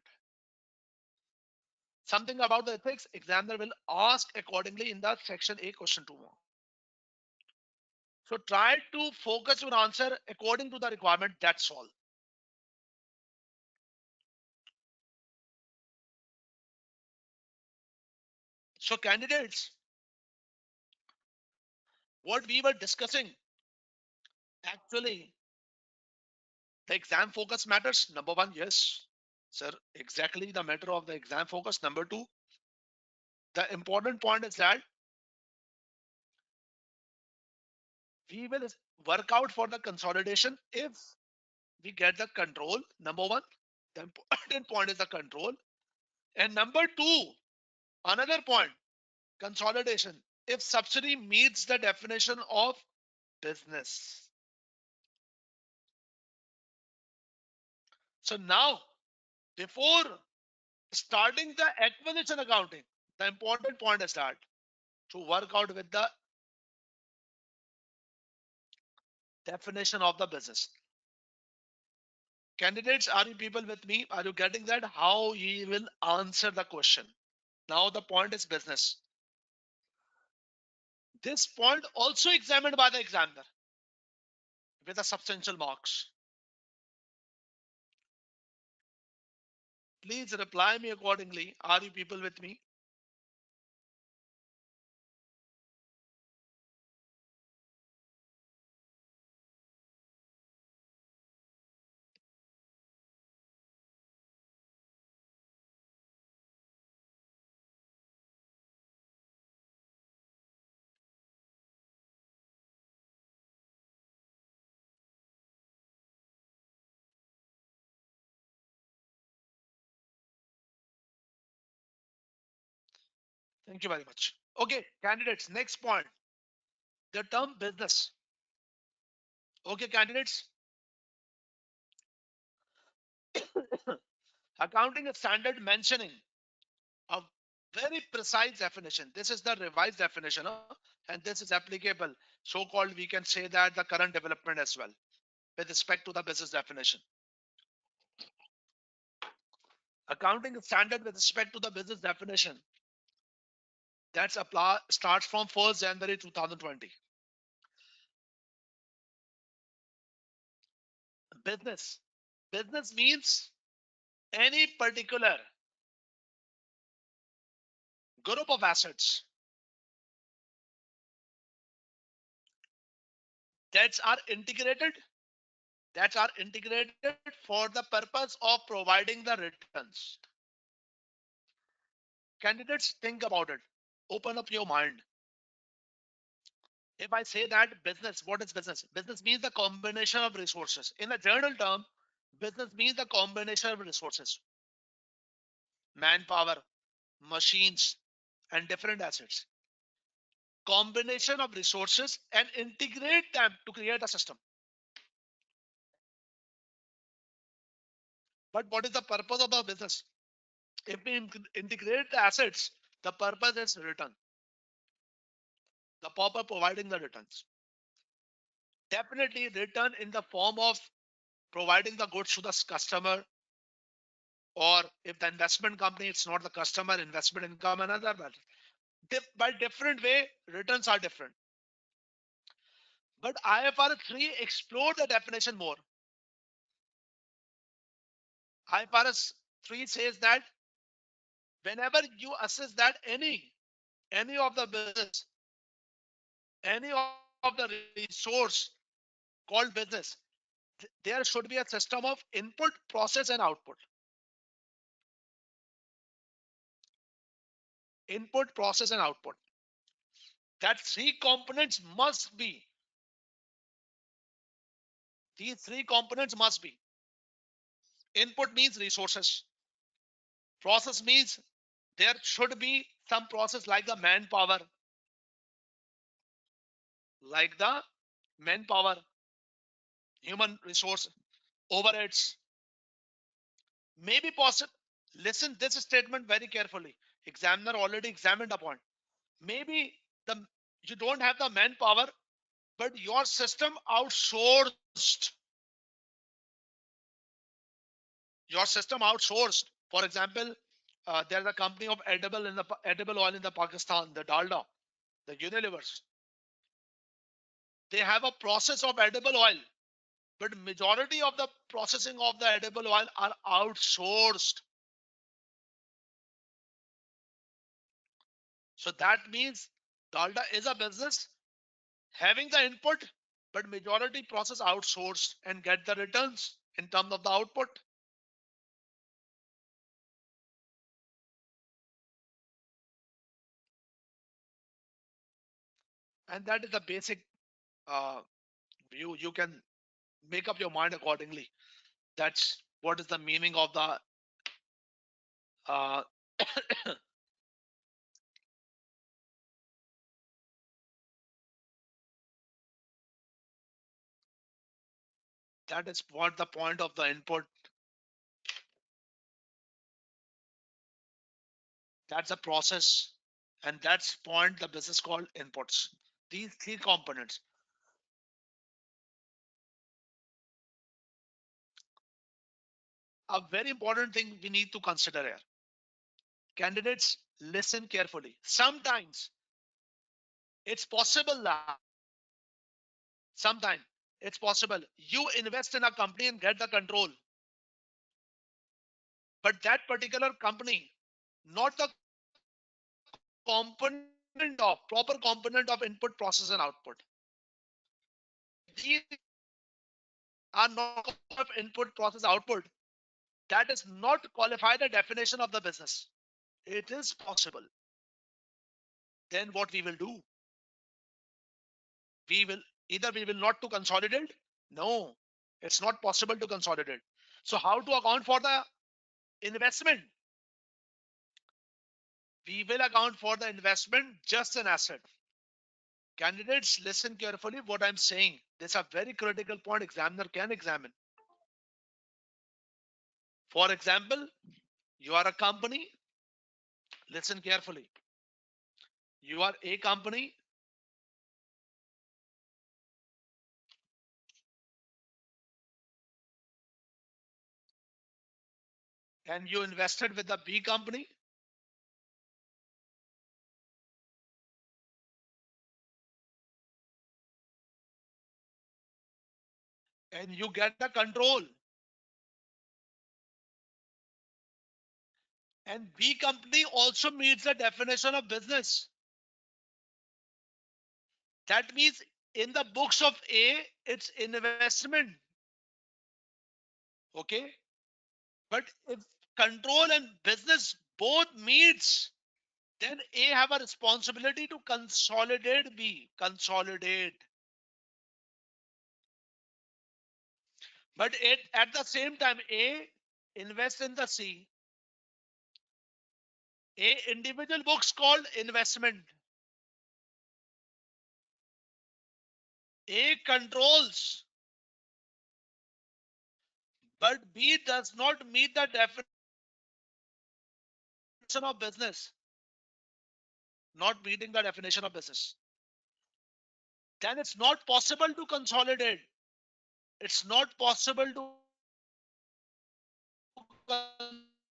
Something about the ethics, examiner will ask accordingly in the section A question 2 more. So try to focus your answer according to the requirement. That's all. So candidates, what we were discussing, actually, the exam focus matters. Number one, yes, sir, exactly the matter of the exam focus. Number two, the important point is that we will work out for the consolidation if we get the control. Number one, the important point is the control. And number two, another point, consolidation. If subsidy meets the definition of business. So now, before starting the acquisition accounting, the important point is that to work out with the definition of the business. Candidates, are you people with me? Are you getting that? How you will answer the question? Now the point is business. This point also examined by the examiner with a substantial marks. Please reply me accordingly. Are you people with me? Thank you very much. Okay, candidates, next point. The term business. Okay, candidates, accounting standard mentioning a very precise definition. This is the revised definition, and this is applicable. So called, we can say that the current development as well with respect to the business definition. Accounting standard with respect to the business definition that's apply starts from 1st January 2020. Business. Business means any particular group of assets that are integrated for the purpose of providing the returns. Candidates, think about it. Open up your mind. If I say that business, what is business? Business means the combination of resources. In a general term, business means the combination of resources, manpower, machines, and different assets. Combination of resources and integrate them to create a system. But what is the purpose of the business? If we integrate the assets, the purpose is return. The purpose providing the returns. Definitely return in the form of providing the goods to the customer, or if the investment company, it's not the customer, investment income, another matter. By different way, returns are different. But IFRS 3 explored the definition more. IFRS 3 says that whenever you assess that any of the business, any of the resource called business, there should be a system of input, process, and output. Input, process, and output. That three components must be. These three components must be. Input means resources. Process means there should be some process like the manpower, human resource, overheads. Maybe possible. Listen this statement very carefully. Examiner already examined the point. Maybe the you don't have the manpower, but your system outsourced. Your system outsourced. For example, there's a company of edible oil in the Pakistan, the Dalda, the Unilevers. They have a process of edible oil, but majority of the processing of the edible oil are outsourced. So that means Dalda is a business having the input, but majority process outsourced and get the returns in terms of the output. And that is the basic uh, view. You can make up your mind accordingly. That's what is the meaning of the uh, that is what the point of the input That's a process, and that's point the business called inputs. These three components. A very important thing we need to consider here. Candidates, listen carefully. Sometimes it's possible that sometimes it's possible you invest in a company and get the control, but that particular company, not the proper component of input, process, and output. If these are not component of input, process, output, that is not qualify the definition of the business. It is possible. Then what we will do? We will either we will not to consolidate. No, it's not possible to consolidate. So how to account for the investment? We will account for the investment just an asset. Candidates, listen carefully what I'm saying. This is a very critical point examiner can examine. For example, you are a company, listen carefully. You are a company and you invested with the B company and you get the control. And B company also meets the definition of business. That means in the books of A, it's investment. Okay. But if control and business both meets, then A have a responsibility to consolidate B. Consolidate. But it, at the same time, A invest in the C. A individual books called investment. A controls, but B does not meet the definition of business. Not meeting the definition of business. Then it's not possible to consolidate. It's not possible to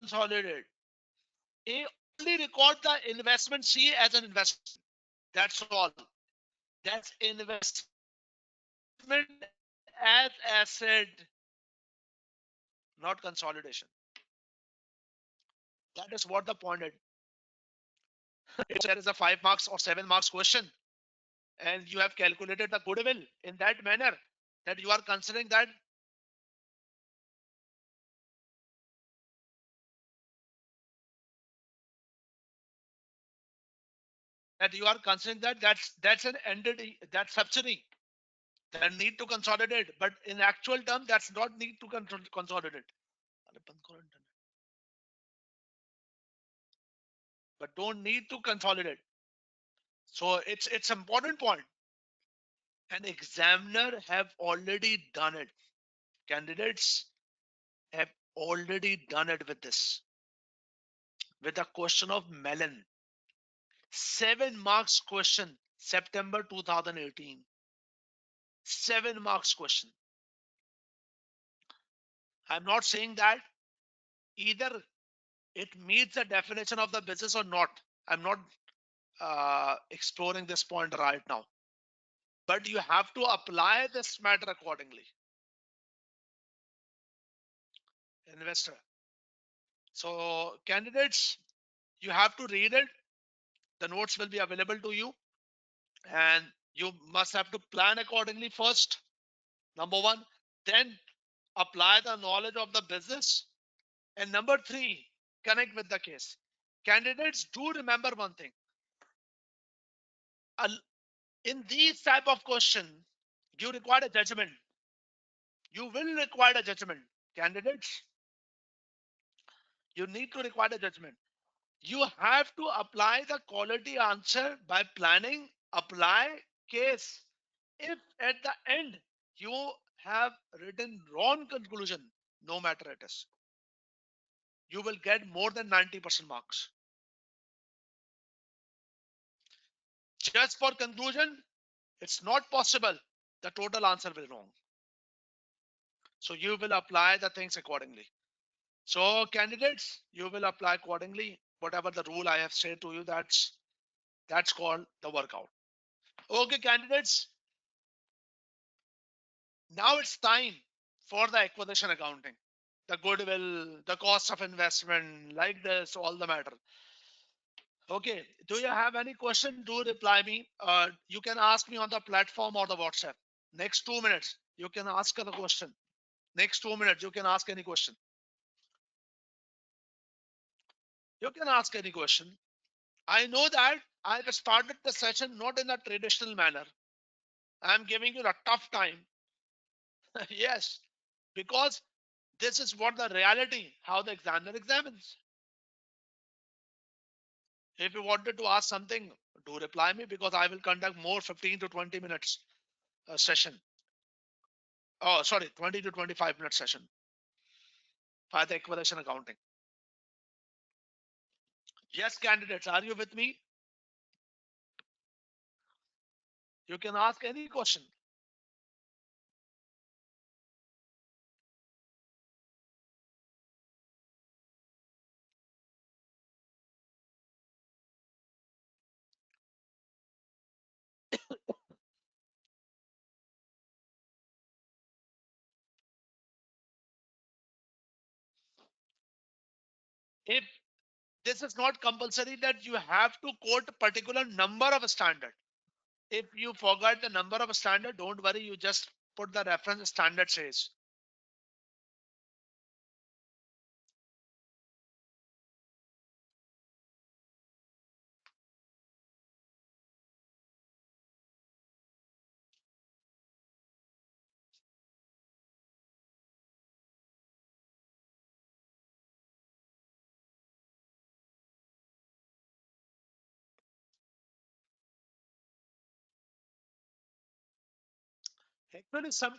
consolidate. A only record the investment C as an investment. That's all. That's investment as asset, not consolidation. That is what the point is. If there is a 5 marks or 7 marks question, and you have calculated the goodwill in that manner that you are considering that's an entity, that's subsidy that need to consolidate, but in actual term that's not need to consolidate, but don't need to consolidate. So it's important point. An examiner have already done it. Candidates have already done it with this, with a question of melon. 7 marks question, September 2018. 7 marks question. I'm not saying that either it meets the definition of the business or not. I'm not exploring this point right now. But you have to apply this matter accordingly. Investor. So, candidates, you have to read it. The notes will be available to you. And you must have to plan accordingly first. Number one. Then apply the knowledge of the business. And number three, connect with the case. Candidates, do remember one thing. In these type of question, you require a judgment. You will require a judgment. Candidates, you need to require a judgment. You have to apply the quality answer by planning, apply case. If at the end you have written wrong conclusion, no matter it is, you will get more than 90% marks. Just for conclusion, it's not possible. The total answer will wrong. So you will apply the things accordingly. So candidates, you will apply accordingly. Whatever the rule I have said to you, that's called the workout. Okay, candidates. Now it's time for the acquisition accounting. The goodwill, the cost of investment, like this, all the matter. Okay, do you have any question? Do reply me. You can ask me on the platform or the WhatsApp. Next 2 minutes, you can ask the question. Next 2 minutes, you can ask any question. You can ask any question. I know that I've started the session not in a traditional manner. I'm giving you a tough time. Yes, because this is what the reality, how the examiner examines. If you wanted to ask something, do reply me because I will conduct more 15 to 20 minutes session. Oh, sorry, 20 to 25 minute session for the acquisition accounting. Yes, candidates, are you with me? You can ask any question. If this is not compulsory that you have to quote a particular number of a standard. If you forgot the number of a standard, don't worry, you just put the reference standard says. Actually, some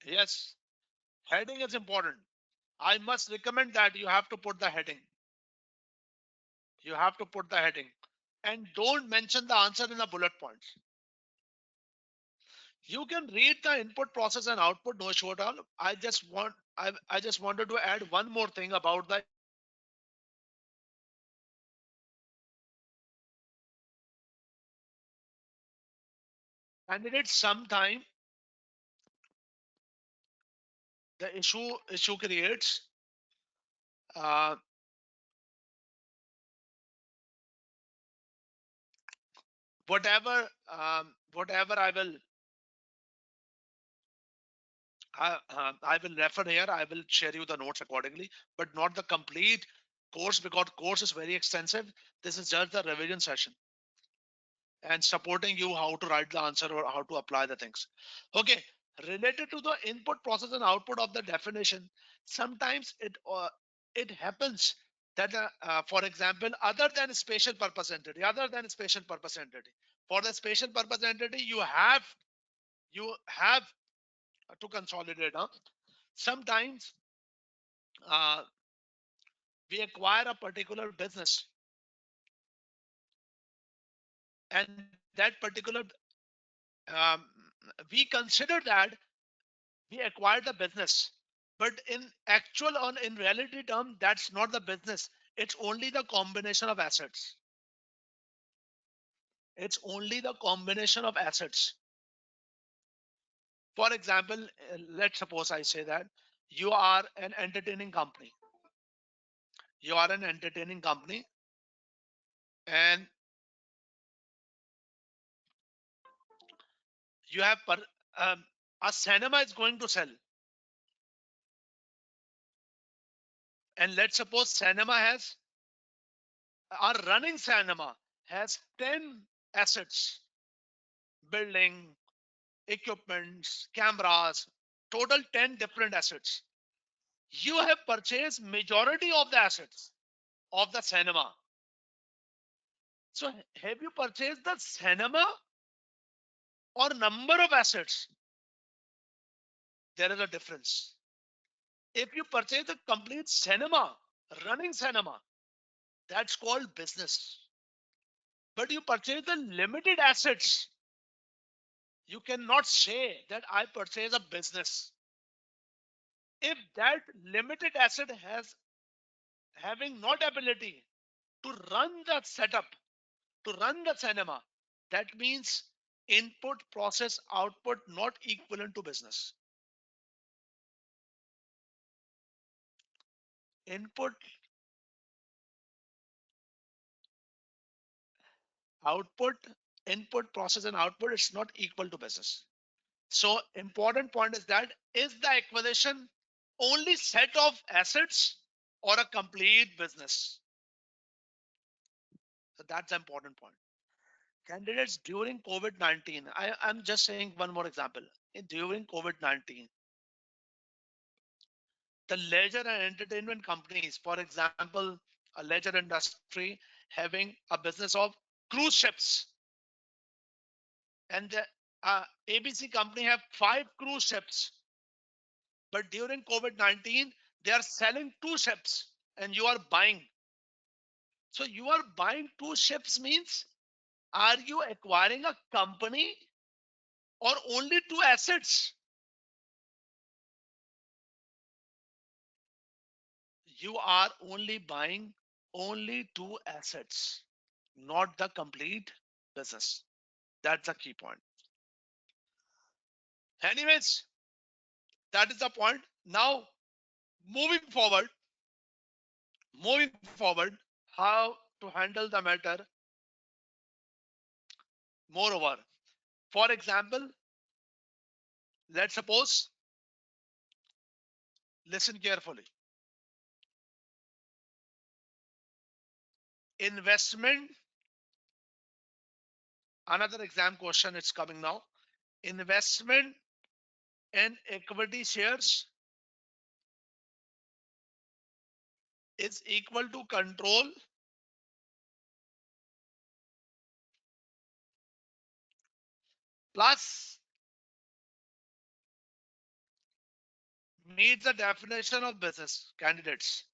yes, heading is important. I must recommend that you have to put the heading. You have to put the heading. And don't mention the answer in the bullet points. You can read the input process and output, no issue at all. I just wanted to add one more thing about the candidates. Sometime the issue creates uh, whatever I will refer here. I will share you the notes accordingly, but not the complete course because course is very extensive. This is just the revision session and supporting you how to write the answer or how to apply the things. Okay, related to the input process and output of the definition, sometimes it happens that for example, other than spatial purpose entity, for the spatial purpose entity, you have to consolidate. Huh? Sometimes uh, we acquire a particular business and that particular um, we consider that we acquired the business, but in reality term, that's not the business. It's only the combination of assets. It's only the combination of assets. For example, let's suppose I say that you are an entertaining company. You are an entertaining company, and you have um, a cinema is going to sell, and let's suppose cinema has our running cinema has 10 assets: building, equipments, cameras, total 10 different assets. You have purchased majority of the assets of the cinema. So have you purchased the cinema or number of assets? There is a difference. If you purchase the complete cinema, running cinema, that's called business. But you purchase the limited assets. You cannot say that I purchase a business if that limited asset has having not ability to run the setup, to run the cinema. That means input, process, output not equivalent to business. Input, output, input, process, and output is not equal to business. So important point is the acquisition only set of assets or a complete business? So that's the important point. Candidates during COVID-19, I'm just saying one more example. During COVID-19, the leisure and entertainment companies, for example, a leisure industry having a business of cruise ships, and the ABC company have 5 cruise ships, but during COVID-19, they are selling 2 ships and you are buying. So you are buying 2 ships means, are you acquiring a company or only 2 assets? You are only buying only 2 assets, not the complete business. That's the key point. Anyways, that is the point. Now, moving forward, moving forward, how to handle the matter. Moreover, for example, let's suppose, listen carefully. Investment, another exam question it's coming now. Investment in equity shares is equal to control plus meets the definition of business. Candidates,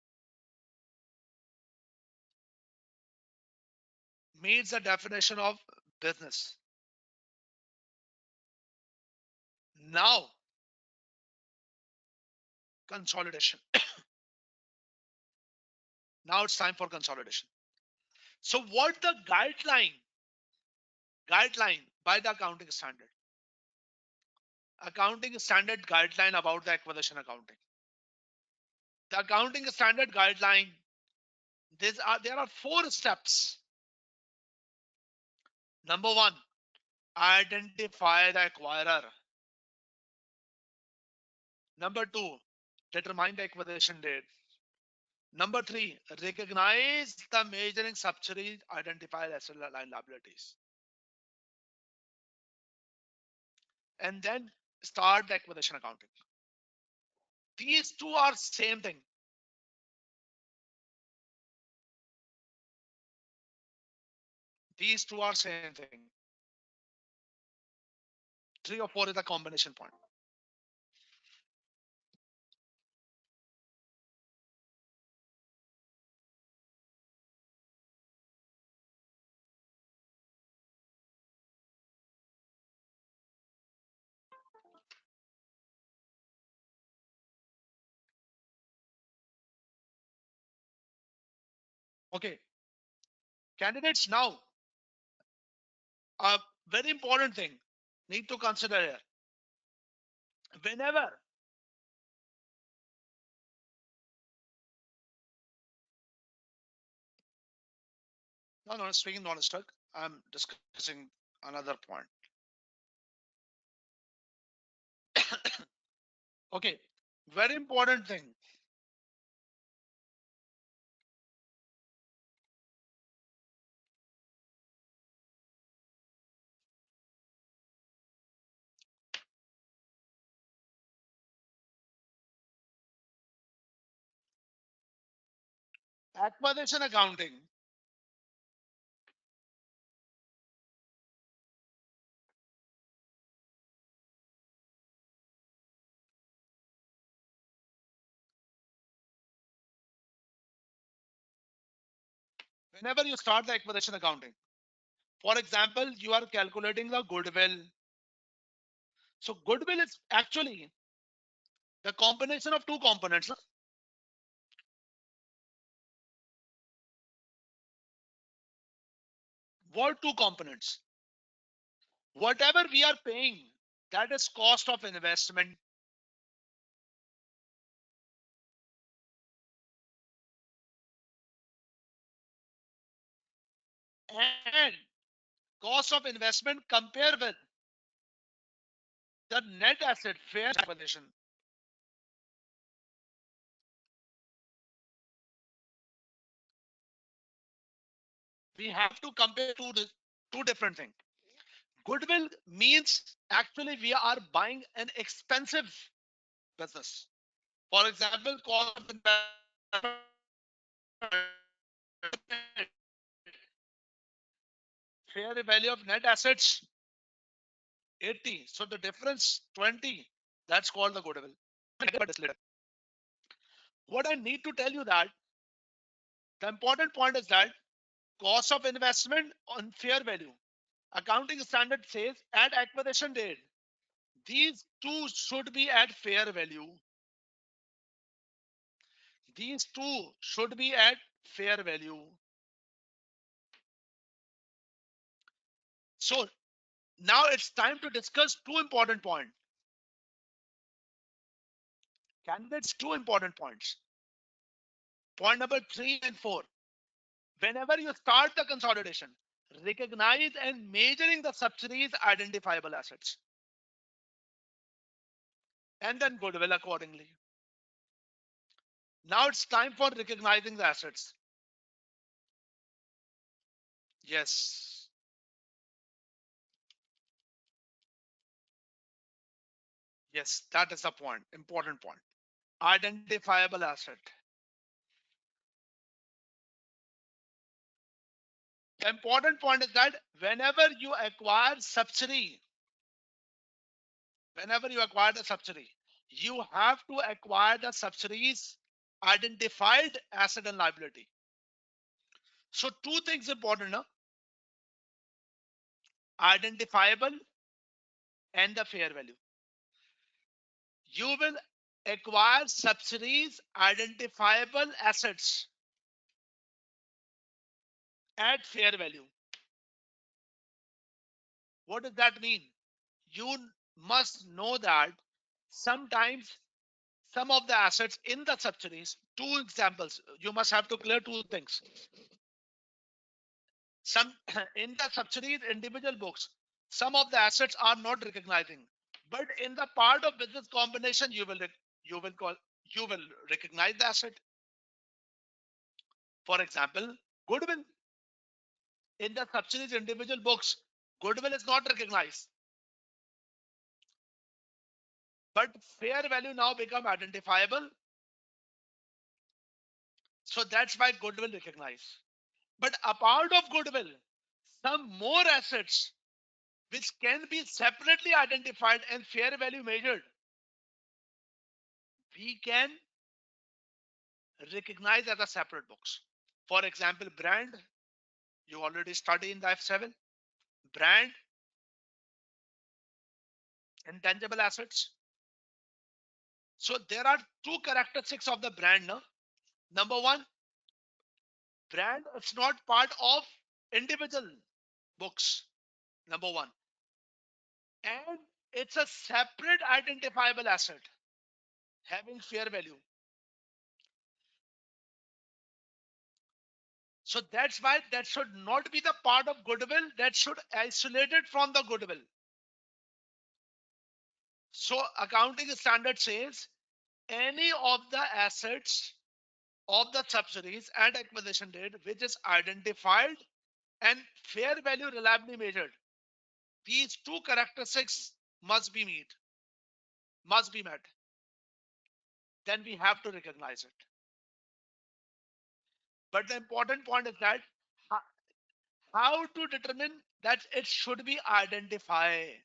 meets the definition of business. Now, consolidation. Now it's time for consolidation. So what the guideline by the accounting standard? Accounting standard guideline about the acquisition accounting. The accounting standard guideline, there are 4 steps. Number 1, identify the acquirer. Number 2, determine the acquisition date. Number 3, recognize the measuring subsidiaries, identify asset liabilities. And then start the acquisition accounting. These two are same thing. These two are same thing. 3 or 4 is the combination point. Okay. Candidates, now a very important thing need to consider here. Whenever no, speaking non-stock, I'm discussing another point. Okay, very important thing. Acquisition accounting. Whenever you start the acquisition accounting, For example, you are calculating the goodwill. So goodwill is actually the combination of two components. What two components? Whatever we are paying, that is cost of investment. And cost of investment compare with the net asset fair acquisition. We have to compare two different things. Goodwill means actually we are buying an expensive business. For example, cost of investment, fair value of net assets 80. So the difference 20. That's called the goodwill. What I need to tell you that the important point is that cost of investment on fair value. Accounting standard says at acquisition date, these two should be at fair value. These two should be at fair value. So now it's time to discuss two important points. Candidates, two important points. Point number 3 and 4. Whenever you start the consolidation, recognize and measuring the subsidiaries identifiable assets and then goodwill accordingly. Now it's time for recognizing the assets. Yes, yes, that is the point, important point. Identifiable asset. The important point is that whenever you acquire the subsidy, you have to acquire the subsidies identified asset and liability. So two things important, no? Identifiable and the fair value. You will acquire subsidies identifiable assets at fair value. What does that mean? You must know that sometimes some of the assets in the subsidies, two examples, you must have to clear two things. Some in the subsidies individual books, some of the assets are not recognizing, but in the part of business combination, you will call you will recognize the asset. For example, goodwill in the subsidies individual books, goodwill is not recognized, but fair value now become identifiable. So that's why goodwill recognized. But apart of goodwill, some more assets which can be separately identified and fair value measured, we can recognize as a separate books. For example, brand, you already study in the F7, brand, intangible assets. So there are two characteristics of the brand. No? Number one, brand is not part of individual books. Number one. And it's a separate identifiable asset having fair value. So that's why that should not be the part of goodwill, that should isolate it from the goodwill. So accounting standard says any of the assets of the subsidies at acquisition date which is identified and fair value reliably measured, these two characteristics must be met. Then we have to recognize it. But the important point is that how to determine that it should be identified.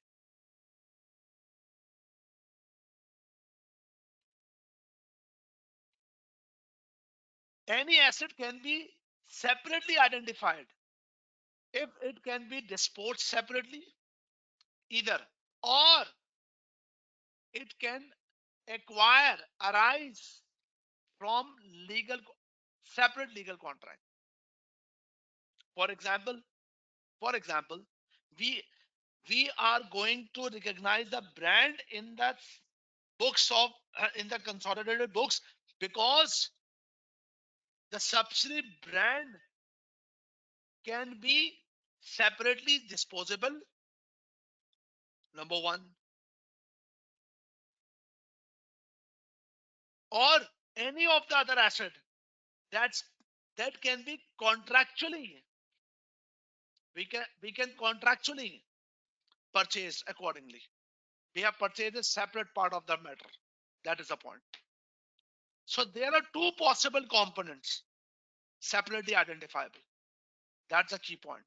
Any asset can be separately identified if it can be disposed separately, either, or it can arise from separate legal contract. For example, for example, we we are going to recognize the brand in the books of in the consolidated books because the subsidiary brand can be separately disposable. Number one, or any of the other asset that's that can be contractually we can contractually purchase accordingly. We have purchased a separate part of the matter. That is the point. So there are two possible components separately identifiable. That's a key point.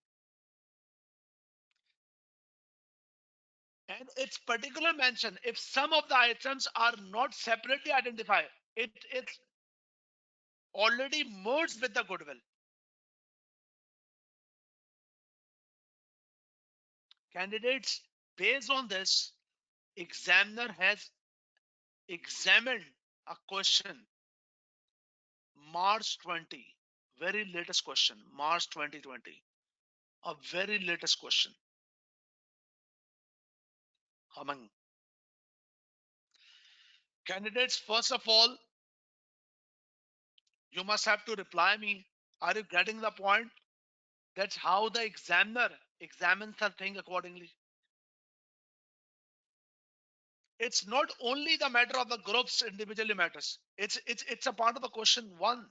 And its particular mention, if some of the items are not separately identified, it's already merged with the goodwill. Candidates, based on this, examiner has examined a question March 20, very latest question, March 2020, a very latest question. Among candidates, first of all, you must have to reply me. Are you getting the point? That's how the examiner examines the thing accordingly. It's not only the matter of the groups individually matters. It's a part of the question one.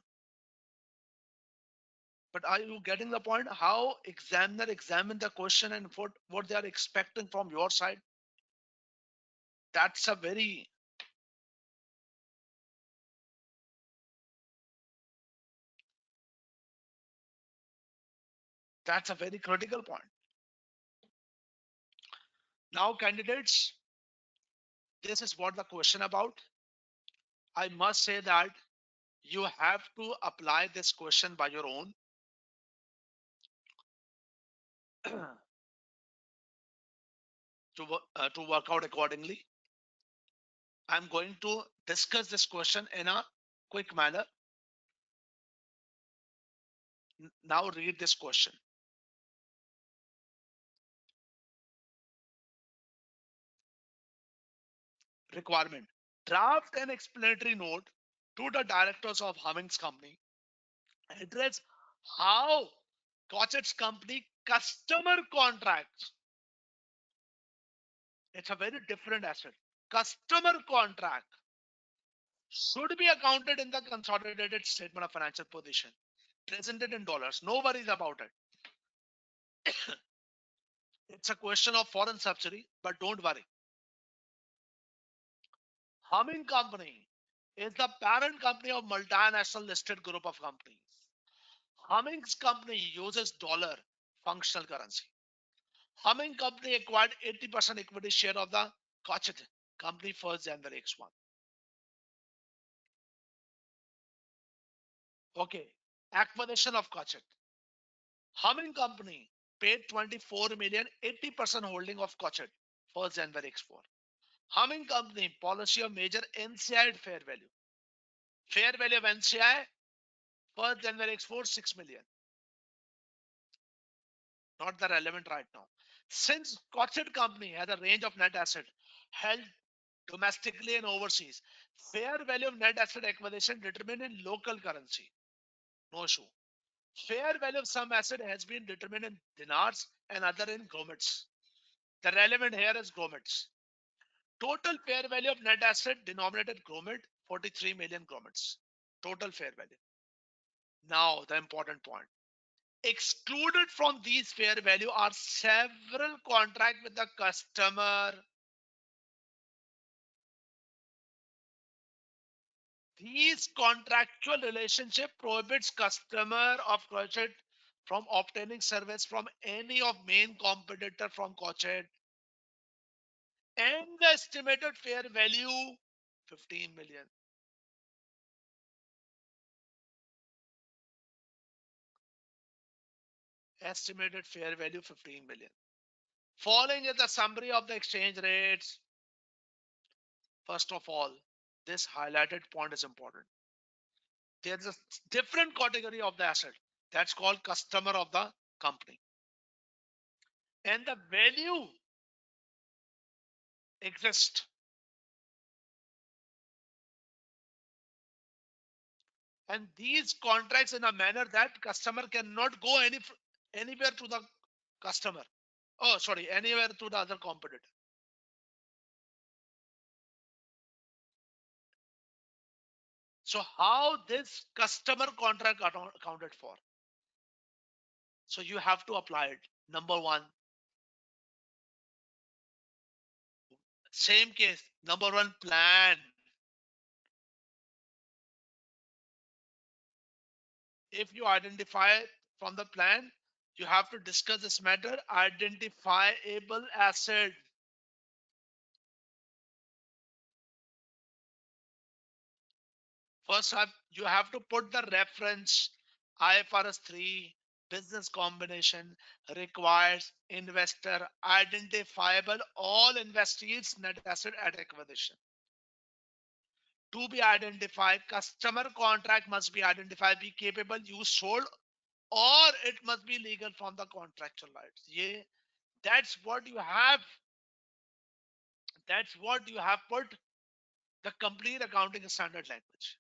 But are you getting the point? How examiner examine the question and what they are expecting from your side? That's a very critical point. Now, candidates, this is what the question about. I must say that you have to apply this question by your own. To work out accordingly. I'm going to discuss this question in a quick manner. Now read this question. Requirement. Draft an explanatory note to the directors of Humming's company. Address how Cochet's company customer contracts. It's a very different asset. Customer contract should be accounted in the consolidated statement of financial position, presented in dollars. No worries about it. It's a question of foreign subsidy, but don't worry. Humming Company is the parent company of multinational listed group of companies. Humming's company uses dollar functional currency. Humming Company acquired 80% equity share of the Cochet company 1st January X1. Okay, acquisition of Cochet. Humming Company paid 24 million, 80% holding of Cochet 1st January X4. Humming Company policy of major NCI fair value. Fair value of NCI 1st January X4 6 million. Not the relevant right now. Since Cochet Company has a range of net asset held domestically and overseas, fair value of net asset acquisition determined in local currency. No issue. Fair value of some asset has been determined in dinars and other in gromets. The relevant here is gromets. Total fair value of net asset denominated gromet 43 million gromets. Total fair value. Now the important point. Excluded from these fair value are several contracts with the customer. These contractual relationship prohibits customer of Cochet from obtaining service from any of main competitor from Cochet. And the estimated fair value 15 million. estimated fair value 15 million. Following is the summary of the exchange rates. First of all, this highlighted point is important. There's a different category of the asset that's called customer of the company. And the value exists. And these contracts in a manner that customer cannot go anywhere to the customer. Oh, sorry, anywhere to the other competitor. So how this customer contract accounted for? So you have to apply it. Number one, same case. Number one, plan. If you identify from the plan, you have to discuss this matter. Identifiable asset. First, you have to put the reference IFRS 3 business combination requires investor identifiable all investees net asset at acquisition. To be identified, customer contract must be identified, be capable, use sold, or it must be legal from the contractual rights. Yeah, that's what you have. That's what you have put the complete accounting standard language.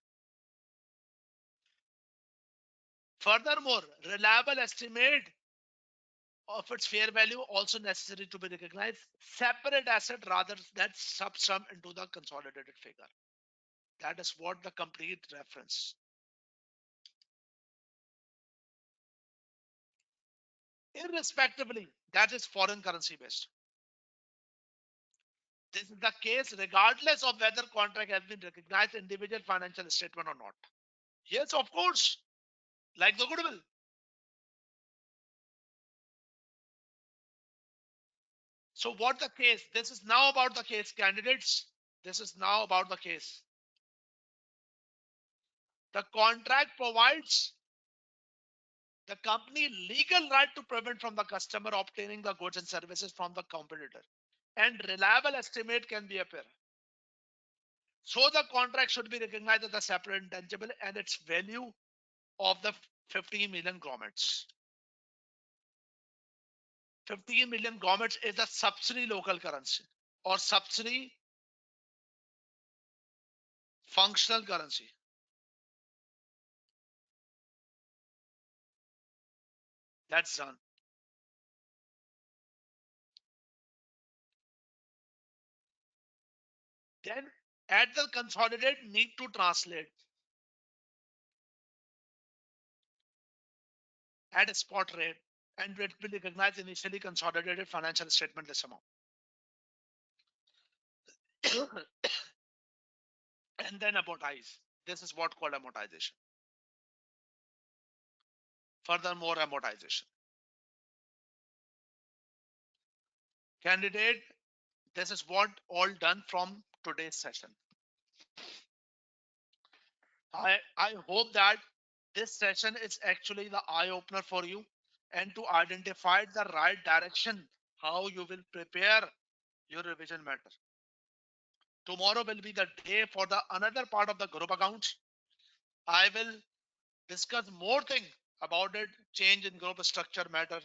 Furthermore, reliable estimate of its fair value also necessary to be recognized. Separate asset rather than sum into the consolidated figure. That is what the complete reference. Irrespectively, that is foreign currency based. This is the case regardless of whether contract has been recognized individual financial statement or not. Yes, of course, like the goodwill. So what the case? This is now about the case, candidates. This is now about the case. The contract provides the company legal right to prevent from the customer obtaining the goods and services from the competitor, and reliable estimate can be appear. So the contract should be recognized as a separate intangible and its value of the 15 million grommets. 15 million grommets is a subsidy local currency or subsidy functional currency. That's done. Then at the consolidated need to translate at a spot rate and it will recognize initially consolidated financial statement this amount. And then amortize. This is what called amortization. Furthermore, amortization. Candidate, this is what all done from today's session. I hope that this session is actually the eye opener for you and to identify the right direction how you will prepare your revision matter. Tomorrow will be the day for the another part of the group accounts. I will discuss more thing about it, change in group structure matter.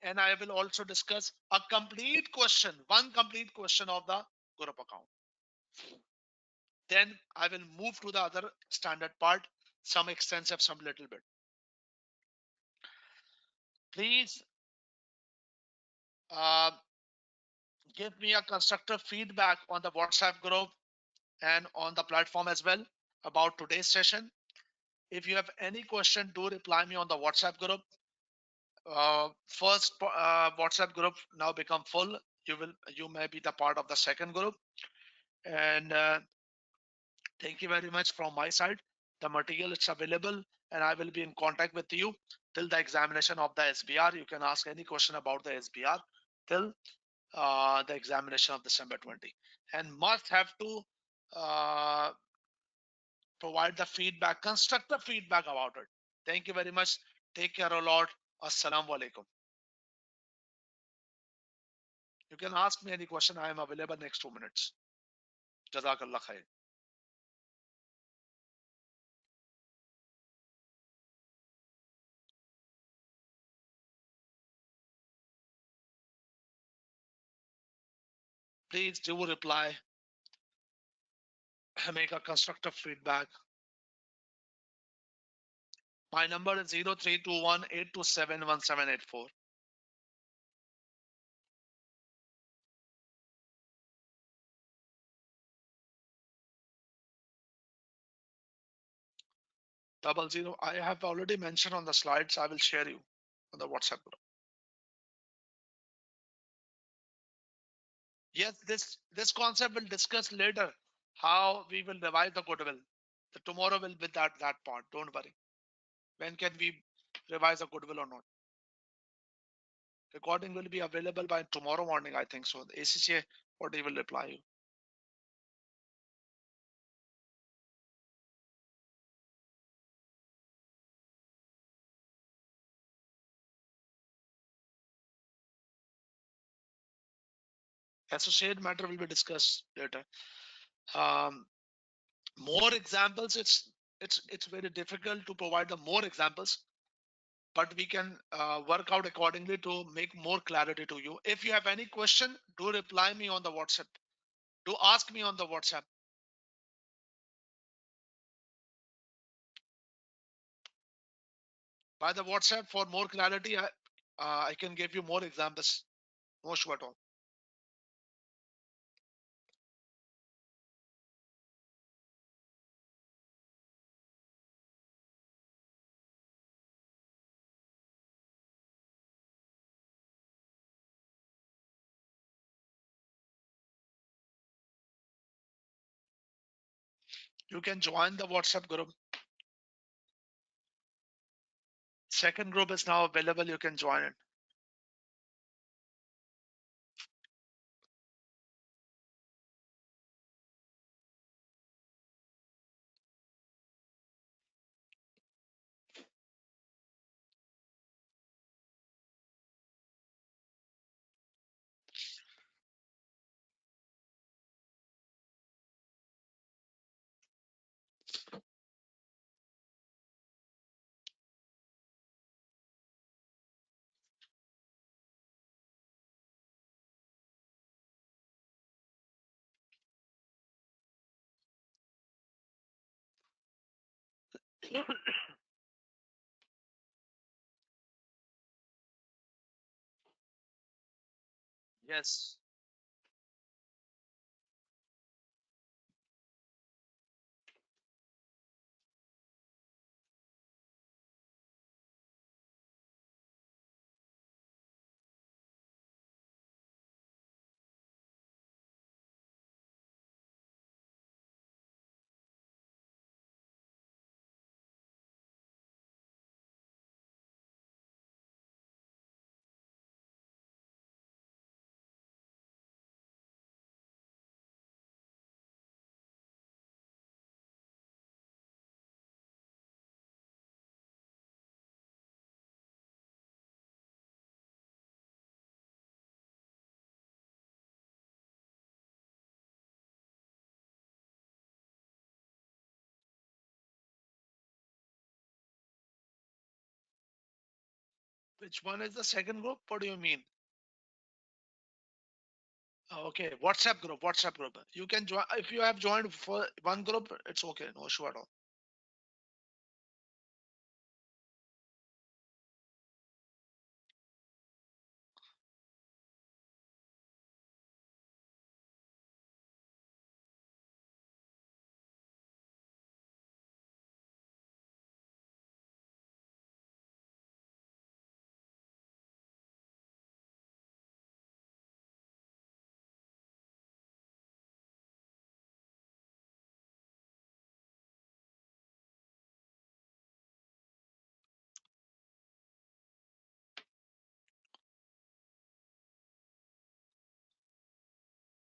And I will also discuss a complete question, one complete question of the group account. Then I will move to the other standard part, some extensive, some little bit. Please uh, give me a constructive feedback on the WhatsApp group and on the platform as well about today's session. If you have any question, do reply me on the WhatsApp group. First WhatsApp group now become full. You may be the part of the second group. And thank you very much from my side. The material is available and I will be in contact with you till the examination of the SBR. You can ask any question about the SBR till the examination of December 20, and must have to uh, provide the feedback, constructive feedback about it. Thank you very much. Take care a lot. Assalamu alaikum. You can ask me any question. I am available next 2 minutes. Jazakallah khair. Please do reply. Make a constructive feedback. My number is 0321 827 1784. Double zero. I have already mentioned on the slides. I will share you on the WhatsApp group. Yes, this concept will discuss later how we will revise the goodwill. The tomorrow will be that part. Don't worry. When can we revise the goodwill or not? Recording will be available by tomorrow morning, I think so. The ACCA body will reply you. Associate matter will be discussed later. Um, more examples. It's very difficult to provide the more examples, but we can work out accordingly to make more clarity to you. If you have any question, do reply me on the WhatsApp. Do ask me on the WhatsApp. By the WhatsApp for more clarity, I can give you more examples. No issue at all. You can join the WhatsApp group. Second group is now available. You can join it. Yes. Which one is the second group? What do you mean? Okay, WhatsApp group. WhatsApp group. You can join if you have joined for one group. It's okay. No issue at all.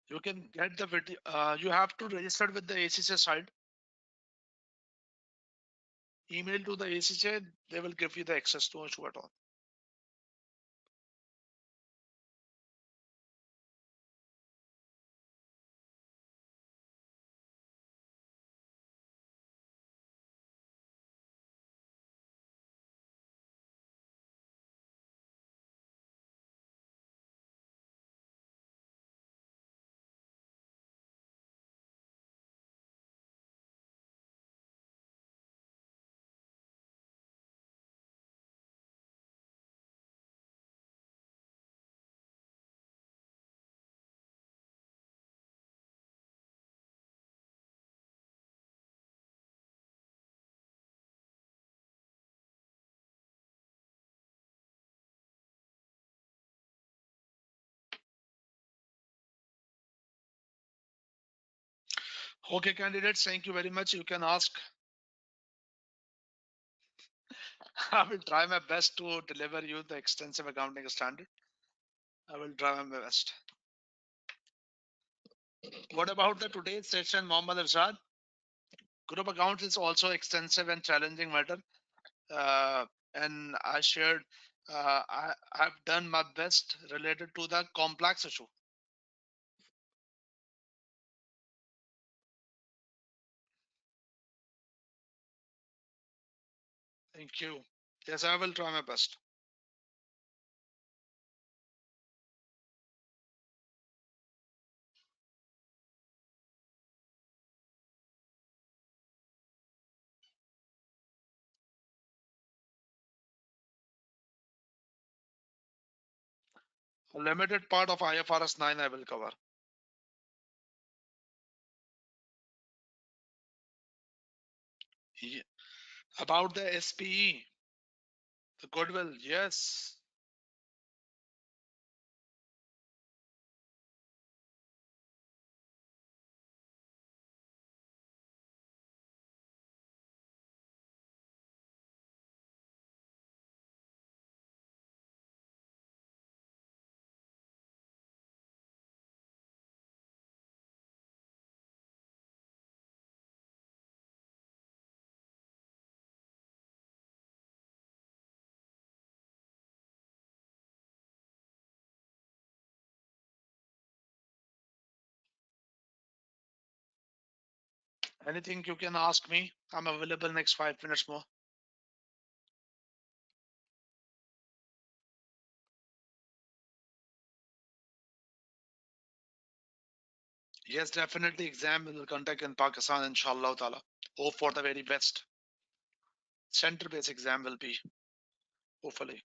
You can get the video. You have to register with the ACCA side. Email to the ACCA. They will give you the access to issue at all. Okay, candidates, thank you very much. You can ask. I will try my best to deliver you the extensive accounting standard. I will try my best. What about the today's session, Mohammad Arshad? Group accounts is also extensive and challenging matter. Uh, and I shared, I have done my best related to the complex issue. Thank you. Yes, I will try my best. A limited part of IFRS 9 I will cover. Ye- About the SPE, the goodwill, yes. Anything you can ask me. I'm available next 5 minutes more. Yes, definitely exam will conduct in Pakistan, inshallah ta'ala. Hope for the very best. Center-based exam will be, hopefully.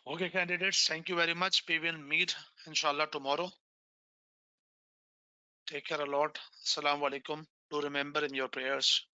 Okay, candidates, thank you very much. We will meet, inshallah, tomorrow. Take care a lot. Assalamu alaikum. Do remember in your prayers.